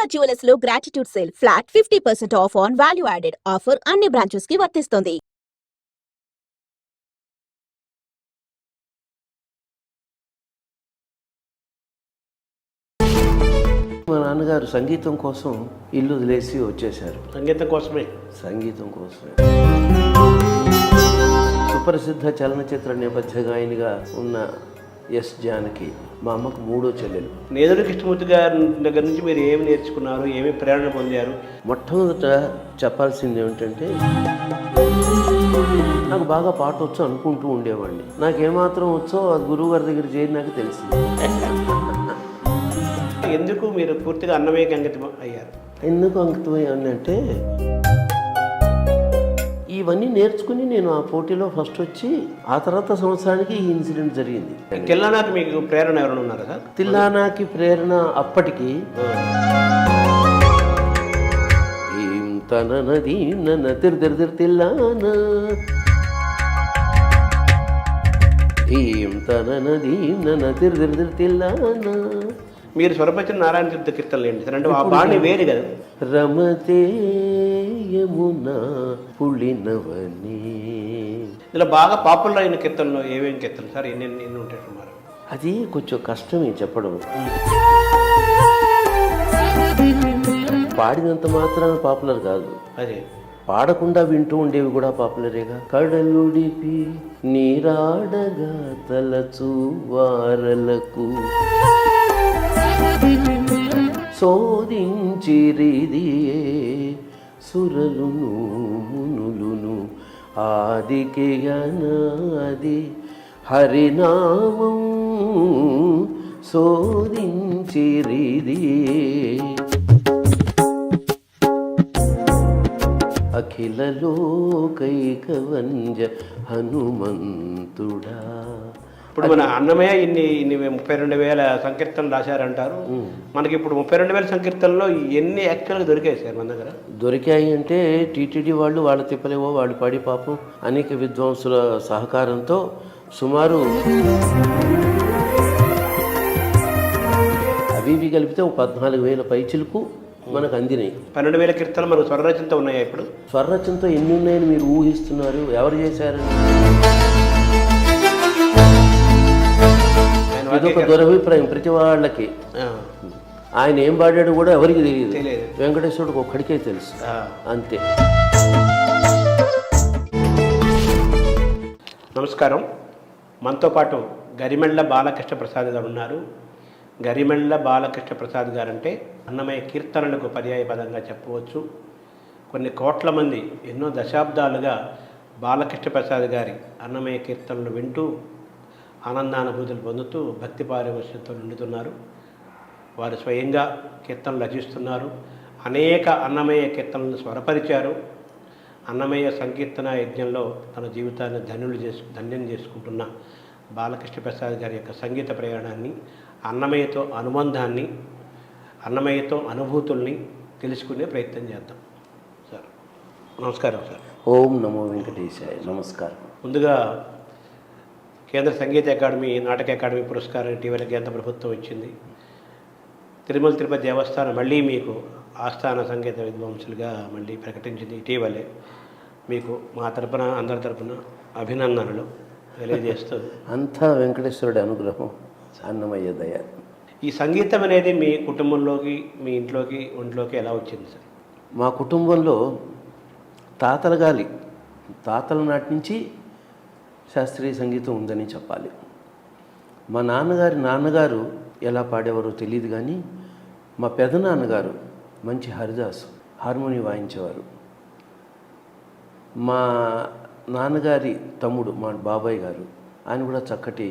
Durga Jewelers లో gratitude sale flat 50% of on value added offer అన్ని branches కి వర్తిస్తుంది. మా నాన్నగారు సంగీతం కోసం ఇల్లు వదిలేసి వచ్చేశారు. సంగీతం కోసమే. సుప్రసిద్ధ చలనచిత్ర నేపథ్య గాయనిగా ఉన్న ఎస్ జానకి మా అమ్మకు మూడో చెల్లెలు. నేదురు కృష్ణమూర్తి గారి దగ్గర నుంచి మీరు ఏమి నేర్చుకున్నారు, ఏమి ప్రేరణ పొందారు? మొట్టమొదట చెప్పాల్సింది ఏమిటంటే, నాకు బాగా పాట వచ్చు అనుకుంటూ ఉండేవాడిని. నాకేమాత్రం వచ్చో అది గురువు గారి దగ్గర చేరినాక తెలిసింది. ఎందుకు మీరు పూర్తిగా అన్నమయ్యకి అంకితం అయ్యారు? ఎందుకు అంకితం అయ్యానంటే, ఇవన్నీ నేర్చుకుని నేను ఆ పోటీలో ఫస్ట్ వచ్చి ఆ తర్వాత సంవత్సరానికి ఈ ఇన్సిడెంట్ జరిగింది. తిల్లానాకి మీకు ప్రేరణ ఎవరైనా ఉన్నారా సార్? తిల్లానాకి ప్రేరణ అప్పటికి ఏం తన నది నన్న తిరు తిల్లానా, ఏం తన నది నన్న తిరు తిల్లానా. మీరు స్వరపరిచిన నారాయణ తీర్థ కీర్తనలు ఏంటి అంటే ఆ బాణి వేరు కదా. రమతే యమునా పులినవని. ఇలా బాగా పాపులర్ అయిన కీర్తనలో ఏమేమి కీర్తనలు సార్? ఎన్ని ఉంటాయి సుమారు? అది కొంచెం కష్టమే చెప్పడం. పాడినంత మాత్రాన పాపులర్ కాదు, అదే పాడకుండా వింటూ ఉండేవి కూడా పాపులరేగా. కడలుడిపి నీరాడగా తలచు వారలకు శోధించిరిదియే సురలును మునులును ఆదికి అనాది హరినామం శోధించిరిదియే అఖిల లోకైకవంజ హనుమంతుడా. ఇప్పుడు మన అన్నమయ్య ఇన్ని 32,000 సంకీర్తనలు రాశారంటారు. మనకి ఇప్పుడు 32,000 సంకీర్తనలో ఎన్ని యాక్చువల్గా దొరికాయి సార్ మన దగ్గర? దొరికాయి అంటే టీటీడీ వాళ్ళు వాళ్ళ తిప్పలేవో వాళ్ళు పాడి పాపం అనేక విద్వాంసుల సహకారంతో సుమారు అవి ఇవి కలిపితే 14,000 పైచిలకు మనకు అందినాయి. 12,000 కీర్తనలు మనకు స్వరరచనతో ఉన్నాయా? ఇప్పుడు స్వరరచనతో ఎన్ని ఉన్నాయని మీరు ఊహిస్తున్నారు? ఎవరు చేశారు? ఇదొక దురభిప్రాయం ప్రతి వాళ్ళకి. ఆయన ఏం పాడాడు కూడా ఎవరికి తెలియదు. వెంకటేశ్వరుడికి ఒక్కడికే తెలుసు, అంతే. నమస్కారం. మనతో పాటు గరిమెళ్ళ బాలకృష్ణ ప్రసాద్ గారు ఉన్నారు. గరిమెళ్ళ బాలకృష్ణ ప్రసాద్ గారు అంటే అన్నమయ్య కీర్తనలకు పర్యాయ పదంగా చెప్పవచ్చు. కొన్ని కోట్ల మంది ఎన్నో దశాబ్దాలుగా బాలకృష్ణ ప్రసాద్ గారి అన్నమయ్య కీర్తనలు వింటూ ఆనందానుభూతులు పొందుతూ భక్తి పారవశ్యంతో నిండుతున్నారు. వారు స్వయంగా కీర్తనలు రచిస్తున్నారు. అనేక అన్నమయ్య కీర్తనలను స్వరపరిచారు. అన్నమయ్య సంకీర్తన యజ్ఞంలో తన జీవితాన్ని ధన్యం చేసుకుంటున్న బాలకృష్ణ ప్రసాద్ గారి యొక్క సంగీత ప్రయాణాన్ని, అన్నమయ్యతో అనుబంధాన్ని, అన్నమయ్యతో అనుభూతుల్ని తెలుసుకునే ప్రయత్నం చేద్దాం. సార్ నమస్కారం. సార్ ఓం నమో వెంకటేశాయ. నమస్కారం. ముందుగా కేంద్ర సంగీత అకాడమీ, నాటక అకాడమీ పురస్కారం ఇటీవల కేంద్ర ప్రభుత్వం ఇచ్చింది. తిరుమల తిరుపతి దేవస్థానం మళ్ళీ మీకు ఆస్థాన సంగీత విద్వాంసులుగా మళ్ళీ ప్రకటించింది ఇటీవలే. మీకు మా తరపున, అందరి తరపున అభినందనలు తెలియజేస్తూ. అంతా వెంకటేశ్వరుడి అనుగ్రహం, అన్నమయ్య దయ. ఈ సంగీతం అనేది మీ కుటుంబంలోకి, మీ ఇంట్లోకి, ఒంట్లోకి ఎలా వచ్చింది సార్? మా కుటుంబంలో తాతల నాటి నుంచి శాస్త్రీయ సంగీతం ఉందని చెప్పాలి. మా నాన్నగారు ఎలా పాడేవారో తెలియదు, కానీ మా పెదనాన్నగారు మంచి హరిదాసు, హార్మోనియం వాయించేవారు. మా నాన్నగారి తమ్ముడు మా బాబాయ్ గారు, ఆయన కూడా చక్కటి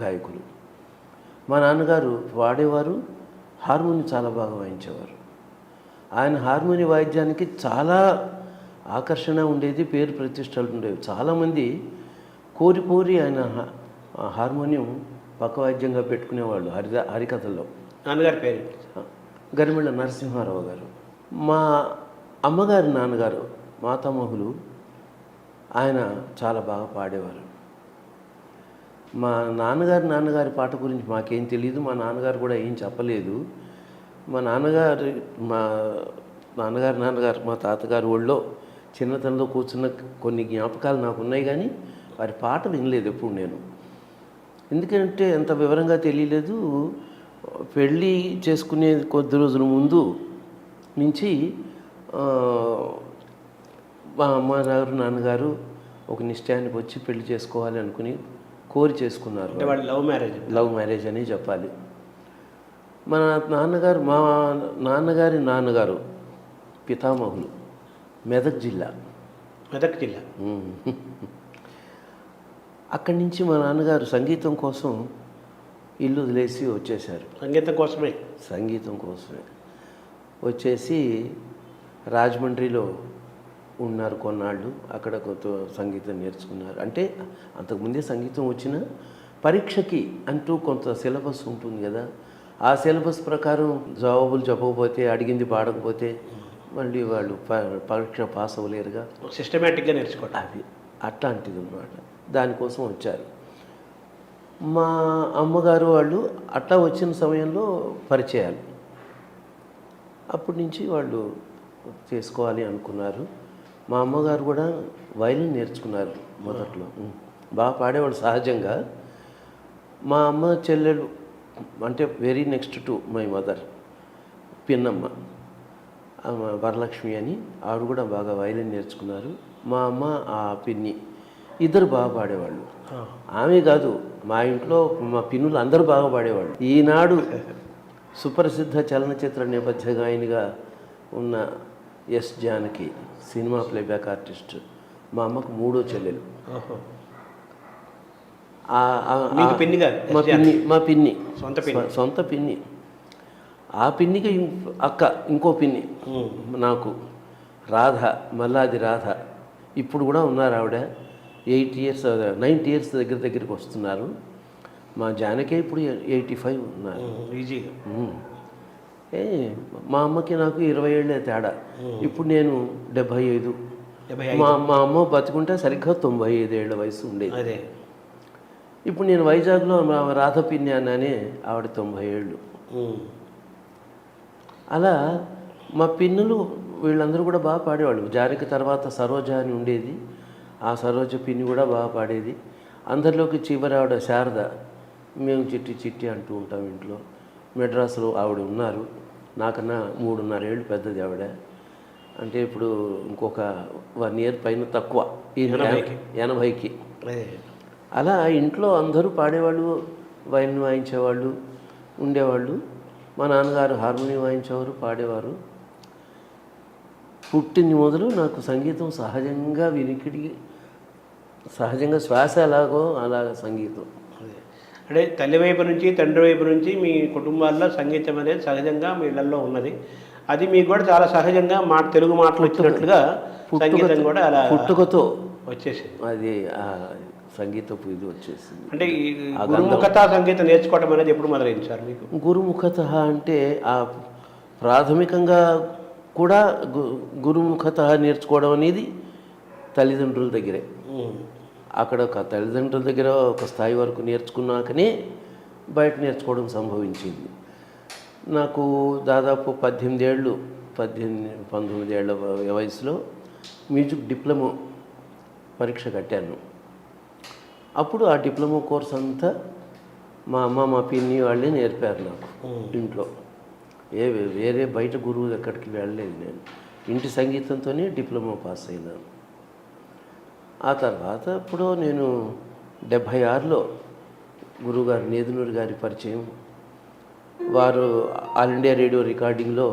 గాయకులు. మా నాన్నగారు వాడేవారు, హార్మోనియం చాలా బాగా వాయించేవారు. ఆయన హార్మోనియం వాయిద్యానికి చాలా ఆకర్షణ ఉండేది, పేరు ప్రతిష్టలు ఉండేవి. చాలామంది కోరి ఆయన హార్మోనియం పక్కవాద్యంగా పెట్టుకునేవాళ్ళు హరికథల్లో. నాన్నగారి పేరు గరిమెళ్ళ నరసింహారావు గారు. మా అమ్మగారి నాన్నగారు మాతామహులు, ఆయన చాలా బాగా పాడేవారు. మా నాన్నగారి పాట గురించి మాకేం తెలియదు, మా నాన్నగారు కూడా ఏం చెప్పలేదు. మా నాన్నగారు మా తాతగారు ఒళ్ళో చిన్నతనంలో కూర్చున్న కొన్ని జ్ఞాపకాలు నాకు ఉన్నాయి, కానీ వారి పాట వినలేదు ఎప్పుడు నేను. ఎందుకంటే అంత వివరంగా తెలియలేదు. పెళ్ళి చేసుకునే కొద్ది రోజుల ముందు నుంచి మా అమ్మగారు నాన్నగారు ఒక నిశ్చయానికి వచ్చి పెళ్లి చేసుకోవాలి అనుకుని కోరి చేసుకున్నారు. అంటే వాళ్ళు లవ్ మ్యారేజ్ అని చెప్పాలి. మా నాన్నగారి నాన్నగారు పితామహులు మెదక్ జిల్లా. అక్కడి నుంచి మా నాన్నగారు సంగీతం కోసం ఇల్లు వదిలేసి వచ్చేశారు. సంగీతం కోసమే వచ్చేసి రాజమండ్రిలో ఉన్నారు కొన్నాళ్ళు. అక్కడ కొత్త సంగీతం నేర్చుకున్నారు. అంటే అంతకుముందే సంగీతం వచ్చిన పరీక్షకి అంటూ కొంత సిలబస్ ఉంటుంది కదా, ఆ సిలబస్ ప్రకారం జవాబులు చెప్పకపోతే, అడిగింది పాడకపోతే మళ్ళీ వాళ్ళు పరీక్ష పాస్ అవ్వలేరుగా. సిస్టమేటిక్గా నేర్చుకోవడం అది అట్లాంటిది అన్నమాట. దానికోసం వచ్చారు. మా అమ్మగారు వాళ్ళు అట్లా వచ్చిన సమయంలో పరిచయాలు. అప్పటి నుంచి వాళ్ళు చేసుకోవాలి అనుకున్నారు. మా అమ్మగారు కూడా వయలిన్ నేర్చుకున్నారు మొదట్లో. బాగా పాడేవాళ్ళు సహజంగా. మా అమ్మ చెల్లెలు అంటే very next to my mother పిన్నమ్మ వరలక్ష్మి అని, ఆవిడ కూడా బాగా వయలిన్ నేర్చుకున్నారు. మా అమ్మ ఆ పిన్ని ఇద్దరు బాగా పాడేవాళ్ళు. ఆమె కాదు, మా ఇంట్లో మా పిన్నులు అందరూ బాగా పాడేవాళ్ళు. ఈనాడు సుప్రసిద్ధ చలనచిత్ర నేపథ్య గాయనిగా ఉన్న ఎస్ జానకి సినిమా ప్లేబ్యాక్ ఆర్టిస్ట్ మా అమ్మకు మూడో చెల్లెలు. మా పిన్ని సొంత పిన్ని. ఆ పిన్నికి అక్క ఇంకో పిన్ని నాకు రాధ, మల్లాది రాధ. ఇప్పుడు కూడా ఉన్నారు ఆవిడ. 90 years దగ్గరికి వస్తున్నారు. మా జానకి ఇప్పుడు 85 ఉన్నారు ఈజీగా. మా అమ్మకి నాకు 20 ఏళ్ళే తేడా. ఇప్పుడు నేను 75. మా అమ్మ బతుకుంటే సరిగ్గా 95 ఏళ్ళ వయసు ఉండేది. ఇప్పుడు నేను వైజాగ్లో రాధ పిన్ని అన్నానే, ఆవిడ 90 ఏళ్ళు. అలా మా పిన్నులు వీళ్ళందరూ కూడా బాగా పాడేవాళ్ళు. జానకి తర్వాత సరోజ అని ఉండేది, ఆ సరోజ పిన్ని కూడా బాగా పాడేది. అందరిలోకి చివరి ఆవిడ శారద. మేము చిట్టి చిట్టి అంటూ ఉంటాం ఇంట్లో. మెడ్రాస్లో ఆవిడ ఉన్నారు, నాకన్నా 3.5 ఏళ్ళు పెద్దది ఆవిడ. అంటే ఇప్పుడు ఇంకొక 1 year పైన తక్కువ, ఈ 80కి. అలా ఇంట్లో అందరూ పాడేవాళ్ళు, వయలిన్ వాయించేవాళ్ళు ఉండేవాళ్ళు. మా నాన్నగారు హార్మోనియం వాయించేవారు, పాడేవారు. పుట్టిన మొదలు నాకు సంగీతం సహజంగా సహజంగా శ్వాస ఎలాగో అలాగ సంగీతం. అంటే తల్లి వైపు నుంచి తండ్రి వైపు నుంచి మీ కుటుంబాల్లో సంగీతం అనేది సహజంగా మీ ఇళ్లలో ఉన్నది. అది మీకు కూడా చాలా సహజంగా తెలుగు మాటలు వచ్చినట్లుగా సంగీతం కూడా అలా పుట్టుకతో వచ్చేసింది. అది సంగీతపు ఇది వచ్చేసింది. అంటే ఈ గురుముఖత సంగీతం నేర్చుకోవడం అనేది ఎప్పుడు మొదలైంది సార్ మీకు? గురుముఖత అంటే ఆ ప్రాథమికంగా కూడా గురుముఖత నేర్చుకోవడం అనేది తల్లిదండ్రుల దగ్గరే. అక్కడ ఒక తల్లిదండ్రుల దగ్గర ఒక స్థాయి వరకు నేర్చుకున్నాకనే బయట నేర్చుకోవడం సంభవించింది. నాకు దాదాపు 19 ఏళ్ళ వయసులో మ్యూజిక్ డిప్లొమా పరీక్ష కట్టాను. అప్పుడు ఆ డిప్లొమా కోర్స్ అంతా మా అమ్మ మా పిన్ని వాళ్ళే నేర్పారు నాకు ఇంట్లో. వేరే బయట గురువు ఎక్కడికి వెళ్ళలేదు. నేను ఇంటి సంగీతంతోనే డిప్లొమా పాస్ అయినాను. ఆ తర్వాత ఇప్పుడు నేను 76లో గురువుగారు నేదునూరి గారి పరిచయం. వారు ఆల్ ఇండియా రేడియో రికార్డింగ్లో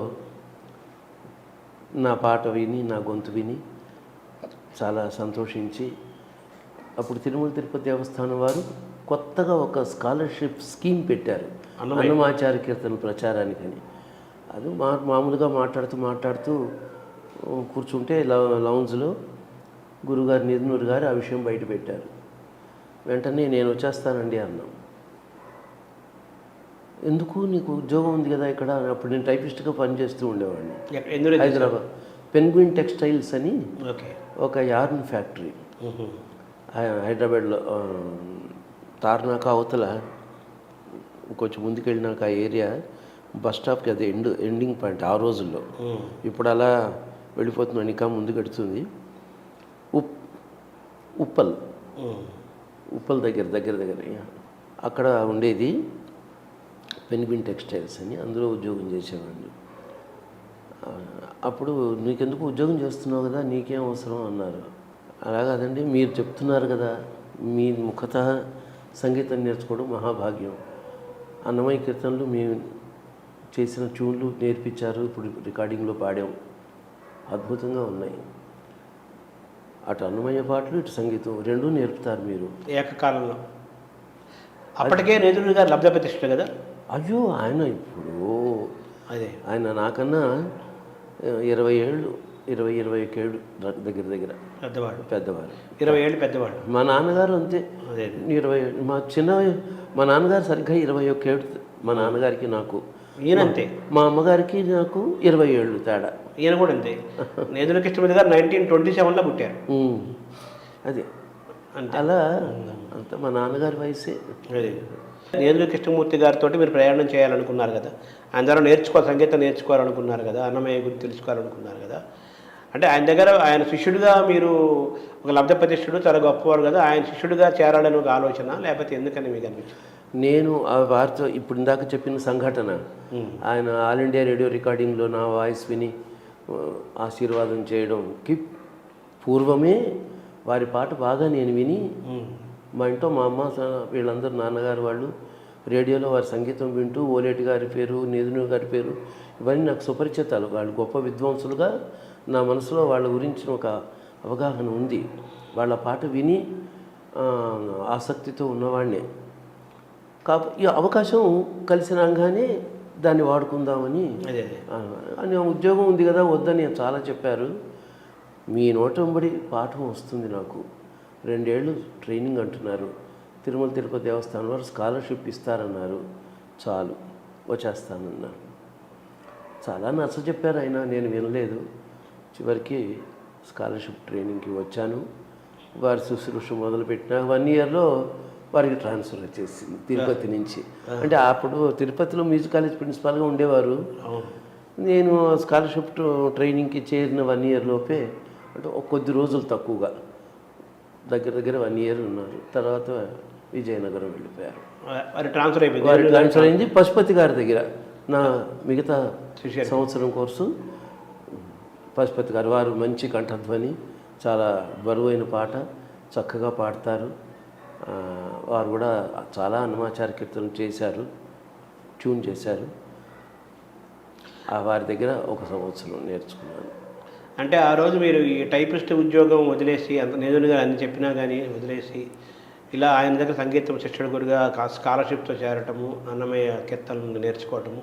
నా పాట విని, నా గొంతు విని చాలా సంతోషించి, అప్పుడు తిరుమల తిరుపతి దేవస్థానం వారు కొత్తగా ఒక స్కాలర్షిప్ స్కీమ్ పెట్టారు అన్నమాచార్య కీర్తన ప్రచారానికని. అది మామూలుగా మాట్లాడుతూ కూర్చుంటే లౌంజ్లో గురుగారు నేదునూరి గారు ఆ విషయం బయట పెట్టారు. వెంటనే నేను వచ్చేస్తానండి అన్నాం. ఎందుకు, నీకు ఉద్యోగం ఉంది కదా ఇక్కడ. అప్పుడు నేను టైపిస్ట్గా పనిచేస్తూ ఉండేవాడిని హైదరాబాద్. పెన్గ్విన్ టెక్స్టైల్స్ అని ఒక యార్న్ ఫ్యాక్టరీ హైదరాబాద్లో తార్నాక అవతల కొంచెం ముందుకెళ్ళినాక ఆ ఏరియా బస్ స్టాప్కి అది ఎండింగ్ పాయింట్ ఆ రోజుల్లో. ఇప్పుడు అలా వెళ్ళిపోతున్నాను, ఇంకా ముందుకు వెడుతుంది. ఉప్పల్ దగ్గర అక్కడ ఉండేది పెన్గ్విన్ టెక్స్టైల్స్ అని, అందులో ఉద్యోగం చేసేవాడిని. అప్పుడు నీకెందుకు ఉద్యోగం చేస్తున్నావు కదా, నీకేం అవసరం అన్నారు. అలా కాదండి, మీరు చెప్తున్నారు కదా, మీ ముఖత సంగీతం నేర్చుకోవడం మహాభాగ్యం. అన్నమయ్య కీర్తనలు మేము చేసిన ట్యూన్లు నేర్పించారు, ఇప్పుడు రికార్డింగ్లో పాడాం, అద్భుతంగా ఉన్నాయి. అటు అన్నమయ్య పాటలు ఇటు సంగీతం రెండూ నేర్పుతారు మీరు ఏకకాలంలో. అప్పటికే నేదురు గారు లబ్ధ ప్రతిష్ఠ కదా. అయ్యో, ఆయన ఇప్పుడు అదే ఆయన నాకన్నా 20 ఏళ్ళు 21 ఏళ్ళు దగ్గర పెద్దవారు. 20 ఏళ్ళు పెద్దవాడు. మా నాన్నగారు అంతే, అదే 20. మా నాన్నగారు సరిగ్గా 21 ఏళ్ళు మా నాన్నగారికి నాకు. ఈయనంతే. మా అమ్మగారికి నాకు 20 ఏళ్ళు తేడా. ఈయన కూడా అంతే. నేదురు కృష్ణమూర్తి గారు 1927లో పుట్టారు. అది అలా అంత మా నాన్నగారి వయసే. అదే నేదురు కృష్ణమూర్తి గారితో మీరు ప్రయాణం చేయాలనుకున్నారు కదా, ఆయన ద్వారా సంగీతం నేర్చుకోవాలనుకున్నారు కదా, అన్నమయ్య గురించి తెలుసుకోవాలనుకున్నారు కదా. అంటే ఆయన దగ్గర ఆయన శిష్యుడిగా మీరు ఒక లబ్ధ ప్రతిష్ఠుడు, చాలా గొప్పవారు కదా, ఆయన శిష్యుడిగా చేరాలని ఒక ఆలోచన, లేకపోతే ఎందుకని మీకు అనిపించింది? నేను ఆ వారితో ఇప్పుడు ఇందాక చెప్పిన సంఘటన, ఆయన ఆల్ ఇండియా రేడియో రికార్డింగ్లో నా వాయిస్ విని ఆశీర్వాదం చేయడంకి పూర్వమే వారి పాట బాగా నేను విని, మా ఇంట్లో మా అమ్మ వీళ్ళందరూ నాన్నగారు వాళ్ళు రేడియోలో వారి సంగీతం వింటూ ఓలేటి గారి పేరు, నేదురు గారి పేరు ఇవన్నీ నాకు సుపరిచితాలు. వాళ్ళు గొప్ప విద్వాంసులుగా నా మనసులో వాళ్ళ గురించిన ఒక అవగాహన ఉంది. వాళ్ళ పాట విని ఆసక్తితో ఉన్నవాడినే. ఈ అవకాశం కలిసి రాగానే దాన్ని వాడుకుందామని, అని ఉద్యోగం ఉంది కదా వద్దని చాలా చెప్పారు. మీ నోట వెంబడి పాఠం వస్తుంది నాకు, 2 ఏళ్ళు ట్రైనింగ్ అంటున్నారు, తిరుమల తిరుపతి దేవస్థానం వారు స్కాలర్షిప్ ఇస్తారన్నారు, చాలు వచ్చేస్తానన్నారు. చాలా నచ్చ చెప్పారు ఆయన, నేను వినలేదు. చివరికి స్కాలర్షిప్ ట్రైనింగ్కి వచ్చాను. వారి శుశ్రూష మొదలుపెట్టిన 1 ఇయర్లో వారికి ట్రాన్స్ఫర్ వచ్చేసింది తిరుపతి నుంచి. అంటే అప్పుడు తిరుపతిలో మ్యూజిక్ కాలేజ్ ప్రిన్సిపాల్గా ఉండేవారు. నేను స్కాలర్షిప్ ట్రైనింగ్కి చేరిన 1 ఇయర్ లోపే, అంటే కొద్ది రోజులు తక్కువగా, దగ్గర 1 ఇయర్ ఉన్నారు. తర్వాత విజయనగరం వెళ్ళిపోయారు. ట్రాన్స్ఫర్ అయింది పశుపతి గారి దగ్గర. నా మిగతా సంవత్సరం కోర్సు పశుపతి గారు, వారు మంచి కంఠధ్వని, చాలా బరువైన పాట చక్కగా పాడతారు. వారు కూడా చాలా అన్నమాచార్య కీర్తనలు చేశారు, ట్యూన్ చేశారు. వారి దగ్గర 1 సంవత్సరం నేర్చుకున్నాను. అంటే ఆ రోజు మీరు ఈ టైపిస్ట్ ఉద్యోగం వదిలేసి, అంత నేదురు గారు అన్ని చెప్పినా కానీ వదిలేసి, ఇలా ఆయన దగ్గర సంగీతం శిక్షణ గురుగా స్కాలర్షిప్తో చేరటము, అన్నమయ్య కీర్తనలు నేర్చుకోవటము,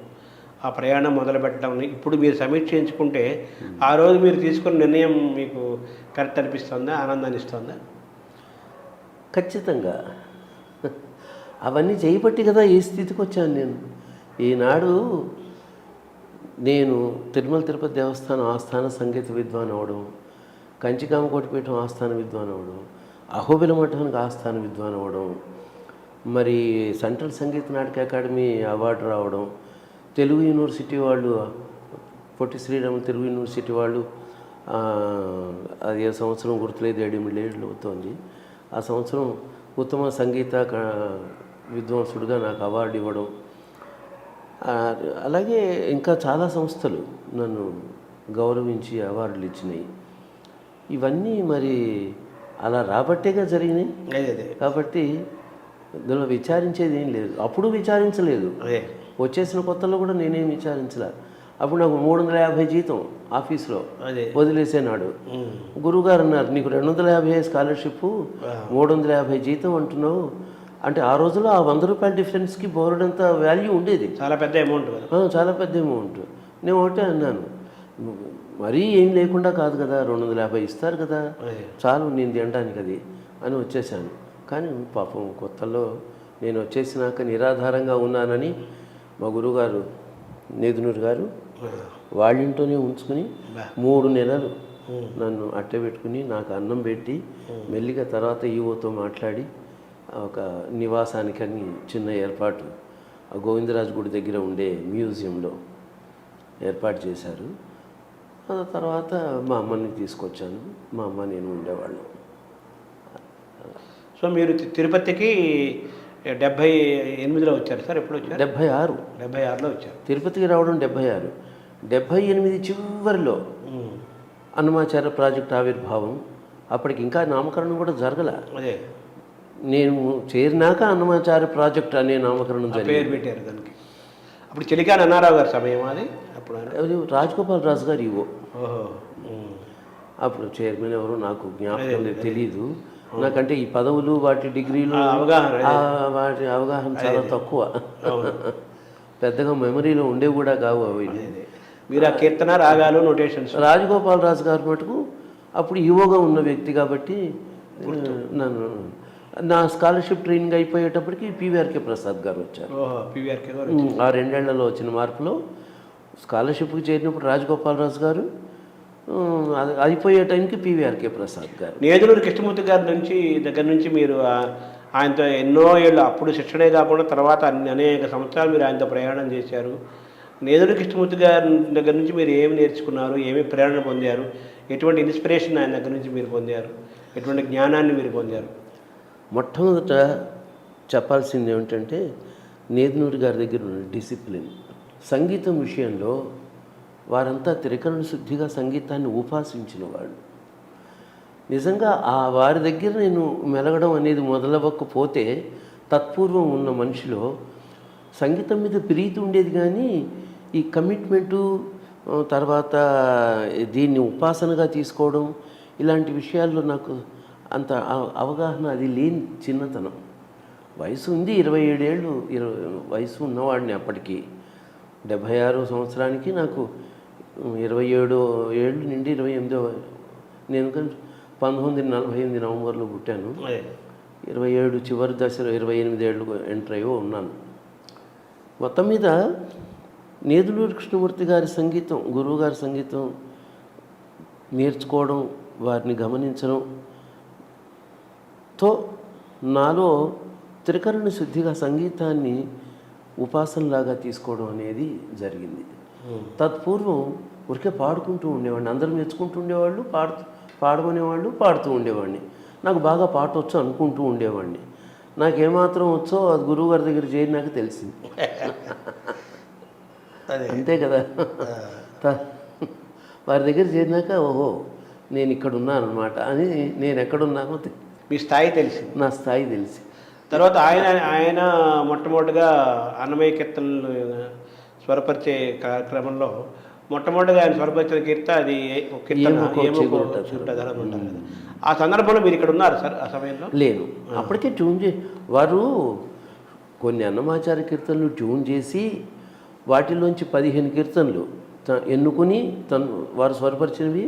ఆ ప్రయాణం మొదలుపెట్టడం, ఇప్పుడు మీరు సమీక్షించుకుంటే ఆ రోజు మీరు తీసుకున్న నిర్ణయం మీకు కరెక్ట్ అనిపిస్తుందా, ఆనందాన్ని ఇస్తుందా? ఖచ్చితంగా. అవన్నీ చేయబట్టి కదా ఈ స్థితికి వచ్చాను నేను. ఈనాడు నేను తిరుమల తిరుపతి దేవస్థానం ఆస్థాన సంగీత విద్వాన్ అవ్వడం, కంచికామకోటిపీఠం ఆస్థాన విద్వాన్ అవ్వడం, అహోబిల మఠానికి ఆస్థాన విద్వాన్ అవ్వడం, మరి central Sangeet Natak academy award రావడం, తెలుగు యూనివర్సిటీ వాళ్ళు, పొట్టి శ్రీరాములు తెలుగు యూనివర్సిటీ వాళ్ళు, అది ఏ సంవత్సరం గుర్తులేదు, 7 ఏళ్ళు అవుతోంది, ఆ సంవత్సరం ఉత్తమ సంగీత విద్వాంసుడిగా నాకు అవార్డు ఇవ్వడం. అలాగే ఇంకా చాలా సంస్థలు నన్ను గౌరవించి అవార్డులు ఇచ్చినాయి. ఇవన్నీ మరి అలా రాబట్టేగా జరిగినాయి. కాబట్టి ఇందులో విచారించేది ఏం లేదు. అప్పుడు విచారించలేదు, వచ్చేసిన కొత్తలో కూడా నేనేం విచారించలే. అప్పుడు నాకు 350 జీతం ఆఫీస్లో వదిలేసేనాడు. గురువుగారు అన్నారు, నీకు 250 స్కాలర్షిప్, 350 జీతం అంటున్నావు అంటే, ఆ రోజుల్లో ఆ 100 రూపాయల డిఫరెన్స్కి బోర్డంత వాల్యూ ఉండేది. చాలా పెద్ద అమౌంట్, చాలా పెద్ద అమౌంట్. నేను ఒకటే అన్నాను, మరీ ఏం లేకుండా కాదు కదా, 250 ఇస్తారు కదా, చాలు నేను తినడానికి అది అని వచ్చేసాను. కానీ పాపం కొత్తలో నేను వచ్చేసినాక నిరాధారంగా ఉన్నానని మా గురువుగారు నేదునూరు గారు వాళ్ళింట్లోనే ఉంచుకుని 3 నెలలు నన్ను అట్టే పెట్టుకుని నాకు అన్నం పెట్టి, మెల్లిగా తర్వాత ఈవోతో మాట్లాడి ఒక నివాసానికని చిన్న ఏర్పాటు ఆ గోవిందరాజు గుడి దగ్గర ఉండే మ్యూజియంలో ఏర్పాటు చేశారు. ఆ తర్వాత మా అమ్మని తీసుకొచ్చాను. మా అమ్మ నేను ఉండేవాళ్ళం. సో మీరు తిరుపతికి 78లో వచ్చారు సార్? ఎప్పుడు వచ్చారు? 76. 76లో వచ్చారు. తిరుపతికి రావడం 76. 78 చివరిలో అన్నమాచార్య ప్రాజెక్ట్ ఆవిర్భావం. అప్పటికి ఇంకా నామకరణం కూడా జరగల. అదే నేను చేరినాక అన్నమాచార్య ప్రాజెక్ట్ అనే నామకరణం పేరు జరిగింది. పెట్టారు దానికి. అప్పుడు చెలికాని అన్నారావు గారి సమయం అది. అప్పుడు అది రాజగోపాల్ రాజు గారు ఇవో. ఓహో. అప్పుడు చైర్మన్ ఎవరో నాకు జ్ఞాపకం లేదు, తెలీదు. నాకంటే ఈ పదవులు వాటి డిగ్రీలు వాటి అవగాహన చాలా తక్కువ. పెద్దగా మెమరీలో ఉండేవి కూడా కావు అవి. మీరు ఆ కీర్తన రాగాలు నోటేషన్స్. రాజగోపాల్ రాజు గారు మటుకు అప్పుడు ఈవోగా ఉన్న వ్యక్తి కాబట్టి నన్ను నా స్కాలర్షిప్ ట్రైనింగ్ అయిపోయేటప్పటికి పివిఆర్కే ప్రసాద్ గారు వచ్చారు. పివిఆర్కే గారు ఆ 2 ఏళ్లలో వచ్చిన మార్పులో స్కాలర్షిప్కి చేరినప్పుడు రాజగోపాల్ రాజు గారు, అది అయిపోయే టైంకి పివిఆర్కే ప్రసాద్ గారు. నేదులూరు కృష్ణమూర్తి గారి దగ్గర నుంచి మీరు ఆయనతో ఎన్నో ఏళ్ళు, అప్పుడు శిక్షణే కాకుండా తర్వాత అనేక సంవత్సరాలు మీరు ఆయనతో ప్రయాణం చేశారు. నేదులూరు కృష్ణమూర్తి గారి దగ్గర నుంచి మీరు ఏమి నేర్చుకున్నారు, ఏమి ప్రేరణ పొందారు, ఎటువంటి ఇన్స్పిరేషన్ ఆయన దగ్గర నుంచి మీరు పొందారు, ఎటువంటి జ్ఞానాన్ని మీరు పొందారు? మొట్టమొదట చెప్పాల్సింది ఏమిటంటే నేదునూరి గారి దగ్గర ఉన్న డిసిప్లిన్. సంగీతం విషయంలో వారంతా త్రికరణ శుద్ధిగా సంగీతాన్ని ఉపాసించిన వాళ్ళు. నిజంగా ఆ వారి దగ్గర నేను మెలగడం అనేది మొదలవ్వకపోతే తత్పూర్వం ఉన్న మనిషిలో సంగీతం మీద ప్రీతి ఉండేది, కానీ ఈ కమిట్మెంటు, తర్వాత దీన్ని ఉపాసనగా తీసుకోవడం, ఇలాంటి విషయాల్లో నాకు అంత అవగాహన అది లేని చిన్నతనం. వయసు ఉంది, 27 ఏళ్ళు వయసు ఉన్నవాడిని అప్పటికి. 76 సంవత్సరానికి నాకు 27 ఏళ్ళు నుండి 28. నేను 1948 నవంబర్లో పుట్టాను. 27 చివరి దశలో 28 ఏళ్ళు ఎంటర్ అయ్యో ఉన్నాను. మొత్తం మీద నేదులూరి కృష్ణమూర్తి గారి సంగీతం, గురువుగారి సంగీతం నేర్చుకోవడం, వారిని గమనించడంతో నాలో త్రికరణ శుద్ధిగా సంగీతాన్ని ఉపాసనలాగా తీసుకోవడం అనేది జరిగింది. తత్పూర్వం ఊరికే పాడుకుంటూ ఉండేవాడిని, అందరూ నేర్చుకుంటూ ఉండేవాళ్ళు, పాడుకునేవాళ్ళు, పాడుతూ ఉండేవాడిని. నాకు బాగా పాట వచ్చు అనుకుంటూ ఉండేవాడిని. నాకేమాత్రం వచ్చో అది గురువుగారి దగ్గర చేరినాక తెలిసింది. అంతే కదా. వారి దగ్గర చేరినాక ఓహో నేను ఇక్కడ ఉన్నాను అనమాట అని, నేను ఎక్కడున్నానో మీ స్థాయి తెలిసింది, నా స్థాయి తెలిసి. తర్వాత ఆయన మొట్టమొదటిగా అన్నమయ్య కీర్తనలు స్వరపరిచే కార్యక్రమంలో మొట్టమొదటిగా ఆయన స్వరపరిచిన కీర్త అది ఆ సందర్భంలో మీరు ఇక్కడ ఉన్నారు సార్? ఆ సమయంలో లేను. అప్పటికే వారు కొన్ని అన్నమాచార్య కీర్తనలు ట్యూన్ చేసి వాటిలోంచి 15 కీర్తనలు ఎన్నుకుని వారు స్వరపరిచినవి,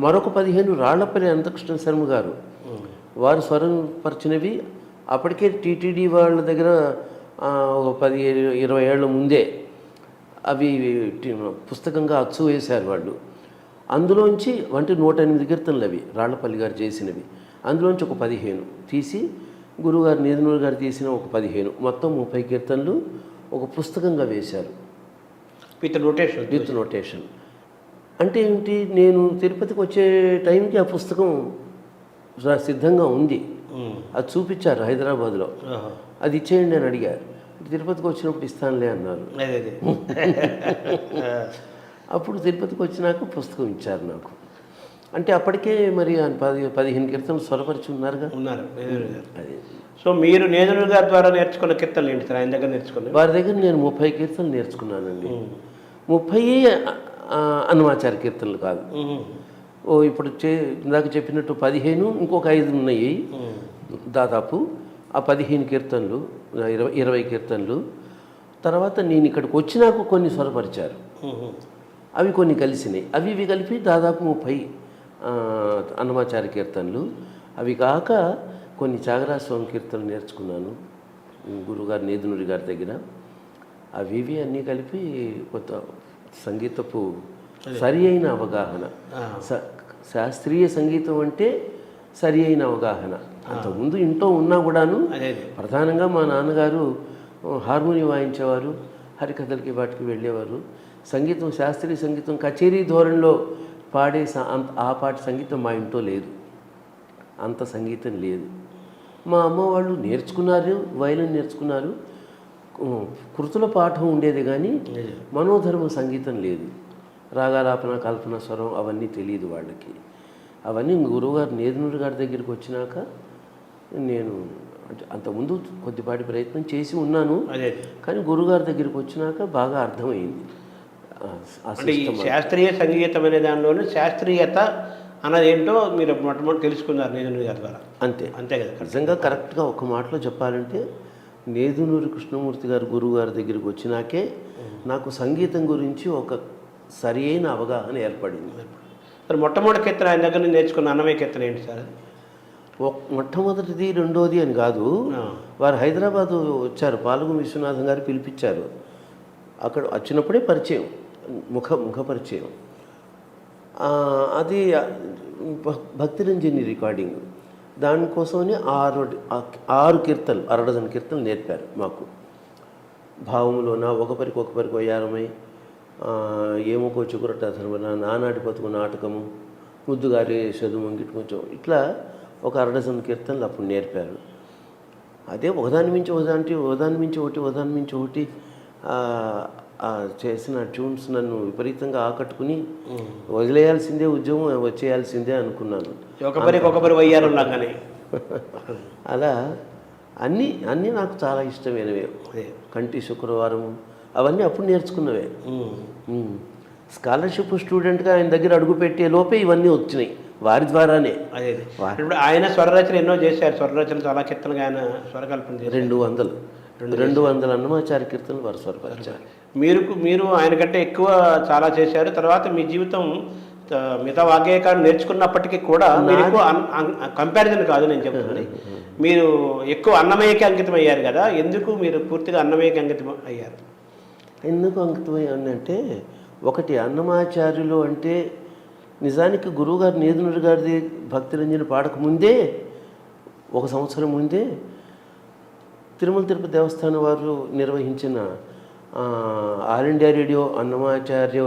మరొక 15 రాళ్లపల్లి అనంతకృష్ణ శర్మ గారు వారు స్వరపరిచినవి. అప్పటికే టీటీడీ వాళ్ళ దగ్గర ఒక 10-20 ఏళ్ల ముందే అవి పుస్తకంగా అచ్చు వేశారు వాళ్ళు. అందులోంచి 108 కీర్తనలు అవి రాళ్లపల్లి గారు చేసినవి. అందులోంచి ఒక 15 తీసి గురువుగారు నేదునూరి గారు తీసిన ఒక 15, మొత్తం 30 కీర్తనలు ఒక పుస్తకంగా వేశారు విత్ నోటేషన్. అంటే ఏంటి, నేను తిరుపతికి వచ్చే టైంకి ఆ పుస్తకం సిద్ధంగా ఉంది. అది చూపించారు హైదరాబాద్లో. అది ఇచ్చేయండి అని అడిగారు. తిరుపతికి వచ్చినప్పుడు ఇస్తానులే అన్నారు. అప్పుడు తిరుపతికి వచ్చినాక పుస్తకం ఇచ్చారు నాకు. అంటే అప్పటికే మరి 15 కీర్తనలు స్వరపరిచి ఉన్నారుగా. అది. సో మీరు నేదునూరి గారి ద్వారా నేర్చుకున్న కీర్తనలు ఏంటి సార్ ఆయన దగ్గర నేర్చుకున్నారు? వారి దగ్గర నేను 30 కీర్తనలు నేర్చుకున్నానండి. 30 అన్నమాచార్య కీర్తనలు కాదు. ఇప్పుడు ఇందాక చెప్పినట్టు 15, ఇంకొక 5 ఉన్నాయి దాదాపు. ఆ 15 కీర్తనలు, 20 కీర్తనలు. తర్వాత నేను ఇక్కడికి వచ్చినాక కొన్ని స్వరపరిచారు, అవి కొన్ని కలిసినాయి. అవి కలిపి దాదాపు 30 అన్నమాచార్య కీర్తనలు. అవి కాక కొన్ని త్యాగరాజ స్వామి కీర్తనలు నేర్చుకున్నాను గురువుగారు నేదునూరి గారి దగ్గర. అవి అన్నీ కలిపి కొత్త సంగీతపు సరి అయిన అవగాహన. శాస్త్రీయ సంగీతం అంటే సరి అయిన అవగాహన. అంతకుముందు ఇంట్లో ఉన్నా కూడాను ప్రధానంగా మా నాన్నగారు హార్మోనియం వాయించేవారు, హరికథలకి వాటికి వెళ్ళేవారు. సంగీతం, శాస్త్రీయ సంగీతం కచేరీ ధోరణిలో పాడే ఆ పాటి సంగీతం మా ఇంట్లో లేదు, అంత సంగీతం లేదు. మా అమ్మ వాళ్ళు నేర్చుకున్నారు, వయలిన్ నేర్చుకున్నారు, కృతుల పాఠం ఉండేది కానీ మనోధర్మ సంగీతం లేదు. రాగాలాపన, కల్పన, స్వరం అవన్నీ తెలియదు వాళ్ళకి. అవన్నీ గురువుగారు నేదునూరి గారి దగ్గరికి వచ్చినాక నేను అంతకుముందు కొద్దిపాటి ప్రయత్నం చేసి ఉన్నాను, కానీ గురువుగారి దగ్గరికి వచ్చినాక బాగా అర్థమైంది. అంటే ఈ శాస్త్రీయ సంగీతం అనే దానిలోనూ శాస్త్రీయత అన్నది ఏంటో మీరు మొట్టమొదటి తెలుసుకున్నారు నేదునూరి గారి ద్వారా. అంతే కదా. నిజంగా కరెక్ట్గా ఒక మాటలో చెప్పాలంటే నేదునూరి కృష్ణమూర్తి గారు గురువు గారి దగ్గరికి వచ్చినాకే నాకు సంగీతం గురించి ఒక సరి అయిన అవగాహన ఏర్పడింది. మరి మొట్టమొదటి కీర్తన ఆయన దగ్గర నుంచి నేర్చుకున్న అన్నమయ్య కీర్తన ఏంటి సార్? మొట్టమొదటిది రెండోది అని కాదు, వారు హైదరాబాదు వచ్చారు, పాల్గొ విశ్వనాథం గారు పిలిపించారు. అక్కడ వచ్చినప్పుడే పరిచయం, ముఖ పరిచయం. అది భక్తిరంజని రికార్డింగ్. దానికోసమని 6 కీర్తనలు, 6 డజన్ కీర్తనలు నేర్పారు మాకు. భావములోన ఒకపరికి వయ్యారమై, ఏమోకో చుకురట ధర్మన, నానాటి బతుకు నాటకము, ముద్దుగారి చదువుంగిటి కొంచెం ఇట్లా ఒక 6 డజన్ కీర్తనలు అప్పుడు నేర్పారు. అదే ఒకదాని మించి ఒకటి చేసిన ట్యూన్స్ నన్ను విపరీతంగా ఆకట్టుకుని వదిలేయాల్సిందే, ఉద్యమం వచ్చేయాల్సిందే అనుకున్నాను. ఒకరి వయ్యారు లాగానే. అలా అన్నీ నాకు చాలా ఇష్టమైనవే. కంటి శుక్రవారం అవన్నీ అప్పుడు నేర్చుకున్నవే. స్కాలర్షిప్ స్టూడెంట్గా ఆయన దగ్గర అడుగుపెట్టే లోపే ఇవన్నీ వచ్చినాయి వారి ద్వారానే. ఇప్పుడు ఆయన స్వరరచన ఎన్నో చేశారు, స్వరరచన చాలా కీర్తనగా ఆయన స్వరకల్పన చేశారు. 200 అన్నమాచార్య కీర్తనలు వారు స్వరపరిచారు. మీరు ఆయన కంటే ఎక్కువ చాలా చేశారు. తర్వాత మీ జీవితం మిగతా వాగ్గేయకాన్ని నేర్చుకున్నప్పటికీ కూడా మీరు ఎక్కువ కంపారిజన్ కాదు నేను చెప్తుంది, మీరు ఎక్కువ అన్నమయ్యకి అంకితం అయ్యారు కదా. ఎందుకు మీరు పూర్తిగా అన్నమయ్యకి అంకితం అయ్యారు? ఎందుకు అంకితమయ్యానంటే, ఒకటి అన్నమాచార్యులు అంటే నిజానికి గురువుగారు నేదునూరి గారిది భక్తిరంజని పాడకముందే, 1 సంవత్సరం ముందే తిరుమల తిరుపతి దేవస్థానం వారు నిర్వహించిన ఆల్ ఇండియా రేడియో అన్నమాచార్య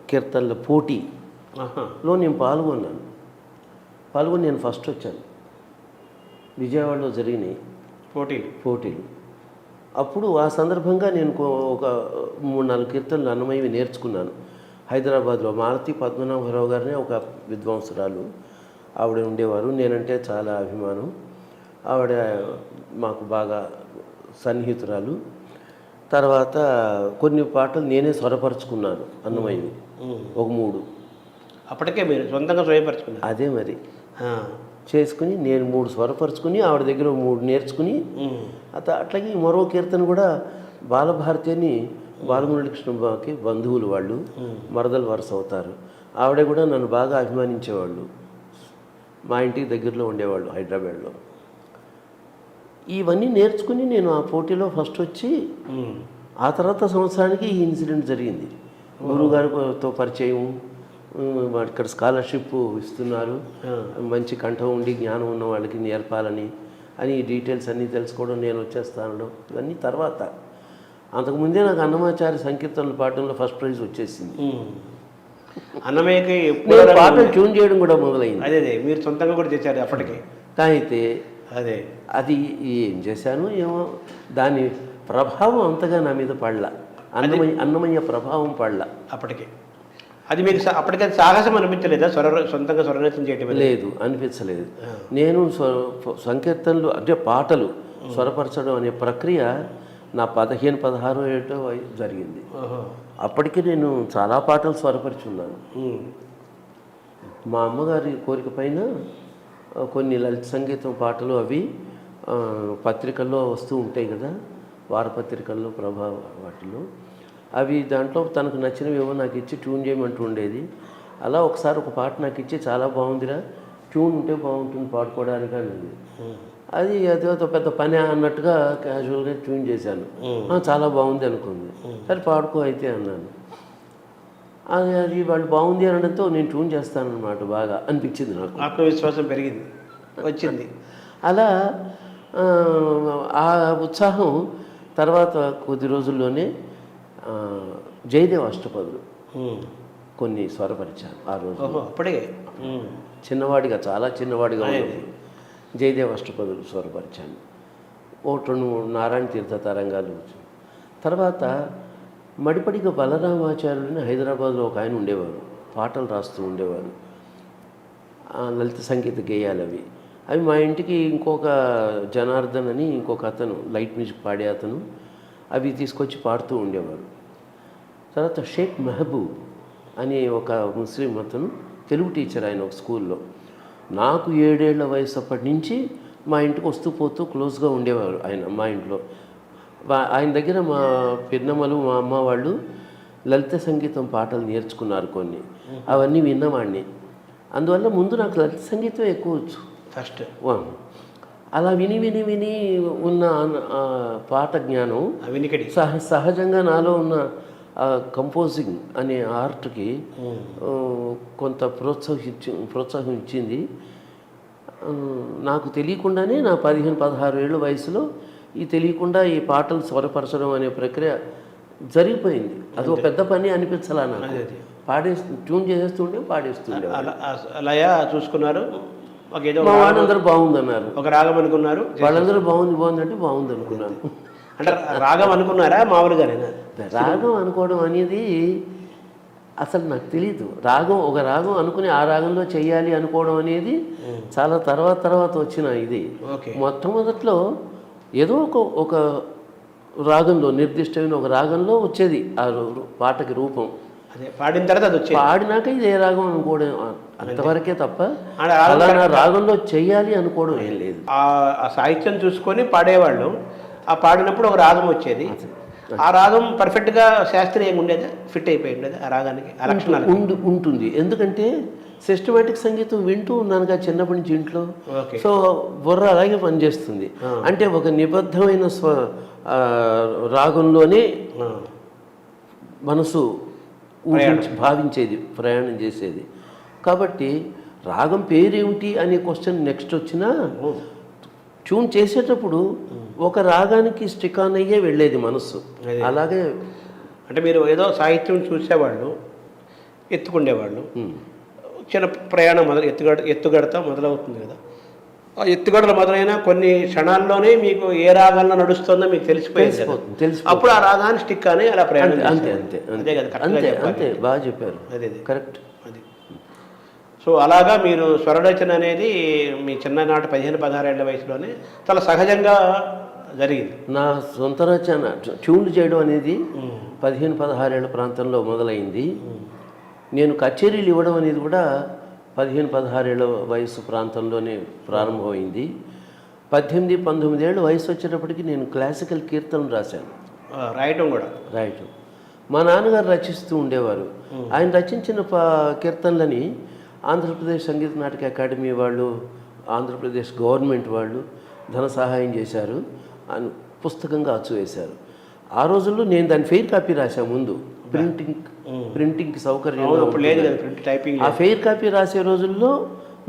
కీర్తనల పోటీలో నేను పాల్గొని నేను ఫస్ట్ వచ్చాను. విజయవాడలో జరిగినాయి పోటీలు. అప్పుడు ఆ సందర్భంగా నేను ఒక 3-4 కీర్తనలు అన్నమయ్యవి నేర్చుకున్నాను. హైదరాబాద్లో మాలతి పద్మనాభరావు గారిని ఒక విద్వాంసురాలు ఆవిడ ఉండేవారు, నేనంటే చాలా అభిమానం. ఆవిడ మాకు బాగా సన్నిహితురాలు. తర్వాత కొన్ని పాటలు నేనే స్వరపరుచుకున్నాను అన్నమయ్యవి, ఒక 3. అప్పటికే మీరు సొంతంగా స్వరపరుచుకున్నారు? అదే మరి చేసుకుని నేను 3 స్వరపరుచుకుని ఆవిడ దగ్గర 3 నేర్చుకుని, అట్లాగే మరో కీర్తన కూడా బాలభారతి అని బాలమురళీ కృష్ణకి బంధువులు వాళ్ళు, మరదలు వరుస అవుతారు. ఆవిడ కూడా నన్ను బాగా అభిమానించేవాళ్ళు, మా ఇంటికి దగ్గరలో ఉండేవాళ్ళు హైదరాబాద్లో. ఇవన్నీ నేర్చుకుని నేను ఆ పోటీలో ఫస్ట్ వచ్చి, ఆ తర్వాత సంవత్సరానికి ఈ ఇన్సిడెంట్ జరిగింది. గురువుగారితో పరిచయం, ఇక్కడ స్కాలర్షిప్ ఇస్తున్నారు, మంచి కంఠం ఉండి జ్ఞానం ఉన్న వాళ్ళకి నేర్పాలని అని ఈ డీటెయిల్స్ అన్నీ తెలుసుకోవడం, నేను వచ్చేస్తాను. ఇవన్నీ తర్వాత. అంతకుముందే నాకు అన్నమాచార్య సంకీర్తనల పాఠంలో ఫస్ట్ ప్రైజ్ వచ్చేసింది. అన్నమయ్యకి పాటలు ట్యూన్ చేయడం కూడా మొదలైంది. అదే మీరు సొంతంగా కూడా చేశారు అప్పటికి. అయితే అది ఏం చేశాను ఏమో, దాని ప్రభావం అంతగా నా మీద పడలా, అన్నమయ్య ప్రభావం పడలా అప్పటికి. అది మీకు అప్పటికే సాహసం అనిపించలేదా సొంతంగా స్వరరచన చేయటం? లేదు, అనిపించలేదు. నేను సంకీర్తనలు అంటే పాటలు స్వరపరచడం అనే ప్రక్రియ నా 15-16 ఏటో జరిగింది. అప్పటికి నేను చాలా పాటలు స్వరపరిచున్నాను. మా అమ్మగారి కోరిక పైన కొన్ని లలిత సంగీతం పాటలు అవి పత్రికల్లో వస్తూ ఉంటాయి కదా, వారపత్రికల్లో, వాటిలో అవి దాంట్లో తనకు నచ్చినవి ఏవో నాకు ఇచ్చి ట్యూన్ చేయమంటూ ఉండేది. అలా ఒకసారి ఒక పాట నాకు ఇచ్చి, చాలా బాగుందిరా, ట్యూన్ ఉంటే బాగుంటుంది పాడుకోవడానికి అనేది. అది పెద్ద పని అన్నట్టుగా క్యాజువల్గా ట్యూన్ చేశాను. చాలా బాగుంది అనుకుంది. సరే పాడుకో అయితే అన్నాను. అది వాళ్ళు బాగుంది అనడంతో నేను ట్యూన్ చేస్తానన్నమాట. బాగా అనిపించింది నాకు, ఆత్మవిశ్వాసం పెరిగింది, వచ్చింది. అలా ఆ ఉత్సాహం తర్వాత కొద్ది రోజుల్లోనే జయదేవ్ అష్టపదులు కొన్ని స్వరపరిచాను ఆ రోజు. అప్పుడే చిన్నవాడిగా, చాలా చిన్నవాడిగా ఉన్నప్పుడు జయదేవ్ అష్టపదులు స్వరపరిచాను. 2-3 నారాయణ తీర్థ తరంగాలు. తర్వాత మడిపడిగా బలరామాచార్యులని హైదరాబాద్లో ఒక ఆయన ఉండేవారు, పాటలు రాస్తూ ఉండేవారు, లలిత సంగీత గేయాలు అవి మా ఇంటికి ఇంకొక జనార్దన్ అని ఇంకొక అతను లైట్ మ్యూజిక్ పాడే అతను అవి తీసుకొచ్చి పాడుతూ ఉండేవారు. తర్వాత షేక్ మెహబూబ్ అని ఒక ముస్లిం అతను, తెలుగు టీచర్, ఆయన ఒక స్కూల్లో. నాకు 7 ఏళ్ల వయసు అప్పటి నుంచి మా ఇంటికి వస్తూ పోతూ క్లోజ్గా ఉండేవారు ఆయన. మా ఇంట్లో ఆయన దగ్గర మా పిన్నమ్మలు, మా అమ్మ వాళ్ళు లలిత సంగీతం పాటలు నేర్చుకున్నారు కొన్ని, అవన్నీ విన్నవాడిని. అందువల్ల ముందు నాకు లలిత సంగీతం ఎక్కువ వచ్చు ఫస్ట్. అలా విని విని విని ఉన్న పాట జ్ఞానం వినికిడి సహజంగా నాలో ఉన్న కంపోజింగ్ అనే ఆర్ట్కి కొంత ప్రోత్సాహం ఇచ్చింది. నాకు తెలియకుండానే నా 15-16 ఏళ్ళ వయసులో తెలియకుండా ఈ పాటలు స్వరపరచడం అనే ప్రక్రియ జరిగిపోయింది. అది ఒక పెద్ద పని అనిపించాలా నాకు. ట్యూన్ చేసేస్తుంటే పాడేస్తుండే. అలా చూసుకున్నారు. మా వాళ్ళందరూ బాగుందన్నారు, ఒక రాగం అనుకున్నారు, వాళ్ళందరూ బాగుంది అంటే బాగుంది అనుకున్నాను. అంటే రాగం అనుకున్నారా మామూలుగానే? రాగం అనుకోవడం అనేది అసలు నాకు తెలీదు. ఒక రాగం అనుకుని ఆ రాగంలో చెయ్యాలి అనుకోవడం అనేది చాలా తర్వాత వచ్చిన ఇది. మొట్టమొదట్లో ఏదో ఒక రాగంలో, నిర్దిష్టమైన ఒక రాగంలో వచ్చేది ఆ పాటకి రూపం. అదే పాడిన తర్వాత అది వచ్చేది. పాడినాక ఇది ఏ రాగం అనుకోవడం అంతవరకే తప్ప అలా నా రాగంలో చెయ్యాలి అనుకోవడం ఏం లేదు. ఆ సాహిత్యం చూసుకొని పాడేవాళ్ళు. ఆ పాడినప్పుడు ఒక రాగం వచ్చేది. ఆ రాగం పర్ఫెక్ట్గా శాస్త్రీయంగా ఉండేది, ఫిట్ అయిపోయి ఉండేది ఆ రాగానికి, ఆ లక్షణాలు ఉంటుంది. ఎందుకంటే సిస్టమేటిక్ సంగీతం వింటూ ఉన్నాను కదా చిన్నప్పటి నుంచి ఇంట్లో. సో బుర్ర అలాగే పనిచేస్తుంది. అంటే ఒక నిబద్ధమైన రాగంలోనే మనసు భావించేది, ప్రయాణం చేసేది. కాబట్టి రాగం పేరేమిటి అనే క్వశ్చన్ నెక్స్ట్ వచ్చినా ట్యూన్ చేసేటప్పుడు ఒక రాగానికి స్టిక్ ఆన్ అయ్యే వెళ్ళేది మనస్సు. అలాగే అంటే మీరు ఏదో సాహిత్యం చూసేవాళ్ళు, ఎత్తుకుండేవాళ్ళు, చిన్న ప్రయాణం ఎత్తుగడత మొదలవుతుంది కదా. ఆ ఎత్తుగడలు మొదలైన కొన్ని క్షణాల్లోనే మీకు ఏ రాగాల్లో నడుస్తుందో మీకు తెలిసిపోయింది. అప్పుడు ఆ రాగాన్ని స్టిక్ అని అలా ప్రయాణం. అంతే బాగా చెప్పారు. అదే కరెక్ట్. అది. సో అలాగా మీరు స్వరరచన అనేది మీ చిన్ననాటి 15-16 ఏళ్ల వయసులోనే చాలా సహజంగా జరిగింది. నా సొంత రచన ట్యూన్లు చేయడం అనేది 15-16 ఏళ్ల ప్రాంతంలో మొదలైంది. నేను కచేరీలు ఇవ్వడం అనేది కూడా 15-16 ఏళ్ల వయసు ప్రాంతంలోనే ప్రారంభమైంది. 18-19 ఏళ్ళ వయసు వచ్చేటప్పటికి నేను క్లాసికల్ కీర్తనలు రాశాను. రాయటం మా నాన్నగారు రచిస్తూ ఉండేవారు. ఆయన రచించిన కీర్తనలని ఆంధ్రప్రదేశ్ సంగీత నాటక అకాడమీ వాళ్ళు, ఆంధ్రప్రదేశ్ గవర్నమెంట్ వాళ్ళు ధన సహాయం చేశారు, పుస్తకంగా అచ్చు వేశారు. ఆ రోజుల్లో నేను దాని ఫెయిర్ కాపీ రాశాను ముందు. ప్రింటింగ్కి సౌకర్యం. ఆ ఫెయిర్ కాపీ రాసే రోజుల్లో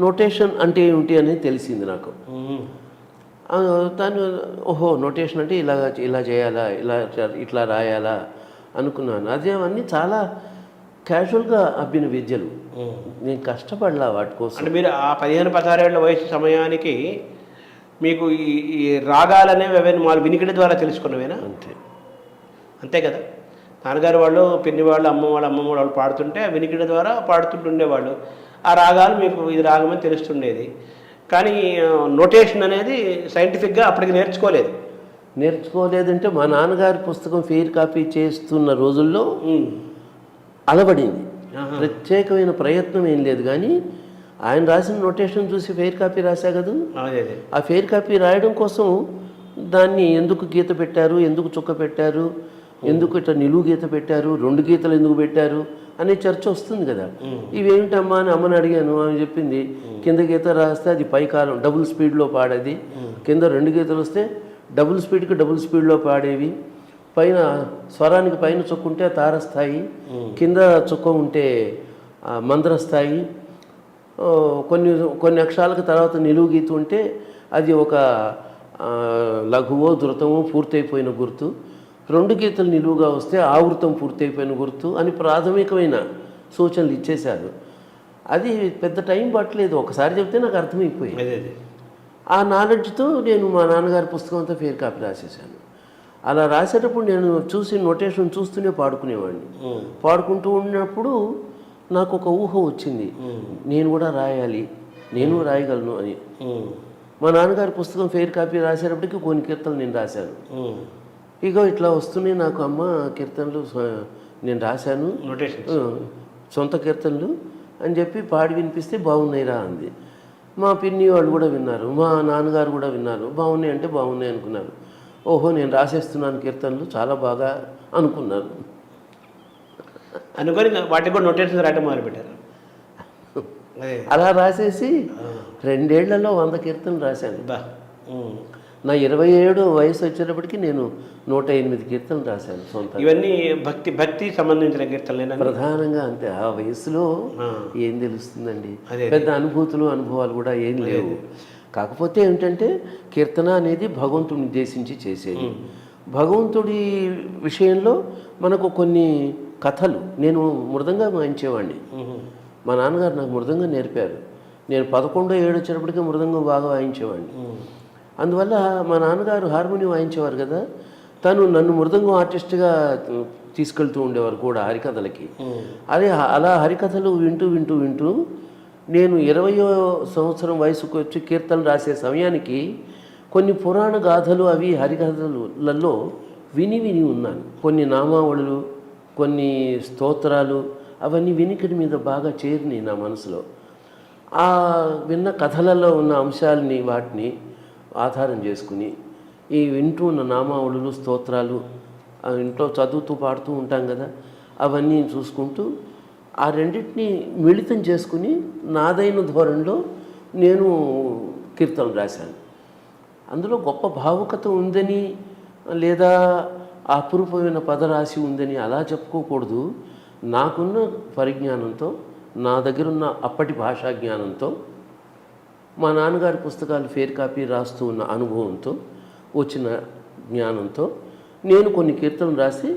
నోటేషన్ అంటే ఏమిటి అనేది తెలిసింది నాకు. దాని నోటేషన్ అంటే ఇలా చేయాలా, ఇట్లా రాయాలా అనుకున్నాను. అదేవన్నీ చాలా క్యాజువల్గా అబ్బిన విద్యలు. నేను కష్టపడలా వాటి కోసం. అంటే మీరు ఆ 15-16 ఏళ్ల వయసు సమయానికి మీకు ఈ రాగాలనేవి అవన్నీ వినికిడి ద్వారా తెలుసుకున్నవేనా? అంతే కదా. నాన్నగారు వాళ్ళు, పిన్ని వాళ్ళు, అమ్మమ్మ వాళ్ళు పాడుతుంటే ఆ వినికిడి ద్వారా పాడుతుంటుండేవాళ్ళు. ఆ రాగాలు మీకు ఇది రాగమని తెలుస్తుండేది. కానీ నోటేషన్ అనేది సైంటిఫిక్గా అప్పటికి నేర్చుకోలేదంటే మా నాన్నగారి పుస్తకం ఫెయిర్ కాపీ చేస్తున్న రోజుల్లో అలవడింది. ప్రత్యేకమైన ప్రయత్నం ఏం లేదు. కానీ ఆయన రాసిన నోటేషన్ చూసి ఫెయిర్ కాపీ రాశా కదా. ఆ ఫెయిర్ కాపీ రాయడం కోసం దాన్ని ఎందుకు గీత పెట్టారు, ఎందుకు చుక్క పెట్టారు, ఎందుకు ఇట్లా నిలువు గీత పెట్టారు, 2 గీతలు ఎందుకు పెట్టారు అనే చర్చ వస్తుంది కదా. ఇవేమిటమ్మా అని అమ్మని అడిగాను. ఆమె చెప్పింది, కింద గీత రాస్తే అది పైకాలం డబుల్ స్పీడ్లో పాడేది, కింద 2 గీతలు వస్తే డబుల్ స్పీడ్లో పాడేవి, పైన స్వరానికి పైన చుక్క ఉంటే తారస్థాయి, కింద చుక్క ఉంటే మంద్రస్థాయి, కొన్ని అక్షరాలకు తర్వాత నిలువు గీత ఉంటే అది ఒక లఘువో ధృతమో పూర్తయిపోయిన గుర్తు, 2 గీతలు నిలువుగా వస్తే ఆవృతం పూర్తయిపోయిన గుర్తు అని ప్రాథమికమైన సూచనలు ఇచ్చేశారు. అది పెద్ద టైం పట్టలేదు, ఒకసారి చెప్తే నాకు అర్థమైపోయింది. అదే ఆ నాలెడ్జ్తో నేను మా నాన్నగారి పుస్తకం అంతా ఫేర్ కాపీ రాసేసాను. అలా రాసేటప్పుడు నేను చూసి నోటేషన్ చూస్తూనే పాడుకునేవాడిని. పాడుకుంటూ ఉన్నప్పుడు నాకు ఒక ఊహ వచ్చింది, నేను కూడా రాయాలి, నేను రాయగలను అని. మా నాన్నగారి పుస్తకం ఫెయిర్ కాపీ రాసేటప్పటికి కొన్ని కీర్తనలు నేను రాశాను. ఇగో ఇట్లా వస్తున్నాయి నాకు అమ్మ కీర్తనలు, నేను రాశాను సొంత కీర్తనలు అని చెప్పి పాడి వినిపిస్తే బాగున్నాయిరా అంది. మా పిన్ని వాళ్ళు కూడా విన్నారు, మా నాన్నగారు కూడా విన్నారు. బాగున్నాయి అంటే బాగున్నాయి అనుకున్నారు. ఓహో నేను రాసేస్తున్నాను కీర్తనలు, చాలా బాగా అనుకున్నారు. అనుకొని వాటికి కూడా నోటేషన్ రాయటం మొదలుపెట్టారు. అలా రాసేసి 2 ఏళ్లలో 100 కీర్తనలు రాశాను. నా 27 వయసు వచ్చేటప్పటికి నేను 108 కీర్తనలు రాశాను సొంత. ఇవన్నీ భక్తి సంబంధించిన కీర్తనలు ప్రధానంగా. అంతే, ఆ వయసులో ఏం తెలుస్తుందండి, పెద్ద అనుభవాలు కూడా ఏం లేవు. కాకపోతే ఏంటంటే కీర్తన అనేది భగవంతుడిని ఉద్దేశించి చేసేది. భగవంతుడి విషయంలో మనకు కొన్ని కథలు, నేను మృదంగా వాయించేవాడిని. మా నాన్నగారు నాకు మృదంగం నేర్పారు. నేను 11 ఏడు వచ్చేటప్పటికే మృదంగం బాగా వాయించేవాడిని. అందువల్ల మా నాన్నగారు హార్మోనియం వాయించేవారు కదా, తను నన్ను మృదంగం ఆర్టిస్ట్గా తీసుకెళ్తూ ఉండేవారు కూడా హరికథలకి. అలా హరికథలు వింటూ నేను 20వ సంవత్సరం వయసుకు వచ్చి కీర్తనలు రాసే సమయానికి కొన్ని పురాణ గాథలు అవి హరికథలలో విని ఉన్నాను. కొన్ని నామావళులు, కొన్ని స్తోత్రాలు అవన్నీ వినికిడి మీద బాగా చేరినాయి నా మనసులో. ఆ విన్న కథలలో ఉన్న అంశాలని వాటిని ఆధారం చేసుకుని ఈ వింటూ ఉన్న నామావళులు, స్తోత్రాలు ఇంట్లో చదువుతూ పాడుతూ ఉంటాం కదా, అవన్నీ చూసుకుంటూ ఆ రెండింటినీ మిళితం చేసుకుని నాదైన ధోరణిలో నేను కీర్తనలు రాశాను. అందులో గొప్ప భావుకత ఉందని లేదా అపురూపమైన పదరాశి ఉందని అలా చెప్పుకోకూడదు. నాకున్న పరిజ్ఞానంతో, నా దగ్గరున్న అప్పటి భాషా జ్ఞానంతో, మా నాన్నగారి పుస్తకాలు ఫేర్ కాపీ రాస్తూ ఉన్న అనుభవంతో వచ్చిన జ్ఞానంతో నేను కొన్ని కీర్తనలు రాసి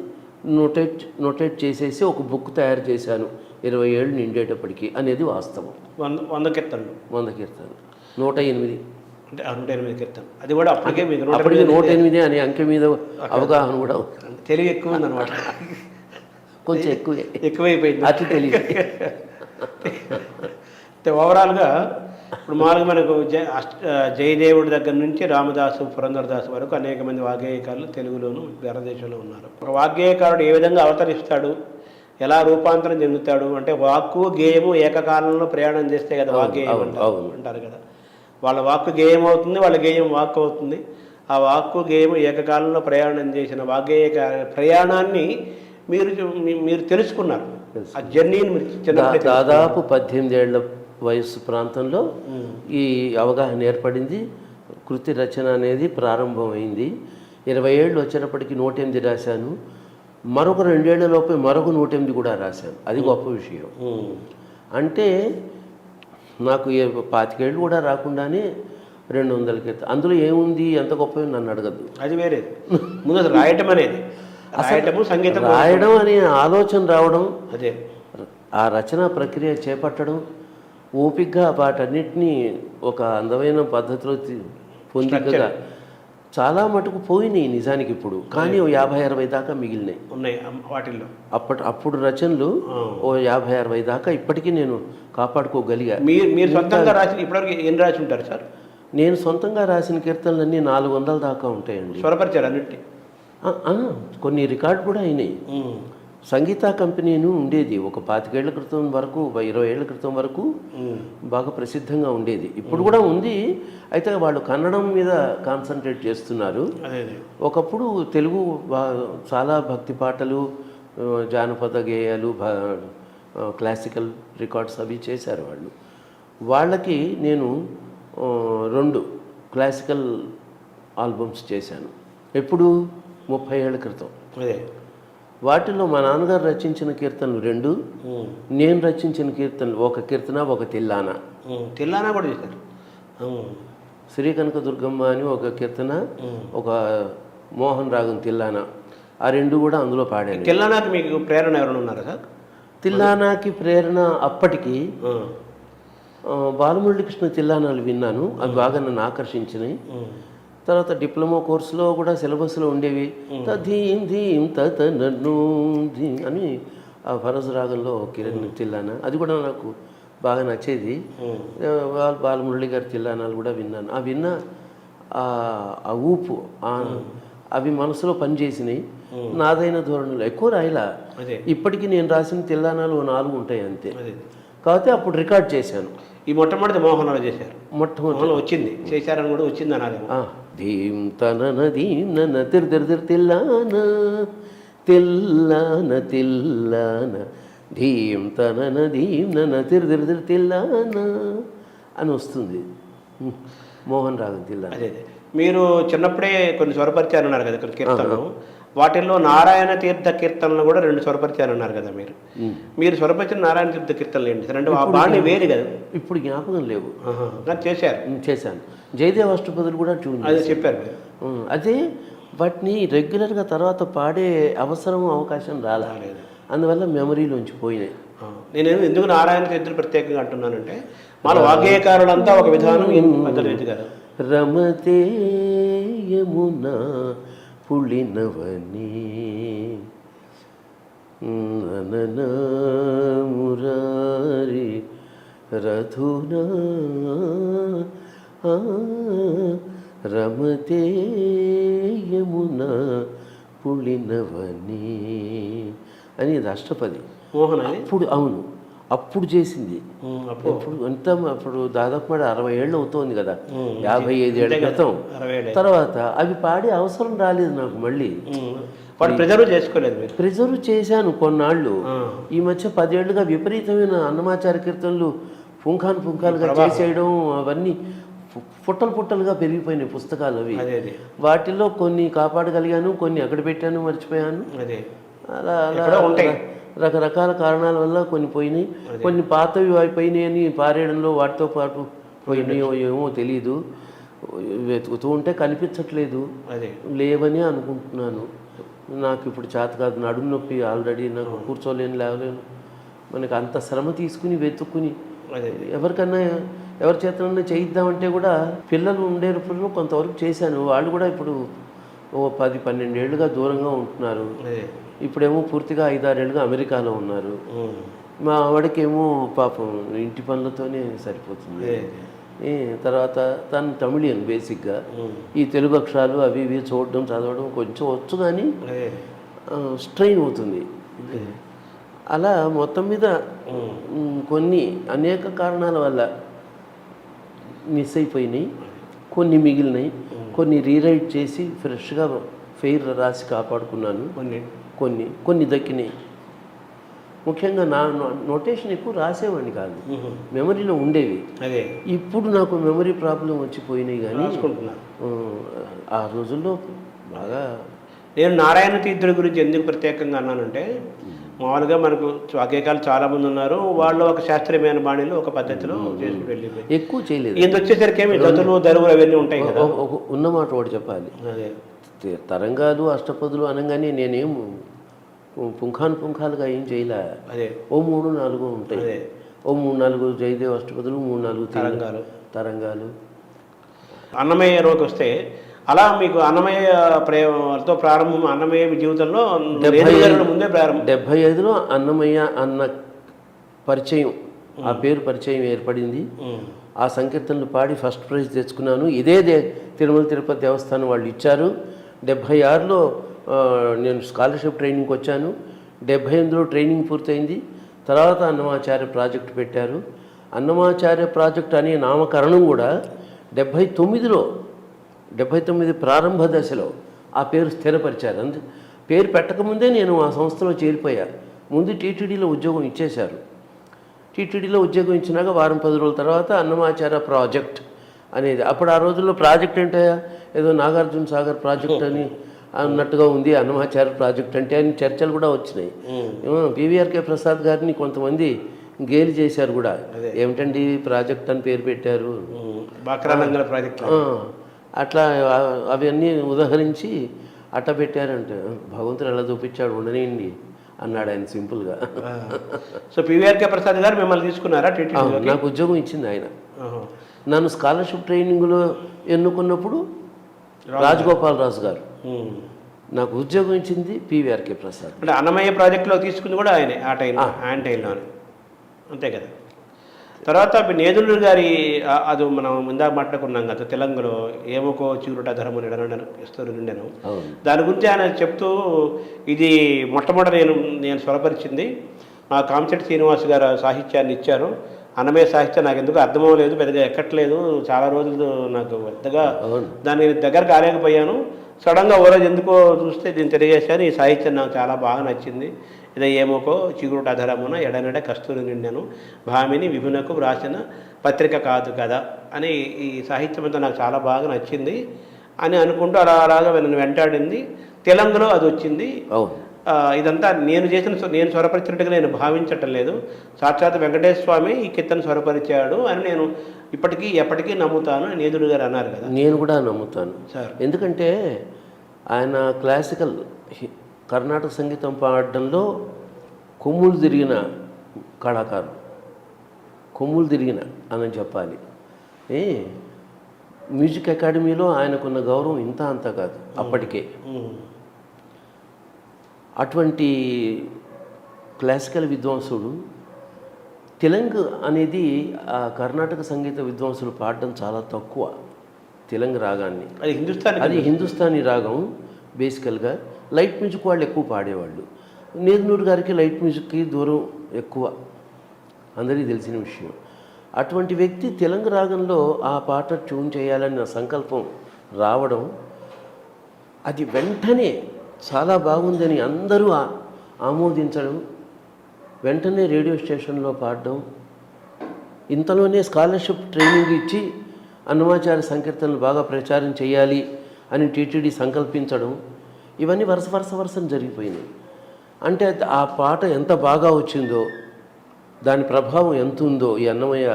నోటేట్ చేసేసి ఒక బుక్ తయారు చేశాను 20 ఏళ్ళు నిండేటప్పటికి అనేది వాస్తవం. 100 కీర్తనలు 108 అంటే 108 కీర్తనలు. అది కూడా అప్పటికే 108 అనే అంకె మీద అవగాహన కూడా తెలివి ఎక్కువ ఉందన్నమాట. కొంచెం ఎక్కువైపోయింది, అతి తెలివి. ఓవరాల్గా ఇప్పుడు మామూలుగా మనకు జయదేవుడి దగ్గర నుంచి రామదాసు, పురంధరదాసు వరకు అనేక మంది వాగ్గేయకారులు తెలుగులోను భారతదేశంలో ఉన్నారు. ఒక వాగ్గేయకారుడు ఏ విధంగా అవతరిస్తాడు, ఎలా రూపాంతరం చెందుతాడు అంటే వాక్కు గేయము ఏకకాలంలో ప్రయాణం చేస్తే కదా వాగ్గేయం అంటారు కదా. వాళ్ళ వాక్కు గేయం అవుతుంది, వాళ్ళ గేయం వాక్కు అవుతుంది. ఆ వాక్కు గేయము ఏకకాలంలో ప్రయాణం చేసిన వాగ్గేయ ప్రయాణాన్ని మీరు తెలుసుకున్నారు. ఆ జర్నీని మీరు దాదాపు 18 ఏళ్ల వయస్సు ప్రాంతంలో ఈ అవగాహన ఏర్పడింది. కృతి రచన అనేది ప్రారంభమైంది. 20 ఏళ్ళు వచ్చేటప్పటికి 108 రాశాను. మరొక 2 ఏళ్లలోపే మరొక 108 కూడా రాశాను. అది గొప్ప విషయం. అంటే నాకు 25 ఏళ్ళు కూడా రాకుండానే 200 కీర్తన. అందులో ఏముంది, ఎంత గొప్ప నన్ను అడగద్దు. అది వేరే. ముందు రాయటం అనేది, సంగీతం రాయడం అనే ఆలోచన రావడం, అదే ఆ రచన ప్రక్రియ చేపట్టడం, ఓపికగా వాటన్నిటినీ ఒక అందమైన పద్ధతిలో పొందికగా చాలా మటుకు పోయినాయి నిజానికి ఇప్పుడు. కానీ 50-60 దాకా మిగిలినాయి ఉన్నాయి వాటిల్లో. అప్పుడు రచనలు 50-60 దాకా ఇప్పటికీ నేను కాపాడుకోగలిగా. మీరు సొంతంగా రాసిన ఇప్పటివరకు ఎన్ని రాసి ఉంటారు సార్? నేను సొంతంగా రాసిన కీర్తనలన్నీ 400 దాకా ఉంటాయండి. స్వరపరిచారు అన్నిటి? కొన్ని రికార్డు కూడా అయినాయి. సంగీత కంపెనీను ఉండేది ఒక 25 ఏళ్ల క్రితం వరకు, 20 ఏళ్ల క్రితం వరకు బాగా ప్రసిద్ధంగా ఉండేది. ఇప్పుడు కూడా ఉంది, అయితే వాళ్ళు కన్నడం మీద కాన్సన్ట్రేట్ చేస్తున్నారు. ఒకప్పుడు తెలుగు చాలా భక్తి పాటలు, జానపద గేయాలు, క్లాసికల్ రికార్డ్స్ అవి చేశారు వాళ్ళు. వాళ్ళకి నేను 2 క్లాసికల్ ఆల్బమ్స్ చేశాను. ఎప్పుడు 30 ఏళ్ల క్రితం. వాటిలో మా నాన్నగారు రచించిన కీర్తనలు 2, నేను రచించిన కీర్తనలు, ఒక కీర్తన, ఒక తిల్లానా. తిల్లానా కూడా చేశారు. శ్రీకనక దుర్గమ్మ అని ఒక కీర్తన, ఒక మోహన్ రాగం తిల్లానా, ఆ రెండు కూడా అందులో పాడాను. తిల్లానాకి మీకు ప్రేరణ ఎవరైనా ఉన్నారా సార్? తిల్లానాకి ప్రేరణ అప్పటికి బాలమురళీకృష్ణ తిల్లానాలు విన్నాను, అవి బాగా నన్ను ఆకర్షించినాయి. తర్వాత డిప్లొమా కోర్సులో కూడా సిలబస్లో ఉండేవి. తధీం ధీం తత నన్ను ధీం అని ఆ ఫరజ్ రాగంలో కిరణ్ తిల్లానా, అది కూడా నాకు బాగా నచ్చేది. బాలమురళి గారి తిల్లానాలు కూడా విన్నాను. ఆ విన్న ఆ ఊపు అవి మనసులో పనిచేసినాయి. నాదైన ధోరణిలో ఎక్కువ రాయలా. ఇప్పటికీ నేను రాసిన తిల్లానాలు 4 ఉంటాయి అంతే. కాకపోతే అప్పుడు రికార్డ్ చేశాను. ఈ మొట్టమొదటి మోహన్లో చేశారు, మొట్టమొదటి వచ్చింది, చేశారని కూడా వచ్చింది అనాలి. ధీం తన ధీం నన్న తిర్ తిల్లాన తిల్లాన తిల్లాన ధీం తన ధీం నన్న తిర్ తిల్లాన అని వస్తుంది మోహన్ రాగం తిల్లాన. అదే మీరు చిన్నప్పుడే కొన్ని స్వరపరిచారు అన్నారు కదా ఇక్కడ కీర్తనలు, వాటిల్లో నారాయణ తీర్థ కీర్తనలు కూడా 2 స్వరపరిచారు అన్నారు కదా మీరు. మీరు స్వరపరిచిన నారాయణ తీర్థ కీర్తనలు ఏంటి? రెండు బాణి వేరు కదా, ఇప్పుడు జ్ఞాపకం లేవు. చేశాను. జయదేవ అష్టపదులు కూడా ట్యూన్ అదే చెప్పారు. అదే వాటిని రెగ్యులర్గా తర్వాత పాడే అవసరం అవకాశం రాలేదు, అందువల్ల మెమరీలోంచి పోయినాయి. నేను ఎందుకు నారాయణ తీర్థులు ప్రత్యేకంగా అంటున్నానంటే మన వాగ్గేయకారులంతా ఒక విధానం పద్ధతి కదా. రమతే యమునా పుళినవని ననన మురారి రథునా రమతే యమునా పుళినవని అని ఇది అష్టపది. మోహన్ అప్పుడు అవును, అప్పుడు చేసింది. అప్పుడు ఎంత అప్పుడు దాదాపు 60 ఏళ్ళు అవుతోంది కదా, 55 ఏళ్ళ క్రితం. తర్వాత అవి పాడే అవసరం రాలేదు నాకు. మళ్ళీ ప్రిజర్వ్ చేసుకోలేదు. ప్రిజర్వ్ చేశాను కొన్నాళ్ళు. ఈ మధ్య 10 ఏళ్ళుగా విపరీతమైన అన్నమాచార్య కీర్తనలు పుంఖాలుగా చేసేయడం, అవన్నీ పుట్టలుగా పెరిగిపోయినాయి పుస్తకాలు. అవి వాటిల్లో కొన్ని కాపాడగలిగాను, కొన్ని అక్కడ పెట్టాను, మర్చిపోయాను. అలా అలా ఉంటాయి. రకరకాల కారణాల వల్ల కొన్ని పోయినాయి, కొన్ని పాతవి అయిపోయినాయి అని పారేయడంలో వాటితో పాటు పోయినాయో ఏమో తెలీదు. వెతుకుతూ ఉంటే కనిపించట్లేదు, లేవని అనుకుంటున్నాను. నాకు ఇప్పుడు చేత కాదు, నడుము నొప్పి ఆల్రెడీ, నాకు కూర్చోలేను, లేవలేను. మనకి అంత శ్రమ తీసుకుని వెతుక్కుని ఎవరికన్నా ఎవరి చేతనన్నా చేయిద్దామంటే కూడా పిల్లలు ఉండేటప్పుడు కొంతవరకు చేశాను. వాళ్ళు కూడా ఇప్పుడు 10-12 ఏళ్ళుగా దూరంగా ఉంటున్నారు. ఇప్పుడేమో పూర్తిగా 5-6 ఏళ్ళుగా అమెరికాలో ఉన్నారు. మా ఆవిడకేమో పాపం ఇంటి పనులతోనే సరిపోతుంది. తర్వాత తను తమిళియన్ బేసిక్గా. ఈ తెలుగు అక్షరాలు అవి ఇవి చూడడం చదవడం కొంచెం వచ్చు, కానీ స్ట్రెయిన్ అవుతుంది. అలా మొత్తం మీద కొన్ని అనేక కారణాల వల్ల మిస్ అయిపోయినాయి, కొన్ని మిగిలినాయి, కొన్ని రీరైట్ చేసి ఫ్రెష్గా ఫెయిర్ రాసి కాపాడుకున్నాను. కొన్ని దక్కినాయి. ముఖ్యంగా నా నోటేషన్ ఎక్కువ రాసేవాడిని కాదు, మెమరీలో ఉండేవి. ఇప్పుడు నాకు మెమరీ ప్రాబ్లం వచ్చిపోయినాయి. కానీ ఆ రోజుల్లో బాగా. నేను నారాయణ తీర్థుల గురించి ఎందుకు ప్రత్యేకంగా అన్నానంటే, మామూలుగా మనకు వాగ్గేయకాలు చాలామంది ఉన్నారు, వాళ్ళు ఒక శాస్త్రీయమైన బాణిలో ఒక పద్ధతిలో చేసి వెళ్ళిపోయి ఎక్కువ చేయలేదు. ఇది వచ్చేసరికి ఏమి జతులు దరువులు అవన్నీ ఉంటాయి కదా. ఉన్నమాట ఒకటి చెప్పాలి, తరంగాలు అష్టపదులు అనగానే నేనేం పుంఖాలుగా ఏం చేయలే. ఓ 3-4 ఉంటాయి, ఓ 3-4 జయదేవ్ అష్టపదులు, 3-4 తరంగాలు. అన్నమయ్య రోజు వస్తే అలా మీకు అన్నమయ్యతో ప్రారంభం, అన్నమయ్య జీవితంలో ముందే ప్రారంభం. 75లో అన్నమయ్య అన్న పరిచయం, ఆ పేరు పరిచయం ఏర్పడింది. ఆ సంకీర్తనలు పాడి ఫస్ట్ ప్రైజ్ తెచ్చుకున్నాను. ఇదే తిరుమల తిరుపతి దేవస్థానం వాళ్ళు ఇచ్చారు. 76లో నేను స్కాలర్షిప్ ట్రైనింగ్కి వచ్చాను. 78లో ట్రైనింగ్ పూర్తయింది. తర్వాత అన్నమాచార్య ప్రాజెక్టు పెట్టారు. అన్నమాచార్య ప్రాజెక్ట్ అనే నామకరణం కూడా 79 ప్రారంభ దశలో ఆ పేరు స్థిరపరిచారు. పేరు పెట్టకముందే నేను ఆ సంస్థలో చేరిపోయా. ముందు టీటీడీలో ఉద్యోగం ఇచ్చేశారు. టీటీడీలో ఉద్యోగం ఇచ్చినాక 10 రోజుల తర్వాత అన్నమాచార్య ప్రాజెక్ట్ అనేది. అప్పుడు ఆ రోజుల్లో ప్రాజెక్ట్ అంటే ఏదో నాగార్జున సాగర్ ప్రాజెక్ట్ అని అన్నట్టుగా ఉంది. అన్నమాచార్య ప్రాజెక్ట్ అంటే అని చర్చలు కూడా వచ్చినాయి. పివిఆర్కే ప్రసాద్ గారిని కొంతమంది గేలి చేశారు కూడా, ఏమిటండి ప్రాజెక్ట్ అని పేరు పెట్టారు. బాక్రానంగల ప్రాజెక్ట్ అట్లా అవన్నీ ఉదహరించి అట్ట పెట్టారంటే భగవంతుడు ఎలా చూపించాడు ఉండనియండి అన్నాడు ఆయన సింపుల్గా. సో పివిఆర్కే ప్రసాద్ గారు మిమ్మల్ని తీసుకున్నారా టీటీడీలో? నాకు ఉద్యోగం ఇచ్చింది ఆయన. నన్ను స్కాలర్షిప్ ట్రైనింగ్లో ఎన్నుకున్నప్పుడు రాజగోపాలరాజు గారు నాకు ఉద్యోగం ఇచ్చింది పివిఆర్కే ప్రసాద్. అంటే అన్నమయ్య ప్రాజెక్టులో తీసుకుంది కూడా ఆయనే ఆ టైంలో, ఆయన టైంలోనే, అంతే కదా. తర్వాత నేదులు గారి అది మనం ముందాక మాట్లాడుకున్నాం కదా, తెలంగాణలో ఏమోకో చిగురుట ధర్మం ఇస్తారు నిండాను. దాని గురించి ఆయన చెప్తూ ఇది మొట్టమొదట నేను స్వరపరిచింది మా కామచెట్టి శ్రీనివాస్ గారు సాహిత్యాన్ని ఇచ్చారు. అన్నమయ్య సాహిత్యం నాకు ఎందుకు అర్థమవ్వలేదు, పెద్దగా ఎక్కట్లేదు, చాలా రోజులు నాకు పెద్దగా దాని దగ్గర కాలేకపోయాను. సడన్గా ఓ రోజు ఎందుకో చూస్తే దీన్ని తెలియజేశాను. ఈ సాహిత్యం నాకు చాలా బాగా నచ్చింది. ఇదే ఏమోకో చిగురుట అధరమున ఎడనెడ కస్తూరి నిండెను భామిని విభునకు వ్రాసిన పత్రిక కాదు కదా అని ఈ సాహిత్యం అంతా నాకు చాలా బాగా నచ్చింది అని అనుకుంటూ అలాగా నన్ను వెంటాడింది. తెలంగాణలో అది వచ్చింది. ఇదంతా నేను స్వరపరిచినట్టుగా నేను భావించటం లేదు. సాక్షాత్ వెంకటేశ్వర స్వామి ఈ కీర్తన స్వరపరిచాడు అని నేను ఇప్పటికీ ఎప్పటికీ నమ్ముతాను. నేదుడు గారు అన్నారు కదా, నేను కూడా నమ్ముతాను సార్. ఎందుకంటే ఆయన క్లాసికల్ కర్ణాటక సంగీతం పాడడంలో కొమ్ములు తిరిగిన కళాకారుడు, కొమ్ములు తిరిగిన అని చెప్పాలి. మ్యూజిక్ అకాడమీలో ఆయనకున్న గౌరవం ఇంత అంత కాదు అప్పటికే. అటువంటి క్లాసికల్ విద్వాంసుడు తెలంగు అనేది ఆ కర్ణాటక సంగీత విద్వాంసులు పాడడం చాలా తక్కువ. తెలంగు రాగాన్ని అది హిందుస్థానీ రాగం బేసికల్గా. లైట్ మ్యూజిక్ వాళ్ళు ఎక్కువ పాడేవాళ్ళు. నేదునూరు గారికి లైట్ మ్యూజిక్కి దూరం ఎక్కువ, అందరికీ తెలిసిన విషయం. అటువంటి వ్యక్తి తెలంగు రాగంలో ఆ పాట ట్యూన్ చేయాలన్న సంకల్పం రావడం, అది వెంటనే చాలా బాగుందని అందరూ ఆమోదించడం, వెంటనే రేడియో స్టేషన్లో పాడడం, ఇంతలోనే స్కాలర్షిప్ ట్రైనింగ్ ఇచ్చి అన్నమాచార్య సంకీర్తనలు బాగా ప్రచారం చేయాలి అని టీటీడీ సంకల్పించడం, ఇవన్నీ వరుసను జరిగిపోయినాయి. అంటే ఆ పాట ఎంత బాగా వచ్చిందో, దాని ప్రభావం ఎంత ఉందో ఈ అన్నమయ్య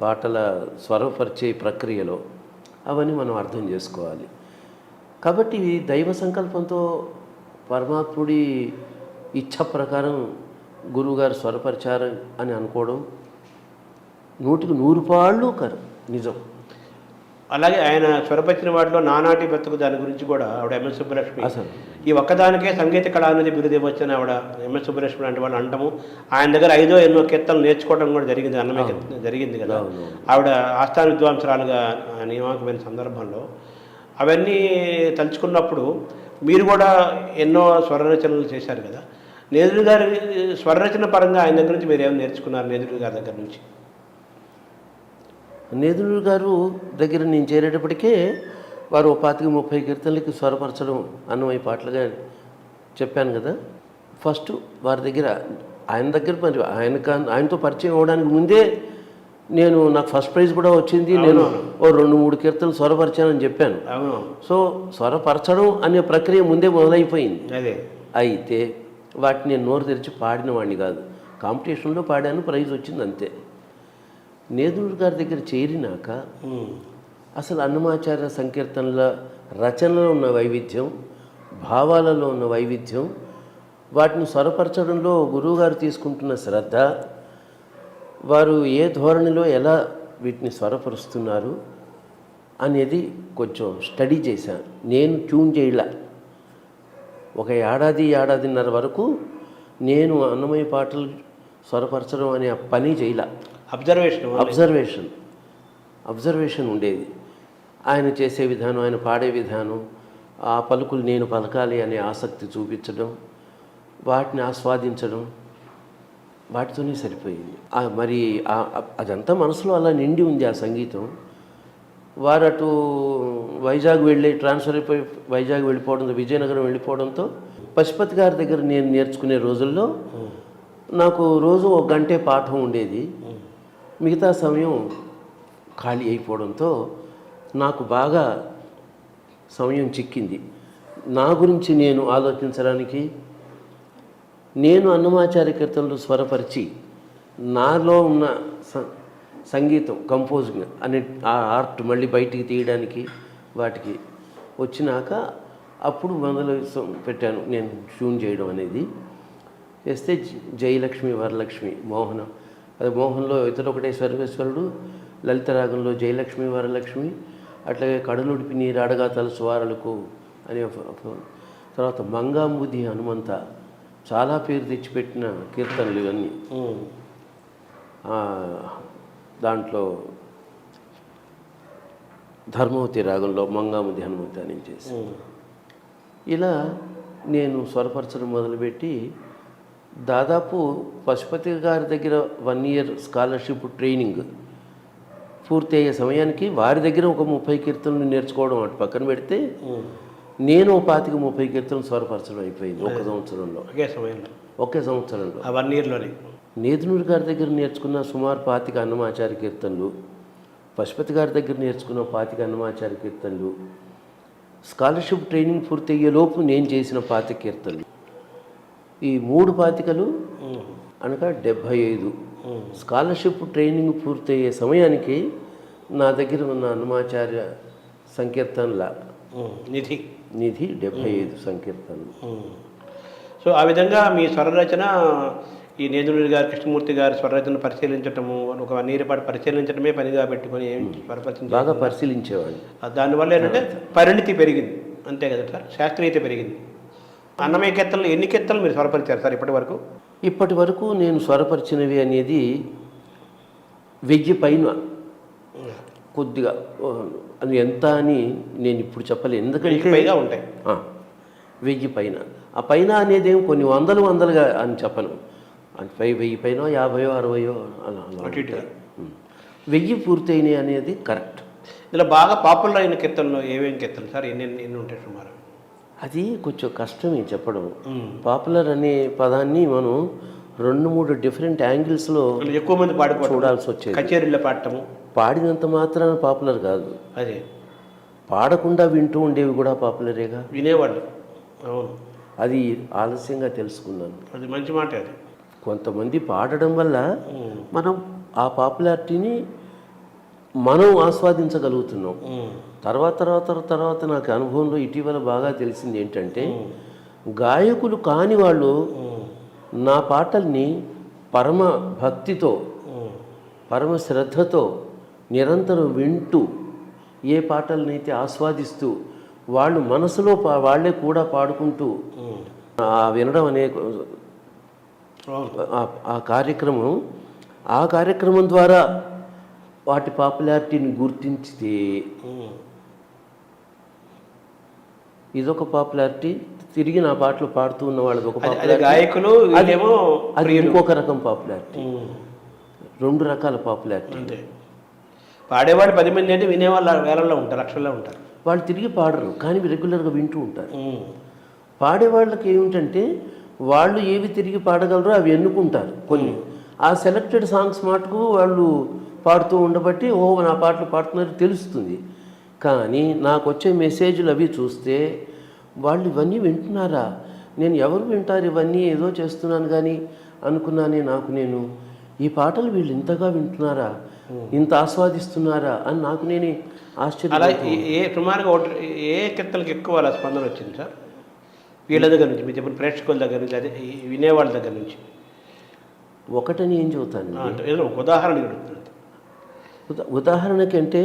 పాటల స్వరపరిచే ప్రక్రియలో, అవన్నీ మనం అర్థం చేసుకోవాలి. కాబట్టి దైవ సంకల్పంతో పరమాత్ముడి ఇచ్ఛ ప్రకారం గురువుగారు స్వరపరిచారు అని అనుకోవడం 100కి 100 పాళ్ళు నిజం. అలాగే ఆయన స్వరపరిచిన వాటిలో నానాటి బతుకు దాని గురించి కూడా ఆవిడ ఎంఎస్ సుబ్బలక్ష్మి ఈ ఒక్కదానికే సంగీత కళ అనేది బిరుదు ఇవ్వచ్చని ఆవిడ ఎంఎస్ సుబ్బలక్ష్మి లాంటి వాళ్ళు అంటాము. ఆయన దగ్గర 5 ఎన్నో కీర్తనలు నేర్చుకోవడం కూడా జరిగింది, అన్నమయ్య జరిగింది కదా. ఆవిడ ఆస్థాన విద్వాంసరాలుగా నియామకమైన సందర్భంలో అవన్నీ తలుచుకున్నప్పుడు మీరు కూడా ఎన్నో స్వరరచనలు చేశారు కదా. నేదుడు గారి స్వరరచన పరంగా ఆయన దగ్గర నుంచి మీరు ఏమైనా నేర్చుకున్నారు? నేదుడు గారి దగ్గర నుంచి నేదుడు గారు దగ్గర నేను చేరేటప్పటికే వారు 25-30 కీర్తనలకి స్వరపరచడం అన్నమయ్య పాటలుగా చెప్పాను కదా. ఫస్ట్ వారి దగ్గర ఆయన దగ్గర ఆయనతో పరిచయం అవ్వడానికి ముందే నాకు ఫస్ట్ ప్రైజ్ కూడా వచ్చింది. నేను 2-3 కీర్తనలు స్వరపరిచానని చెప్పాను. సో స్వరపరచడం అనే ప్రక్రియ ముందే మొదలైపోయింది. అయితే వాటిని నేను నోరు తెరిచి పాడిన వాడిని కాదు. కాంపిటీషన్లో పాడాను, ప్రైజ్ వచ్చింది, అంతే. నేదుడు గారి దగ్గర చేరినాక అసలు అన్నమాచార్య సంకీర్తనల రచనలో ఉన్న వైవిధ్యం, భావాలలో ఉన్న వైవిధ్యం, వాటిని స్వరపరచడంలో గురువుగారు తీసుకుంటున్న శ్రద్ధ, వారు ఏ ధోరణిలో ఎలా వీటిని స్వరపరుస్తున్నారు అనేది కొంచెం స్టడీ చేశాను. నేను ట్యూన్ చేయలే. ఒక ఏడాదిన్నర వరకు నేను అన్నమయ్య పాటలు స్వరపరచడం అనే పని చేయలే. అబ్జర్వేషన్ ఉండేది. ఆయన చేసే విధానం, ఆయన పాడే విధానం, ఆ పలుకులు నేను పలకాలి అనే ఆసక్తి చూపించడం, వాటిని ఆస్వాదించడం, వాటితోనే సరిపోయింది. మరి అదంతా మనసులో అలా నిండి ఉంది ఆ సంగీతం. వారు అటు వైజాగ్ ట్రాన్స్ఫర్ అయిపోయి వైజాగ్ వెళ్ళిపోవడంతో, విజయనగరం వెళ్ళిపోవడంతో పశుపతి గారి దగ్గర నేను నేర్చుకునే రోజుల్లో నాకు రోజు 1 గంటే పాఠం ఉండేది. మిగతా సమయం ఖాళీ అయిపోవడంతో నాకు బాగా సమయం చిక్కింది నా గురించి నేను ఆలోచించడానికి. నేను అన్నమాచార్య కీర్తనలు స్వరపరిచి నాలో ఉన్న సంగీతం కంపోజింగ్ అనే ఆ ఆర్ట్ మళ్ళీ బయటికి తీయడానికి వాటికి వచ్చినాక అప్పుడు మొదలు పెట్టాను నేను ట్యూన్ చేయడం అనేది. చేస్తే జయలక్ష్మి వరలక్ష్మి మోహనం, అది మోహన్లో ఇతడు ఒకటే సర్వేశ్వరుడు, లలిత రాగంలో జయలక్ష్మి వరలక్ష్మి, అట్లాగే కడలుడిపి నీరాడగా తలసువారలకు అనే తర్వాత మంగాంబుది హనుమంత, చాలా పేరు తెచ్చిపెట్టిన కీర్తనలు ఇవన్నీ. దాంట్లో ధర్మవతి రాగంలో మంగాముది హనుమంత అని చేసి ఇలా నేను స్వరపరచడం మొదలుపెట్టి దాదాపు పశుపతి గారి దగ్గర 1 year స్కాలర్షిప్ ట్రైనింగ్ పూర్తి అయ్యే సమయానికి వారి దగ్గర ఒక 30 కీర్తనలు నేర్చుకోవడం అటు పక్కన పెడితే నేను 25-30 కీర్తనలు స్వరపరచడం అయిపోయింది ఒక సంవత్సరంలో. ఒకే సంవత్సరంలో 1 yearలోనే నేదునూరు గారి దగ్గర నేర్చుకున్న సుమారు 25 అన్నమాచార్య కీర్తనలు, పశుపతి గారి దగ్గర నేర్చుకున్న 25 అన్నమాచార్య కీర్తనలు, స్కాలర్షిప్ ట్రైనింగ్ పూర్తయ్యేలోపు నేను చేసిన 25 కీర్తనలు, ఈ 3 25లు అనగా 75. స్కాలర్షిప్ ట్రైనింగ్ పూర్తయ్యే సమయానికి నా దగ్గర ఉన్న అన్నమాచార్య సంకీర్తనల నిధి 75 సంకీర్తనలు. సో ఆ విధంగా మీ స్వరరచన ఈ నేదునూరి గారు కృష్ణమూర్తి గారి స్వరరచన పరిశీలించటము, ఒక 1 year పాటు పరిశీలించడమే పనిగా పెట్టుకొని బాగా పరిశీలించేవాడిని. దానివల్ల ఏంటంటే పరిణితి పెరిగింది, అంతే కదా సార్, శాస్త్రీయత పెరిగింది. అన్నమయ్య కీర్తనలు ఎన్ని కీర్తనలు మీరు స్వరపరిచారు సార్ ఇప్పటి వరకు? ఇప్పటి వరకు నేను స్వరపరిచినవి అనేది 1000 పైన, కొద్దిగా అది ఎంత అని నేను ఇప్పుడు చెప్పలేను, ఎందుకంటే పైగా ఉంటాయి. 1000 పైన. ఆ పైన అనేది ఏం కొన్ని వందలుగా అని చెప్పను, అంటే 1000 పైన 50 60 అలా 1000 పూర్తయినాయి అనేది కరెక్ట్. ఇలా బాగా పాపులర్ అయిన కీర్తనలు ఏమేమి కీర్తనలు సార్, ఎన్ని ఉంటాయి సుమారు? అది కొంచెం కష్టమే చెప్పడం. పాపులర్ అనే పదాన్ని మనం 2-3 డిఫరెంట్ యాంగిల్స్లో ఎక్కువ మంది చూడాల్సి వచ్చేది. కచేరీలో పాడటము, పాడినంత మాత్రాన పాపులర్ కాదు, అదే పాడకుండా వింటూ ఉండేవి కూడా పాపులరేగా, వినేవాళ్ళు. అవును, అది ఆలస్యంగా తెలుసుకున్నాను. అది మంచి మాట. అది కొంతమంది పాడడం వల్ల మనం ఆ పాపులారిటీని మనం ఆస్వాదించగలుగుతున్నాం. తర్వాత నాకు అనుభవంలో ఇటీవల బాగా తెలిసింది ఏంటంటే, గాయకులు కాని వాళ్ళు నా పాటల్ని పరమ భక్తితో పరమ శ్రద్ధతో నిరంతరం వింటూ ఏ పాటలనైతే ఆస్వాదిస్తూ వాళ్ళు మనసులో వాళ్ళే కూడా పాడుకుంటూ వినడం అనే ఆ కార్యక్రమం ద్వారా వాటి పాపులారిటీని గుర్తించితే ఇదొక పాపులారిటీ, తిరిగి నా పాటలు పాడుతూ ఉన్న వాళ్ళది ఒక గాయకులు, అది ఇంకొక రకం పాపులారిటీ. 2 రకాల పాపులారిటీ. పాడేవాడు 10 మంది అంటే వినేవాళ్ళు వేలల్లో ఉంటారు, లక్షల్లో ఉంటారు. వాళ్ళు తిరిగి పాడరు, కానీ రెగ్యులర్గా వింటూ ఉంటారు. పాడేవాళ్ళకి ఏమిటంటే వాళ్ళు ఏవి తిరిగి పాడగలరో అవి ఎన్నుకుంటారు కొన్ని. ఆ సెలెక్టెడ్ సాంగ్స్ మటుకు వాళ్ళు పాడుతూ ఉండబట్టి నా పాటలు పాడుతున్నారు తెలుస్తుంది. కానీ నాకు వచ్చే మెసేజ్లు అవి చూస్తే వాళ్ళు ఇవన్నీ వింటున్నారా, నేను ఎవరు వింటారు ఇవన్నీ, ఏదో చేస్తున్నాను కానీ అనుకున్నానే నేను ఈ పాటలు వీళ్ళు ఇంతగా వింటున్నారా, ఇంత ఆస్వాదిస్తున్నారా అని నాకు నేనే ఆశ్చర్యం. సుమారుగా ఏ కీర్తనలకు ఎక్కువ అలా స్పందన వచ్చింది సార్ వీళ్ళ దగ్గర నుంచి, మీరు చెప్పిన ప్రేక్షకుల దగ్గర నుంచి, అదే వినేవాళ్ళ దగ్గర నుంచి? ఒకటని ఏం చెబుతాను, ఏదో ఉదాహరణ. ఉదాహరణకంటే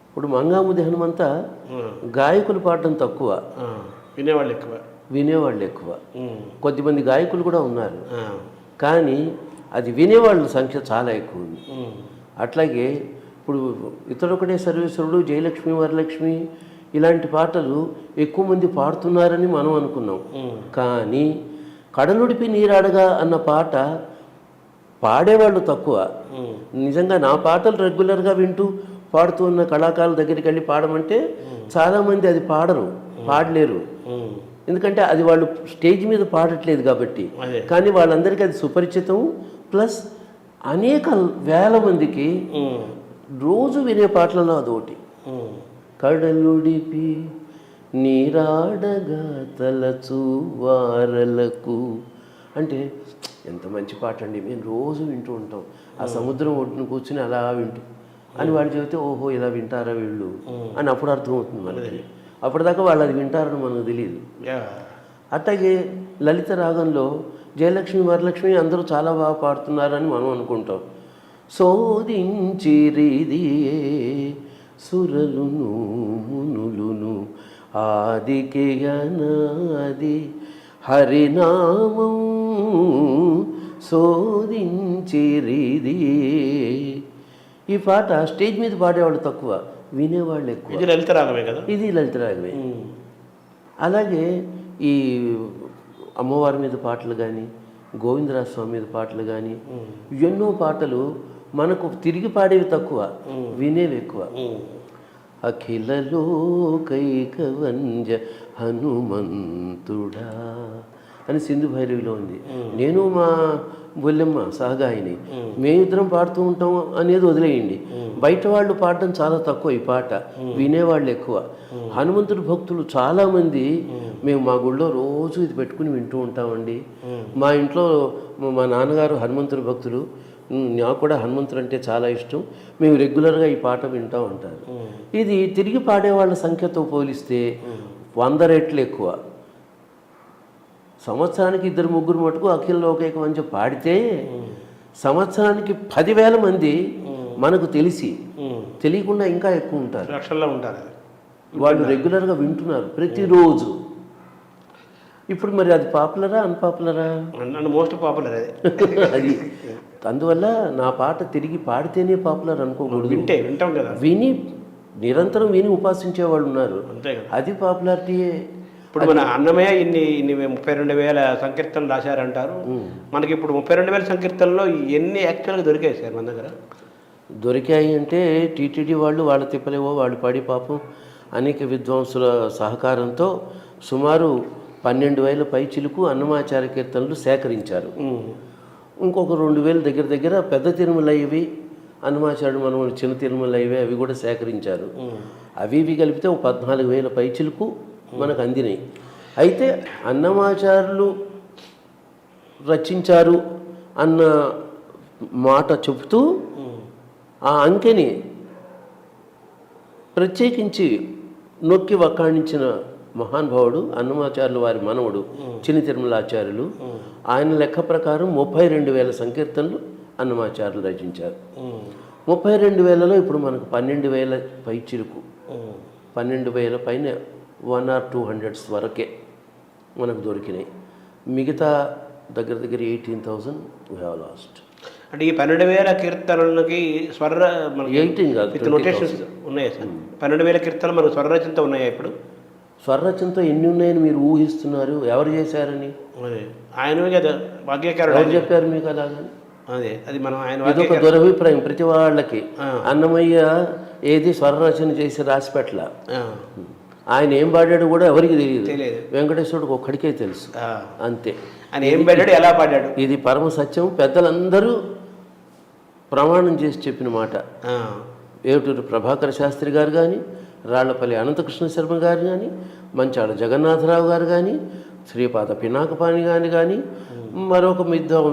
ఇప్పుడు మంగాముది హనుమంత గాయకులు పాడడం తక్కువ, వినేవాళ్ళు ఎక్కువ. కొద్దిమంది గాయకులు కూడా ఉన్నారు, కానీ అది వినేవాళ్ళ సంఖ్య చాలా ఎక్కువ ఉంది. అట్లాగే ఇప్పుడు ఇతడొకటే సర్వేశ్వరుడు, జయలక్ష్మి వరలక్ష్మి ఇలాంటి పాటలు ఎక్కువ మంది పాడుతున్నారని మనం అనుకున్నాం. కానీ కడలుడిపి నీరాడగా అన్న పాట పాడేవాళ్ళు తక్కువ. నిజంగా నా పాటలు రెగ్యులర్గా వింటూ పాడుతూ ఉన్న కళాకారుల దగ్గరికి వెళ్ళి పాడమంటే చాలామంది అది పాడలేరు. ఎందుకంటే అది వాళ్ళు స్టేజ్ మీద పాడట్లేదు కాబట్టి. కానీ వాళ్ళందరికీ అది సుపరిచితం. ప్లస్ అనేక వేల మందికి రోజు వినే పాటలలో అదొకటి. కడలుడిపి నీరాడగా తలచు వారలకు అంటే ఎంత మంచి పాట అండి, మేము రోజు వింటూ ఉంటాం, ఆ సముద్రం ఒడ్డున కూర్చుని అలా వింటూ అని వాడు చెబితే ఓహో ఇలా వింటారా వీళ్ళు అని అప్పుడు అర్థమవుతుంది మనకి. అప్పటిదాకా వాళ్ళు అది వింటారని మనకు తెలియదు. అట్లాగే లలిత రాగంలో జయలక్ష్మి వరలక్ష్మి అందరూ చాలా బాగా పాడుతున్నారని మనం అనుకుంటాం. శోధించిరిదియే సురలును మునులును ఆదికి అనాది హరినామం శోధించిరిదియే. ఈ పాట స్టేజ్ మీద పాడేవాళ్ళు తక్కువ, వినేవాళ్ళు ఎక్కువ. ఇది లలిత రాగమే కదా, ఇది లలిత రాగమే. అలాగే ఈ అమ్మవారి మీద పాటలు కానీ, గోవిందరాజ స్వామి మీద పాటలు కానీ, ఎన్నో పాటలు మనకు తిరిగి పాడేవి తక్కువ, వినేవి ఎక్కువ. అఖిల లోకైకవంజ హనుమంతుడా అని సింధు భైరవిలో ఉంది. నేను మా బొల్లెమ్మ సహగాయిని మేమిద్దరం పాడుతూ ఉంటాం అనేది వదిలేయండి, బయట వాళ్ళు పాడడం చాలా తక్కువ, ఈ పాట వినేవాళ్ళు ఎక్కువ. హనుమంతుడి భక్తులు చాలామంది మేము మా గుళ్ళో రోజు ఇది పెట్టుకుని వింటూ ఉంటామండి. మా ఇంట్లో మా నాన్నగారు హనుమంతుడి భక్తులు, నాకు కూడా హనుమంతుడు అంటే చాలా ఇష్టం, మేము రెగ్యులర్గా ఈ పాట వింటూ ఉంటారు. ఇది తిరిగి పాడేవాళ్ళ సంఖ్యతో పోలిస్తే 100 రెట్లు ఎక్కువ. సంవత్సరానికి 2-3 మటుకు అఖిల లోకైక వంచ పాడితే సంవత్సరానికి 10,000 మంది మనకు తెలియకుండా ఇంకా ఎక్కువ ఉంటారు, లక్షల్లో ఉంటారు. వాళ్ళు రెగ్యులర్గా వింటున్నారు ప్రతిరోజు. ఇప్పుడు మరి అది పాపులరా అన్పాపులరా? మోస్ట్ పాపులర్ అది. అందువల్ల నా పాట తిరిగి పాడితేనే పాపులర్ అనుకోకూడదు, వింటాం కదా, విని నిరంతరం విని ఉపాసించే వాళ్ళు ఉన్నారు, అది పాపులారిటీయే. ఇప్పుడు మన అన్నమయ్య ఇన్ని 32,000 సంకీర్తనలు రాశారంటారు. మనకి ఇప్పుడు 32,000 సంకీర్తనలో ఎన్ని యాక్చువల్గా దొరికాయి సార్ మన దగ్గర? దొరికాయి అంటే టీటీడీ వాళ్ళు వాళ్ళ తిప్పలేవో వాళ్ళు పాడి పాపం అనేక విద్వాంసుల సహకారంతో సుమారు 12,000 పైచిలుకు అన్నమాచార్య కీర్తనలు సేకరించారు. ఇంకొక 2,000 దగ్గర పెద్ద తిరుమల ఇవి, అన్నమాచార్యుడు మనం చిన్న తిరుమల ఇవి, అవి కూడా సేకరించారు. అవి ఇవి కలిపితే 14,000 పైచిలుకు మనకు అందినాయి. అయితే అన్నమాచార్యులు రచించారు అన్న మాట చెబుతూ ఆ అంకెని ప్రత్యేకించి నొక్కి వక్కాణించిన మహానుభావుడు అన్నమాచార్యులు వారి మనవడు చిన్న తిరుమలాచార్యులు. ఆయన లెక్క ప్రకారం 32,000 సంకీర్తనలు అన్నమాచార్యులు రచించారు. 32,000లో ఇప్పుడు మనకు 12,000 పై చిరుకు, 12,000 పైన 1 or 200 వరకే మనకు దొరికినాయి. మిగతా దగ్గర 18,000 వీ హ్యావ్ లాస్ట్. అంటే ఈ 12,000 కీర్తనలకి స్వర 18 కాదు, నోటేషన్స్ ఉన్నాయా సార్? 12,000 కీర్తనలు మనకు స్వరరచనతో ఉన్నాయా ఇప్పుడు? స్వరరచనతో ఎన్ని ఉన్నాయని మీరు ఊహిస్తున్నారు? ఎవరు చేశారని? ఆయన కదా వాక్యకారుడు. ఎవరు చెప్పారు మీకు అలాగని? అది మనం ఆయన ఇదొక దురభిప్రాయం ప్రతి వాళ్ళకి. అన్నమయ్య ఏది స్వరరచన చేసి రాసిపెట్ల, ఆయన ఏం పాడాడు కూడా ఎవరికి తెలియదు, వెంకటేశ్వరుడికి ఒక్కడికే తెలుసు, అంతే. ఆయన ఏం పాడాడు, ఎలా పాడాడు, ఇది పరమ సత్యం. పెద్దలందరూ ప్రమాణం చేసి చెప్పిన మాట. ఏటూరు ప్రభాకర శాస్త్రి గారు కానీ, రాళ్లపల్లి అనంతకృష్ణ శర్మ గారు కానీ, మంచాళ జగన్నాథరావు గారు కానీ, శ్రీపాద పినాకపాణి గారు కానీ, మరొక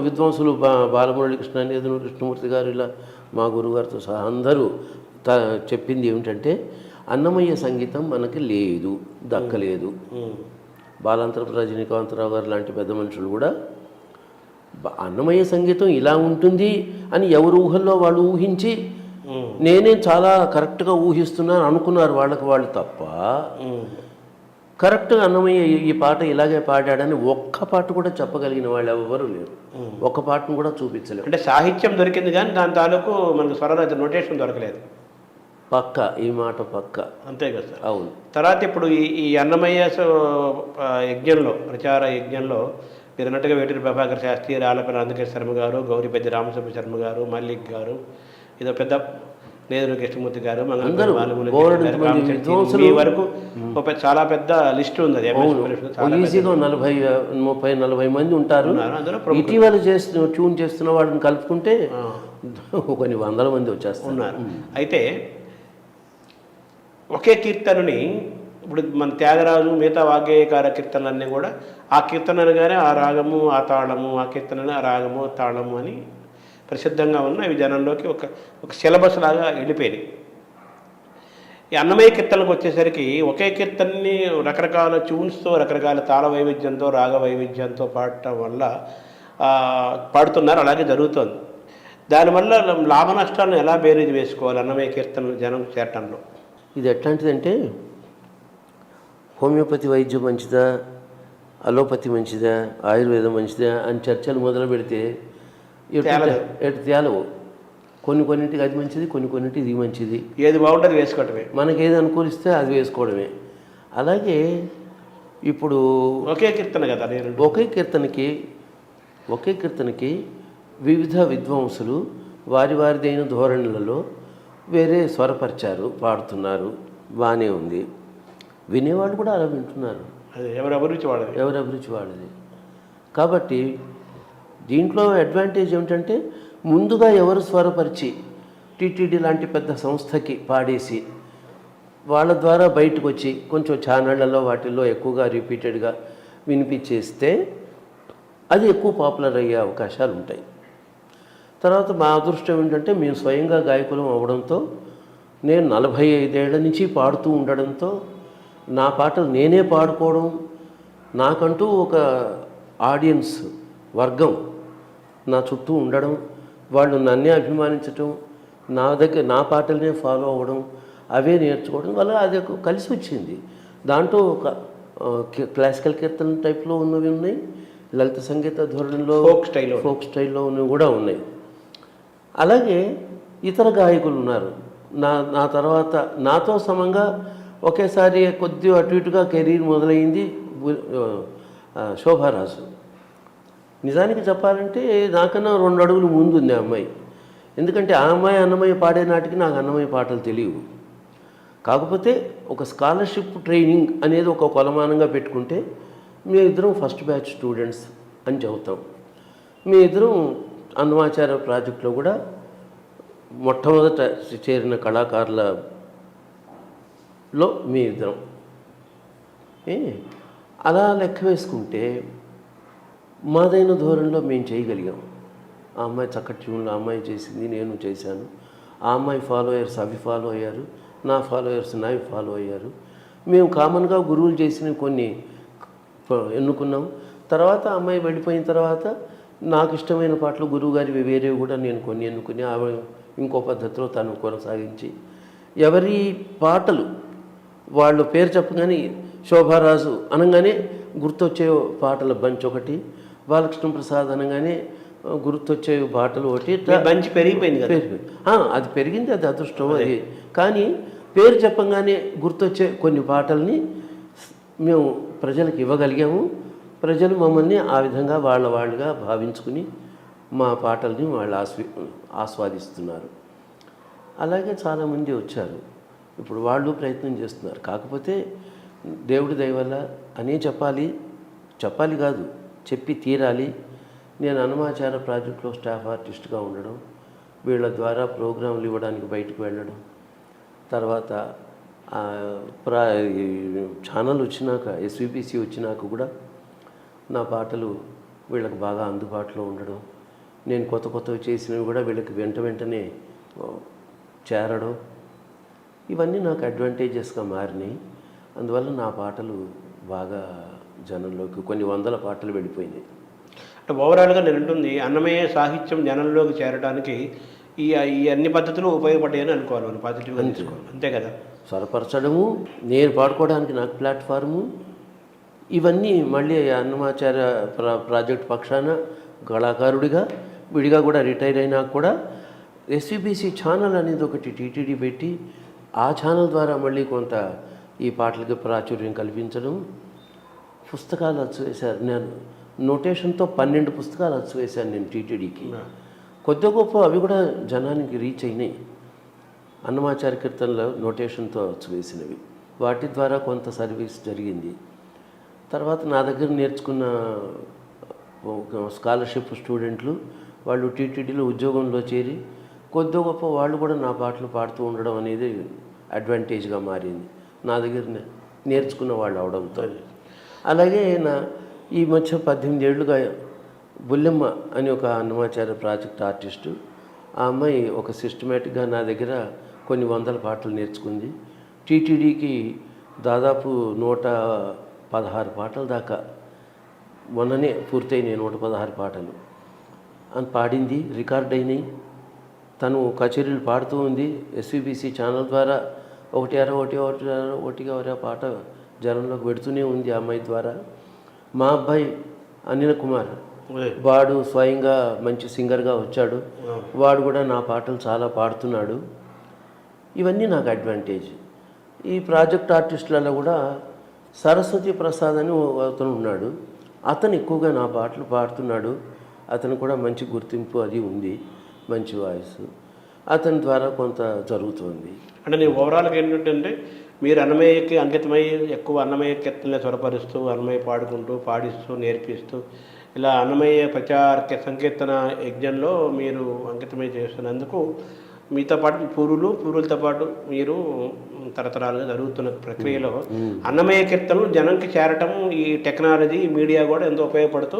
విద్వాంసులు బాలమురళి కృష్ణ, నేదునూరు కృష్ణమూర్తి గారు, ఇలా మా గురుగారితో సహా అందరూ చెప్పింది ఏమిటంటే అన్నమయ్య సంగీతం మనకి లేదు, దక్కలేదు. బాలాంతరపు రజనీకాంతరావు గారు లాంటి పెద్ద మనుషులు కూడా అన్నమయ్య సంగీతం ఇలా ఉంటుంది అని ఎవరు ఊహల్లో వాళ్ళు ఊహించి నేనే చాలా కరెక్ట్గా ఊహిస్తున్నాను అనుకున్నారు వాళ్ళకి వాళ్ళు తప్ప, కరెక్ట్గా అన్నమయ్య ఈ పాట ఇలాగే పాడాడని ఒక్క పాట కూడా చెప్పగలిగిన వాళ్ళు ఎవరు లేరు, ఒక్క పాటను కూడా చూపించలేరు. అంటే సాహిత్యం దొరికింది కానీ దాని తాలూకు మనకు స్వరరచన నోటేషన్ దొరకలేదు. పక్క ఈ మాట పక్క, అంతే కదా సార్. అవును. తర్వాత ఇప్పుడు ఈ అన్నమయ్య యజ్ఞంలో, ప్రచార యజ్ఞంలో మీరు అన్నట్టుగా వేటూరి ప్రభాకర్ శాస్త్రి, రాళ్లపల్లి అనంతకృష్ణ శర్మ గారు, గౌరిపెద్ది రామసుబ్బ శర్మ గారు, మల్లిక్ గారు, ఇదో పెద్ద నేదునూరు కృష్ణమూర్తి గారు, మీ వరకు చాలా పెద్ద లిస్ట్ ఉంది. అది ఈజీగా 30-40 మంది ఉంటారు. ఇటీవల ట్యూన్ చేస్తున్న వాళ్ళని కలుపుకుంటే కొన్ని 100 మంది వచ్చేస్తున్నారు. అయితే ఒకే కీర్తనని ఇప్పుడు మన త్యాగరాజు మిగతా వాగ్గేయకార కీర్తనలన్నీ కూడా ఆ కీర్తన అనగానే ఆ రాగము ఆ తాళము, ఆ కీర్తనలు ఆ రాగము తాళము అని ప్రసిద్ధంగా ఉన్న అవి జనంలోకి ఒక సిలబస్ లాగా వెళ్ళిపోయినాయి. ఈ అన్నమయ్య కీర్తనలకు వచ్చేసరికి ఒకే కీర్తనని రకరకాల ట్యూన్స్తో, రకరకాల తాళ వైవిధ్యంతో, రాగ వైవిధ్యంతో పాడటం వల్ల పాడుతున్నారు, అలాగే జరుగుతోంది. దానివల్ల లాభ నష్టాలను ఎలా బేరీజ్ వేసుకోవాలి అన్నమయ్య కీర్తనలు జనం చేరటంలో? ఇది ఎట్లాంటిదంటే, హోమియోపతి వైద్యం మంచిదా, అలోపతి మంచిదా, ఆయుర్వేదం మంచిదా అని చర్చలు మొదలు పెడితే ఎటు తేలవు. కొన్నింటికి అది మంచిది, కొన్నింటికి ఇది మంచిది. ఏది బాగుంటుంది వేసుకోవటమే, మనకి ఏది అనుకూలిస్తే అది వేసుకోవడమే. అలాగే ఇప్పుడు ఒకే కీర్తన కదా, ఒకే కీర్తనకి వివిధ విద్వాంసులు వారిదైన ధోరణులలో వేరే స్వరపరిచారు, పాడుతున్నారు, బాగానే ఉంది. వినేవాళ్ళు కూడా అలా వింటున్నారు. అది ఎవరి అభిరుచి వాళ్ళది. కాబట్టి దీంట్లో అడ్వాంటేజ్ ఏమిటంటే, ముందుగా ఎవరు స్వరపరిచి టీటీడీ లాంటి పెద్ద సంస్థకి పాడేసి వాళ్ళ ద్వారా బయటకు వచ్చి కొంచెం ఛానళ్లలో వాటిల్లో ఎక్కువగా రిపీటెడ్గా వినిపించేస్తే అది ఎక్కువ పాపులర్ అయ్యే అవకాశాలు ఉంటాయి. తర్వాత మా అదృష్టం ఏంటంటే, మేము స్వయంగా గాయకులం అవ్వడంతో, నేను 45 ఏళ్ల నుంచి పాడుతూ ఉండడంతో నా పాటలు నేనే పాడుకోవడం, నాకంటూ ఒక ఆడియన్స్ వర్గం నా చుట్టూ ఉండడం, వాళ్ళు నన్నే అభిమానించటం, నా పాటలనే ఫాలో అవ్వడం, అవే నేర్చుకోవడం వల్ల అది కలిసి వచ్చింది. దాంట్లో ఒక క్లాసికల్ కీర్తన టైప్లో ఉన్నవి ఉన్నాయి, లలిత సంగీత ధోరణిలో ఫోక్ స్టైల్లో ఉన్నవి కూడా ఉన్నాయి. అలాగే ఇతర గాయకులు ఉన్నారు. నా తర్వాత నాతో సమంగా ఒకేసారి కొద్దిగా అటు ఇటుగా కెరీర్ మొదలైంది శోభారాజు. నిజానికి చెప్పాలంటే నాకన్నా 2 అడుగులు ముందు ఉంది ఆ అమ్మాయి. ఎందుకంటే ఆ అమ్మాయి అన్నమయ్య పాడే నాటికి నాకు అన్నమయ్య పాటలు తెలియవు. కాకపోతే ఒక స్కాలర్షిప్ ట్రైనింగ్ అనేది ఒక కొలమానంగా పెట్టుకుంటే మేమిద్దరం ఫస్ట్ బ్యాచ్ స్టూడెంట్స్ అని చెబుతాం. మేమిద్దరం అన్నమాచార్య ప్రాజెక్టులో కూడా మొట్టమొదట చేరిన కళాకారులలో మేమిద్దరం. అలా లెక్క వేసుకుంటే మాదైన ధోరణిలో మేము చేయగలిగాం. ఆ అమ్మాయి చక్కటి ట్యూన్లో ఆ అమ్మాయి చేసింది, నేను చేశాను. ఆ అమ్మాయి ఫాలోయర్స్ అవి ఫాలో అయ్యారు, నా ఫాలోయర్స్ నావి ఫాలో అయ్యారు. మేము కామన్గా గురువులు చేసినవి కొన్ని ఎన్నుకున్నాం. తర్వాత ఆ అమ్మాయి వెళ్ళిపోయిన తర్వాత నాకు ఇష్టమైన పాటలు గురువుగారి వేరేవి కూడా నేను కొన్ని ఎన్నుకుని ఆమె ఇంకో పద్ధతిలో తను కొనసాగించి, ఎవరి పాటలు వాళ్ళు పేరు చెప్పగానే శోభారాజు అనగానే గుర్తొచ్చే పాటల బంచ్ ఒకటి, బాలకృష్ణ ప్రసాద్ అనగానే గుర్తొచ్చే పాటలు ఒకటి. బంచ్ పెరిగిపోయింది కదా, అది పెరిగింది, అది అదృష్టం. అది కానీ పేరు చెప్పగానే గుర్తొచ్చే కొన్ని పాటల్ని మేము ప్రజలకు ఇవ్వగలిగాము. ప్రజలు మమ్మల్ని ఆ విధంగా వాళ్ళుగా భావించుకుని మా పాటల్ని వాళ్ళు ఆస్వాదిస్తున్నారు. అలాగే చాలామంది వచ్చారు, ఇప్పుడు వాళ్ళు ప్రయత్నం చేస్తున్నారు. కాకపోతే దేవుడి దయ వల్ల అనే చెప్పాలి కాదు, చెప్పి తీరాలి. నేను అన్నమాచార్య ప్రాజెక్టులో స్టాఫ్ ఆర్టిస్ట్గా ఉండడం, వీళ్ళ ద్వారా ప్రోగ్రాంలు ఇవ్వడానికి బయటకు వెళ్ళడం, తర్వాత ఛానల్ వచ్చినాక ఎస్విపిసి వచ్చినాక కూడా నా పాటలు వీళ్ళకి బాగా అందుబాటులో ఉండడం, నేను కొత్తవి చేసినవి కూడా వీళ్ళకి వెంటనే చేరడం, ఇవన్నీ నాకు అడ్వాంటేజెస్గా మారినాయి. అందువల్ల నా పాటలు బాగా జనంలోకి కొన్ని 100 పాటలు వెళ్ళిపోయినాయి. అంటే ఓవరాల్గా నేను అంటుంది, అన్నమయ్య సాహిత్యం జనంలోకి చేరడానికి ఈ అన్ని పద్ధతులు ఉపయోగపడ్డాయని అనుకోవాలి, మనం పాజిటివ్గా తీసుకోవాలి, అంతే కదా. స్వరపరచడము, నేను పాడుకోవడానికి నాకు ప్లాట్ఫార్ము, ఇవన్నీ మళ్ళీ అన్నమాచార్య ప్రాజెక్ట్ పక్షాన కళాకారుడిగా విడిగా కూడా రిటైర్ అయినా కూడా ఎస్విబిసి ఛానల్ అనేది ఒకటి టీటీడీ పెట్టి ఆ ఛానల్ ద్వారా మళ్ళీ కొంత ఈ పాటలకి ప్రాచుర్యం కల్పించడం. పుస్తకాలు అచ్చువేశారు, నేను నోటేషన్తో 12 పుస్తకాలు అచ్చువేశాను నేను టీటీడీకి. కొద్ది గొప్ప అవి కూడా జనానికి రీచ్ అయినాయి. అన్నమాచార్య కీర్తనలో నోటేషన్తో అచ్చువేసినవి, వాటి ద్వారా కొంత సర్వీస్ జరిగింది. తర్వాత నా దగ్గర నేర్చుకున్న స్కాలర్షిప్ స్టూడెంట్లు వాళ్ళు టీటీడీలో ఉద్యోగంలో చేరి కొద్ది గొప్ప వాళ్ళు కూడా నా పాటలు పాడుతూ ఉండడం అనేది అడ్వాంటేజ్గా మారింది. నా దగ్గర నేర్చుకున్న వాళ్ళు అవడంతో. అలాగే ఈ మధ్య 18 ఏళ్ళుగా బుల్లెమ్మ అని ఒక అన్నమాచార్య ప్రాజెక్ట్ ఆర్టిస్టు, ఆ అమ్మాయి ఒక సిస్టమేటిక్గా నా దగ్గర కొన్ని వందల పాటలు నేర్చుకుంది. టీటీడీకి దాదాపు 116 పాటల దాకా మొన్ననే పూర్తయినాయి. 116 పాటలు అని పాడింది, రికార్డ్ అయినాయి. తను కచేరీలు పాడుతూ ఉంది. ఎస్విబిసి ఛానల్ ద్వారా ఒకటిగా పాట జనంలోకి పెడుతూనే ఉంది ఆ అమ్మాయి ద్వారా. మా అబ్బాయి అనిల్ కుమార్, వాడు స్వయంగా మంచి సింగర్గా వచ్చాడు. వాడు కూడా నా పాటలు చాలా పాడుతున్నాడు. ఇవన్నీ నాకు అడ్వాంటేజ్. ఈ ప్రాజెక్ట్ ఆర్టిస్టులలో కూడా సరస్వతి ప్రసాద్ అని అతను ఉన్నాడు. అతను ఎక్కువగా నా పాటలు పాడుతున్నాడు. అతను కూడా మంచి గుర్తింపు అది ఉంది, మంచి వాయిస్. అతని ద్వారా కొంత జరుగుతుంది. అంటే నేను ఓవరాల్గా ఏంటంటే మీరు అన్నమయ్యకి అంకితమై ఎక్కువ అన్నమయ్య కీర్తనలు స్వరపరుస్తూ, అన్నమయ్య పాడుకుంటూ, పాడిస్తూ, నేర్పిస్తూ, ఇలా అన్నమయ్య ప్రచార సంకీర్తన యజ్ఞంలో మీరు అంకితమై చేస్తున్నందుకు మీతో పాటు పూర్వులతో పాటు మీరు తరతరాలుగా జరుగుతున్న ప్రక్రియలో అన్నమయ్య కీర్తనలు జనంకి చేరటం, ఈ టెక్నాలజీ మీడియా కూడా ఎంతో ఉపయోగపడుతూ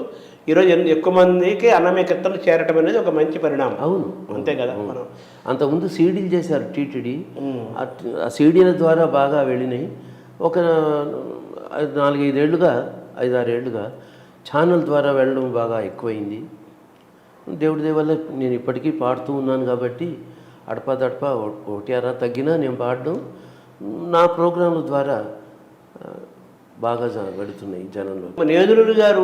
ఈరోజు ఎక్కువ మందికి అన్నమయ్య కీర్తనలు చేరటం అనేది ఒక మంచి పరిణామం. అవును, అంతే కదా. మనం అంతకుముందు సీడీలు చేశారు టీటీడీ. ఆ సీడీల ద్వారా బాగా వెళ్ళినాయి. ఒక 5-6 ఏళ్ళుగా ఛానల్ ద్వారా వెళ్ళడం బాగా ఎక్కువైంది. దేవుడి దయ వల్ల నేను ఇప్పటికీ పాడుతూ ఉన్నాను కాబట్టి అడపా ఒకటి అరా తగ్గినా నేను పాడడం నా ప్రోగ్రాంల ద్వారా బాగా వెళుతున్నాయి జనంలో. నేదురుడు గారు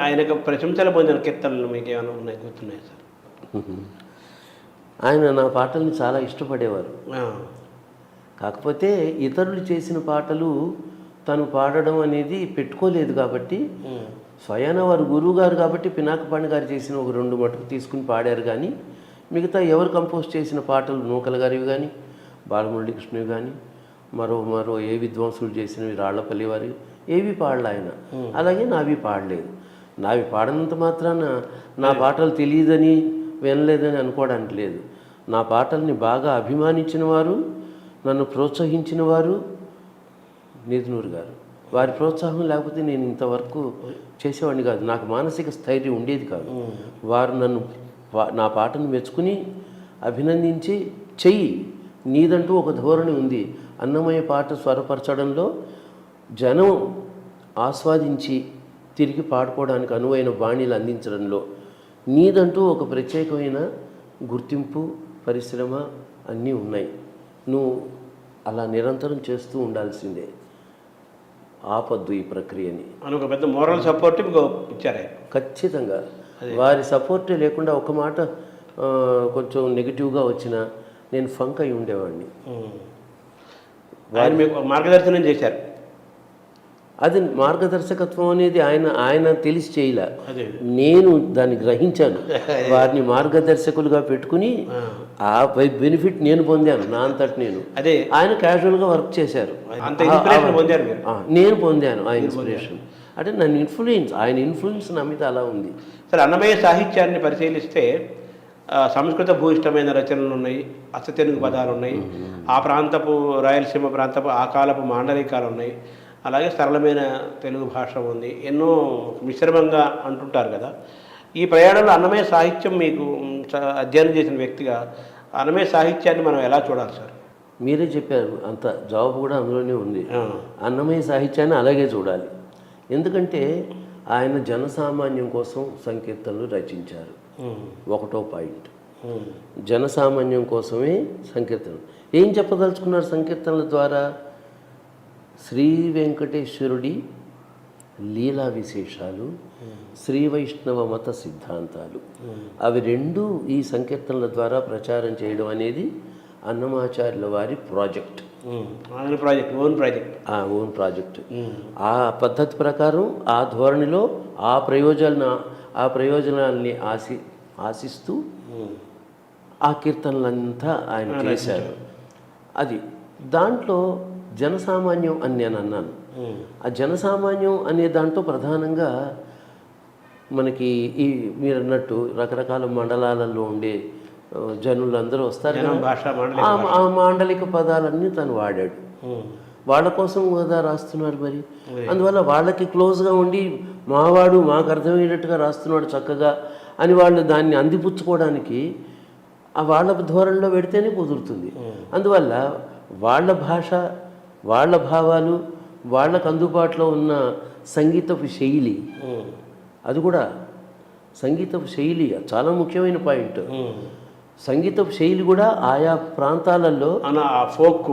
ఆయనకు ప్రశంసలు పొందిన కీర్తనలు మీకు ఏమైనా ఉన్నాయి, గుర్తున్నాయి సార్? ఆయన నా పాటల్ని చాలా ఇష్టపడేవారు. కాకపోతే ఇతరులు చేసిన పాటలు తను పాడడం అనేది పెట్టుకోలేదు కాబట్టి, స్వయాన వారు గురువు గారు కాబట్టి పినాకపాణి గారు చేసిన ఒక 2 మటుకు తీసుకుని పాడారు. కానీ మిగతా ఎవరు కంపోజ్ చేసిన పాటలు నూకల గారివి కానీ, బాలమురళీకృష్ణవి కానీ, మరో ఏ విద్వాంసులు చేసినవి రాళ్లపల్లి వారి ఏవి పాడలే ఆయన. అలాగే నావి పాడలేదు. నావి పాడనంత మాత్రాన నా పాటలు తెలియదని వినలేదని అనుకోవడానికి లేదు. నా పాటల్ని బాగా అభిమానించిన వారు, నన్ను ప్రోత్సహించిన వారు నేదునూరు గారు. వారి ప్రోత్సాహం లేకపోతే నేను ఇంతవరకు చేసేవాడిని కాదు. నాకు మానసిక స్థైర్యం ఉండేది కాదు. వారు నా పాటను మెచ్చుకుని అభినందించి చెయ్యి, నీదంటూ ఒక ధోరణి ఉంది, అన్నమయ్య పాట స్వరపరచడంలో జనం ఆస్వాదించి తిరిగి పాడుకోవడానికి అనువైన బాణీలు అందించడంలో నీదంటూ ఒక ప్రత్యేకమైన గుర్తింపు, పరిశ్రమ అన్నీ ఉన్నాయి. నువ్వు అలా నిరంతరం చేస్తూ ఉండాల్సిందే, ఆపద్దు ఈ ప్రక్రియని అని ఒక పెద్ద మోరల్ సపోర్ట్ ఇచ్చారు. ఖచ్చితంగా వారి సపోర్టే లేకుండా ఒక మాట కొంచెం నెగిటివ్గా వచ్చినా నేను ఫంక్ అయి ఉండేవాడిని. వారు మీకు మార్గదర్శనం చేశారు. అది మార్గదర్శకత్వం అనేది ఆయన తెలిసి చేయలే, నేను దాన్ని గ్రహించాను. వారిని మార్గదర్శకులుగా పెట్టుకుని ఆ బెనిఫిట్ నేను పొందాను నా అంతటి నేను. అదే ఆయన క్యాజువల్గా వర్క్ చేశారు, నేను పొందాను ఆ ఇన్స్పిరేషన్. అంటే ఆయన ఇన్ఫ్లుయెన్స్ నా మీద అలా ఉంది. సరే, అన్నమయ్య సాహిత్యాన్ని పరిశీలిస్తే సంస్కృత భూయిష్టమైన రచనలు ఉన్నాయి, అచ్చతెలుగు పదాలు ఉన్నాయి, ఆ ప్రాంతపు రాయలసీమ ప్రాంతపు ఆ కాలపు మాండలికాలు ఉన్నాయి, అలాగే సరళమైన తెలుగు భాష ఉంది, ఎన్నో మిశ్రమంగా అంటుంటారు కదా. ఈ ప్రయాణంలో అన్నమయ్య సాహిత్యం మీకు అధ్యయనం చేసిన వ్యక్తిగా అన్నమయ్య సాహిత్యాన్ని మనం ఎలా చూడాలి సార్? మీరే చెప్పారు, అంత జవాబు కూడా అందులోనే ఉంది. అన్నమయ్య సాహిత్యాన్ని అలాగే చూడాలి. ఎందుకంటే ఆయన జనసామాన్యం కోసం సంకీర్తనలు రచించారు. ఒకటో పాయింట్, జనసామాన్యం కోసమే సంకీర్తనలు. ఏం చెప్పదలుచుకున్నారు సంకీర్తనల ద్వారా? శ్రీ వెంకటేశ్వరుడి లీలా విశేషాలు, శ్రీ వైష్ణవ మత సిద్ధాంతాలు, అవి రెండు ఈ సంకీర్తనల ద్వారా ప్రచారం చేయడం అనేది అన్నమాచార్యుల వారి ప్రాజెక్ట్. Own project. ఆ పద్ధతి ప్రకారం, ఆ ధోరణిలో, ఆ ప్రయోజనాల్ని ఆశిస్తూ ఆ కీర్తనలంతా ఆయన చేశారు. అది దాంట్లో జనసామాన్యం అని నేను అన్నాను. ఆ జనసామాన్యం అనే దాంట్లో ప్రధానంగా మనకి మీరు అన్నట్టు రకరకాల మండలాలలో ఉండే జనులందరూ వస్తారు. ఆ మాండలిక పదాలన్నీ తను వాడాడు. వాళ్ళ కోసం కదా రాస్తున్నారు మరి. అందువల్ల వాళ్ళకి క్లోజ్గా ఉండి మావాడు మాకు అర్థమయ్యేటట్టుగా రాస్తున్నాడు చక్కగా అని వాళ్ళు దాన్ని అందిపుచ్చుకోవడానికి వాళ్ళ ధోరణిలో పెడితేనే కుదురుతుంది. అందువల్ల వాళ్ళ భాష, వాళ్ళ భావాలు, వాళ్ళకు అందుబాటులో ఉన్న సంగీతపు శైలి, అది కూడా సంగీతపు శైలి చాలా ముఖ్యమైన పాయింట్. సంగీతపు శైలి కూడా ఆయా ప్రాంతాలలో ఫోక్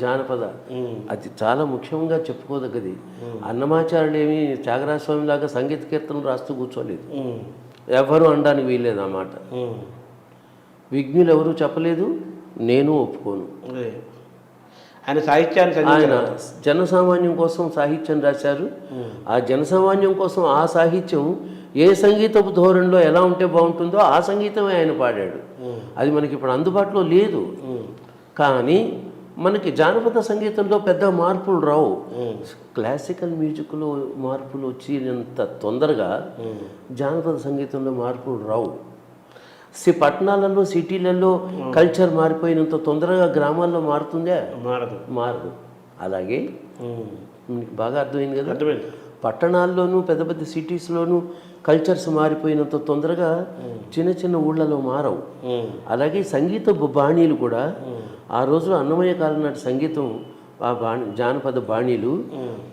జానపద అది చాలా ముఖ్యంగా చెప్పుకోదగ్గది. అన్నమాచార్యులు ఏమి త్యాగరాజ స్వామి లాగా సంగీత కీర్తనలు రాస్తూ కూర్చోలేదు, ఎవరు అనడానికి వీల్లేదు అన్నమాట. విఘ్నులు ఎవరు చెప్పలేదు, నేను ఒప్పుకోను. ఆయన సాహిత్యాన్ని ఆయన జనసామాన్యం కోసం సాహిత్యం రాశారు. ఆ జనసామాన్యం కోసం ఆ సాహిత్యం ఏ సంగీతపు ధోరణిలో ఎలా ఉంటే బాగుంటుందో ఆ సంగీతమే ఆయన పాడాడు. అది మనకి ఇప్పుడు అందుబాటులో లేదు. కానీ మనకి జానపద సంగీతంలో పెద్ద మార్పులు రావు. క్లాసికల్ మ్యూజిక్లో మార్పులు వచ్చినంత తొందరగా జానపద సంగీతంలో మార్పులు రావు. పట్టణాలలో సిటీలలో కల్చర్ మారిపోయినంత తొందరగా గ్రామాల్లో మారుతుందే? మారదు. అలాగే మీకు బాగా అర్థమైంది కదా, పట్టణాల్లోనూ పెద్ద పెద్ద సిటీస్లోనూ కల్చర్స్ మారిపోయినంత తొందరగా చిన్న చిన్న ఊళ్ళలో మారవు. అలాగే సంగీత బాణీలు కూడా ఆ రోజు అన్నమయ్య కాలం నాటి సంగీతం, ఆ జానపద బాణీలు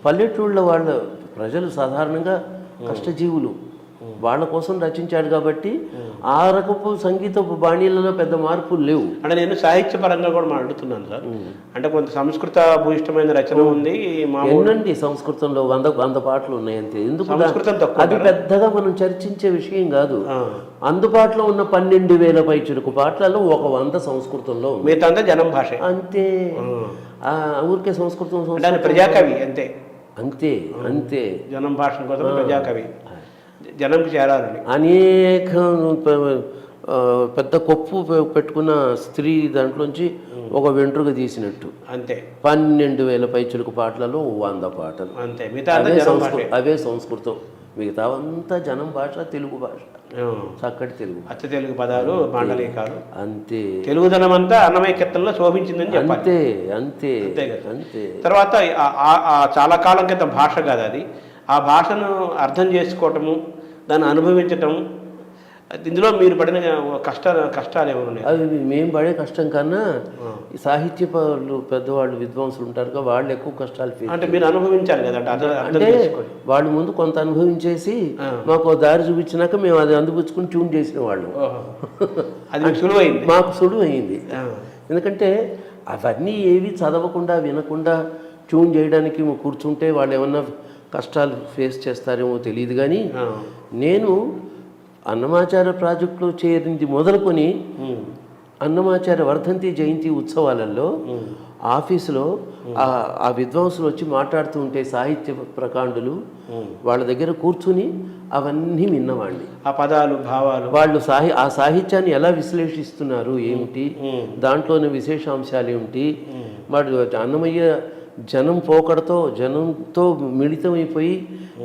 పల్లెటూళ్ళ వాళ్ళ ప్రజలు సాధారణంగా కష్టజీవులు, వాళ్ళ కోసం రచించాడు కాబట్టి ఆ రకపు సంగీతపు బాణీలలో పెద్ద మార్పులు లేవు. అంటే నేను సాహిత్యపరంగా కూడా అడుగుతున్నాను సార్. అంటే కొంత సంస్కృత భూయిష్టమైన రచన ఉంది. ఎన్నండి సంస్కృతంలో 100 పాటలు ఉన్నాయి అంతే. ఎందుకు అది పెద్దగా మనం చర్చించే విషయం కాదు. అందుబాటులో ఉన్న 12,000 పైచులకు పాటలలో 100 సంస్కృతంలో, మిగతా జనం భాష అంతే. ఊరికే సంస్కృతం ప్రజాకవి అంతే అంతే అంతే జనం భాష కోసం ప్రజాకవి జనంకి చేరాలని. అనేక పెద్ద కొప్పు పెట్టుకున్న స్త్రీ దాంట్లోంచి ఒక వెంట్రుక తీసినట్టు అంతే 12,000 పైచులకు పాటలలో 100 పాటలు అంతే. అవే సంస్కృతం. మిగతా అంతా జనం భాష, తెలుగు భాష, చక్కటి తెలుగు, అచ్చ తెలుగు పదాలు, మాండలికాలు అంతే. తెలుగుదనం అంతా అన్నమయ్య కీర్తనలో శోభించిందని చెప్పాలి. అంతే అంతే అంతే. తర్వాత చాలా కాలం క్రితం భాష కాదు అది. ఆ భాషను అర్థం చేసుకోవటము, దాన్ని అనుభవించటం, ఇందులో మీరు పడిన కష్టాలు ఏమైనా ఉన్నాయి? అవి మేము పడే కష్టం కన్నా ఈ సాహిత్య పెద్దవాళ్ళు విద్వాంసులు ఉంటారు, వాళ్ళు ఎక్కువ కష్టాలు అంటే మీరు అనుభవించాలి కదా. అంటే వాళ్ళు ముందు కొంత అనుభవించేసి మాకు దారి చూపించినాక మేము అది అందిపుచ్చుకుని ట్యూన్ చేసిన వాళ్ళు. అది సులువైంది, మాకు సులువైంది. ఎందుకంటే అవన్నీ ఏవి చదవకుండా వినకుండా ట్యూన్ చేయడానికి కూర్చుంటే వాళ్ళు ఏమన్నా కష్టాలు ఫేస్ చేస్తారేమో తెలియదు. కానీ నేను అన్నమాచార్య ప్రాజెక్టులో చేరింది మొదలుకొని అన్నమాచార్య వర్ధంతి జయంతి ఉత్సవాలలో ఆఫీసులో ఆ విద్వాంసులు వచ్చి మాట్లాడుతూ ఉంటే సాహిత్య ప్రకాండులు వాళ్ళ దగ్గర కూర్చుని అవన్నీ విన్నవాడిని. ఆ పదాలు, భావాలు, వాళ్ళు ఆ సాహిత్యాన్ని ఎలా విశ్లేషిస్తున్నారు ఏమిటి, దాంట్లోని విశేషాంశాలు ఏమిటి, వాడు అన్నమయ్య జనం పోకడతో జనంతో మిళితమైపోయి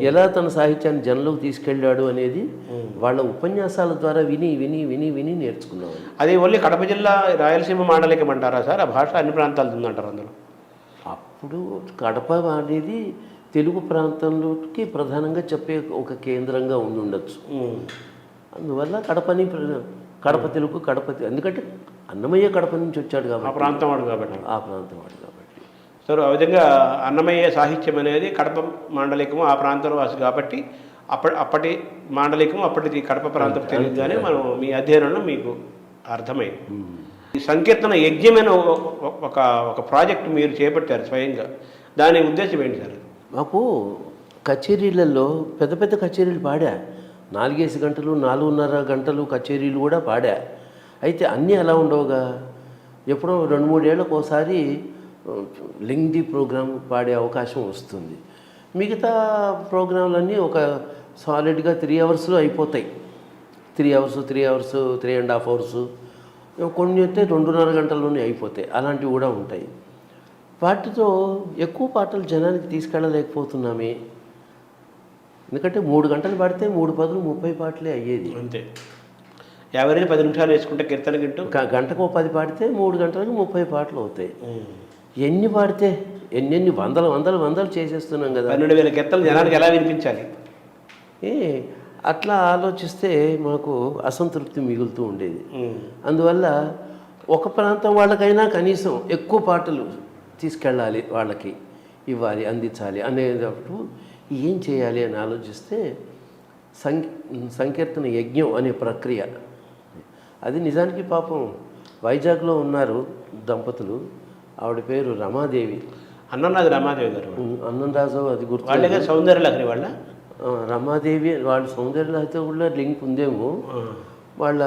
ఎలా తన సాహిత్యాన్ని జనంలోకి తీసుకెళ్ళాడు అనేది వాళ్ళ ఉపన్యాసాల ద్వారా విని విని విని విని నేర్చుకున్నాం. అది ఓన్లీ కడప జిల్లా రాయలసీమ మాండలికం అంటారా సార్? ఆ భాష అన్ని ప్రాంతాలు ఉందంటారు అందులో? అప్పుడు కడప అనేది తెలుగు ప్రాంతంలోకి ప్రధానంగా చెప్పే ఒక కేంద్రంగా ఉండొచ్చు. అందువల్ల కడప తెలుగు ఎందుకంటే అన్నమయ్య కడప నుంచి వచ్చాడు కాబట్టి, ఆ ప్రాంతం వాడు కాబట్టి. సో ఆ విధంగా అన్నమయ్య సాహిత్యం అనేది కడప మాండలికము, ఆ ప్రాంతం వాసి కాబట్టి అప్పటి మాండలికము అప్పటిది కడప ప్రాంతం తెలియదుగానే మనం మీ అధ్యయనంలో మీకు అర్థమైంది. ఈ సంకీర్తన యజ్ఞమైన ఒక ప్రాజెక్ట్ మీరు చేపట్టారు స్వయంగా, దాని ఉద్దేశం ఏంటి సార్? మాకు కచేరీలలో పెద్ద పెద్ద కచేరీలు పాడా, 4 గంటలు 4.5 గంటలు కచేరీలు కూడా పాడా. అయితే అన్నీ అలా ఉండవుగా, ఎప్పుడో 2-3 ఏళ్ళకు ఒకసారి లెంగ్దీ ప్రోగ్రామ్ పాడే అవకాశం వస్తుంది. మిగతా ప్రోగ్రాంలన్నీ ఒక సాలిడ్గా 3 అవర్స్లో అయిపోతాయి. 3 అవర్స్ 3.5 అవర్స్, కొన్ని అయితే 2.5 గంటల్లోనే అయిపోతాయి. అలాంటివి కూడా ఉంటాయి. వాటితో ఎక్కువ పాటలు జనానికి తీసుకెళ్ళలేకపోతున్నామే. ఎందుకంటే 3 గంటలు పాడితే 3 పదులు 30 పాటలే అయ్యేది. అంతే. యావరేజ్ 10 నిమిషాలు వేసుకుంటే కీర్తన గంటకు 10 పాడితే 3 గంటలకు 30 పాటలు అవుతాయి. ఎన్ని పాడితే ఎన్ని వందలు చేసేస్తున్నాం కదా. 12,000 కీర్తనలు జనానికి ఎలా వినిపించాలి? అట్లా ఆలోచిస్తే మాకు అసంతృప్తి మిగులుతూ ఉండేది. అందువల్ల ఒక ప్రాంతం వాళ్ళకైనా కనీసం ఎక్కువ పాటలు తీసుకెళ్ళాలి, వాళ్ళకి ఇవ్వాలి, అందించాలి అనేటప్పుడు ఏం చేయాలి అని ఆలోచిస్తే సంకీర్తన యజ్ఞం అనే ప్రక్రియ అది. నిజానికి పాపం వైజాగ్లో ఉన్నారు దంపతులు, ఆవిడ పేరు రమాదేవి, అన్నంరాజు రమాదేవి గారు. అన్నంరాజు అది గుర్తు. వాళ్ళే సౌందర్యలహరి వాళ్ళ రమాదేవి వాళ్ళ సౌందర్యలహరితో కూడా లింక్ ఉందేమో. వాళ్ళ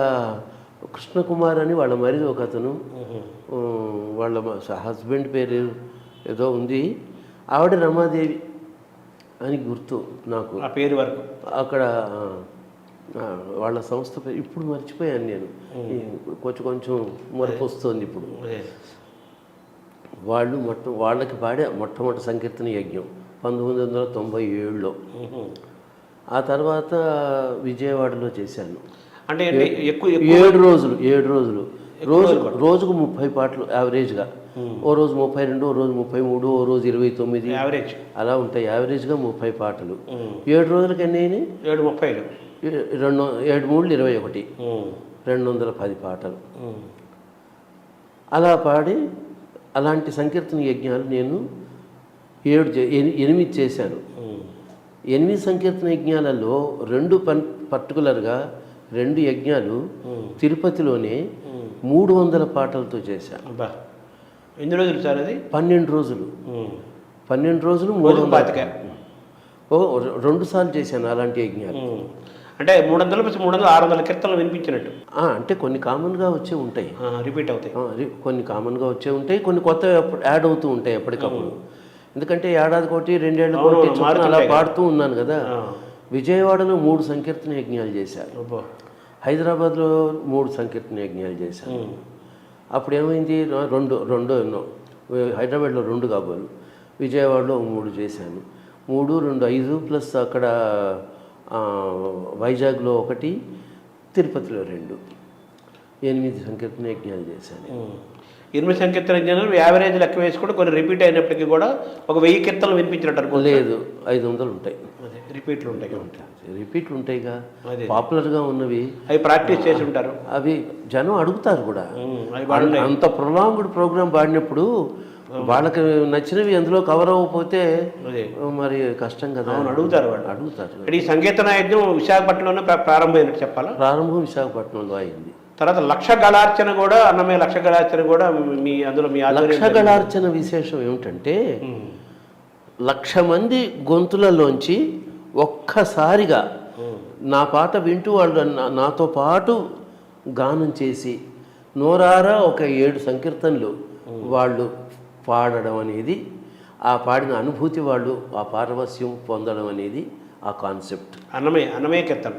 కృష్ణకుమార్ అని వాళ్ళ మరిది ఒక అతను, వాళ్ళ హస్బెండ్ పేరు ఏదో ఉంది, ఆవిడ రమాదేవి అని గుర్తు నాకు ఆ పేరు వరకు. అక్కడ వాళ్ళ సంస్థ పేరు ఇప్పుడు మర్చిపోయాను నేను, కొంచెం మరపు వస్తుంది ఇప్పుడు. వాళ్ళు వాళ్ళకి పాడే మొట్టమొదటి సంకీర్తన యజ్ఞం 1997లో. ఆ తర్వాత విజయవాడలో చేశాను. అంటే 7 రోజులు రోజుకు 30 పాటలు యావరేజ్గా. ఓ రోజు 32, ఓ రోజు 33, ఓ రోజు 29 యావరేజ్ అలా ఉంటాయి. యావరేజ్గా 30 పాటలు. 7 రోజులకి ఎన్ని అయినాయి? 7:30. 7 3 21, 210 పాటలు అలా పాడి. అలాంటి సంకీర్తన యజ్ఞాలు నేను 8 చేశాను. 8 సంకీర్తన యజ్ఞాలలో 2 పర్టికులర్గా 2 యజ్ఞాలు తిరుపతిలోనే 300 పాటలతో చేశాను. ఎన్ని రోజులు సార్ అది? 12 రోజులు. 12 రోజులు 300. 2 సార్లు చేశాను అలాంటి యజ్ఞాలు. అంటే 300 + 300 600 కీర్తనలు వినిపించినట్టు. అంటే కొన్ని కామన్గా వచ్చే ఉంటాయి, రిపీట్ అవుతాయి. కొన్ని కామన్గా వచ్చే ఉంటాయి, కొన్ని కొత్త యాడ్ అవుతూ ఉంటాయి ఎప్పటికప్పుడు. ఎందుకంటే ఏడాది కోటి 2 ఏళ్ళ కోటి అలా పాడుతూ ఉన్నాను కదా. విజయవాడలో 3 సంకీర్తన యజ్ఞాలు చేశారు, హైదరాబాద్లో 3 సంకీర్తన యజ్ఞాలు చేశాను. అప్పుడు ఏమైంది, రెండు ఎన్నో, హైదరాబాద్లో 2 కాబోలు, విజయవాడలో 3 చేశాను. 3, 2, 5 ప్లస్ అక్కడ వైజాగ్లో 1, తిరుపతిలో 2, 8 సంకీర్తన యజ్ఞాలు చేశాను. 8 సంకీర్తన యజ్ఞాలు యావరేజ్ లెక్క వేసి కూడా కొన్ని రిపీట్ అయినప్పటికీ కూడా ఒక 1000 కీర్తనలు వినిపించినట్టు లేదు, 500 ఉంటాయి. రిపీట్లు ఉంటాయి. రిపీట్లు ఉంటాయిగా, పాపులర్గా ఉన్నవి. అవి ప్రాక్టీస్ చేసి ఉంటారు, అవి జనం అడుగుతారు కూడా. అంత ప్రొలాంగ్డ్ ప్రోగ్రామ్ పాడినప్పుడు వాళ్ళకి నచ్చినవి అందులో కవర్ అవ్వకపోతే మరి కష్టం కదా. అడుగుతారు. ఈ సంకీర్తన యజ్ఞం విశాఖపట్నంలోనే ప్రారంభమైనట్టు చెప్పాలా? ప్రారంభం విశాఖపట్నంలో అయింది. తర్వాత లక్ష గళార్చన కూడా, అన్నమయ్య లక్ష గళార్చన కూడా అందులో మీ లక్ష గళార్చన విశేషం ఏమిటంటే 1,00,000 మంది గొంతులలోంచి ఒక్కసారిగా నా పాట వింటూ వాళ్ళు నాతో పాటు గానం చేసి నోరారా ఒక 7 సంకీర్తనలు వాళ్ళు పాడడం అనేది, ఆ పాడిన అనుభూతి, వాళ్ళు ఆ పారవస్యం పొందడం అనేది ఆ కాన్సెప్ట్. అన్నమయ్య కీర్తన.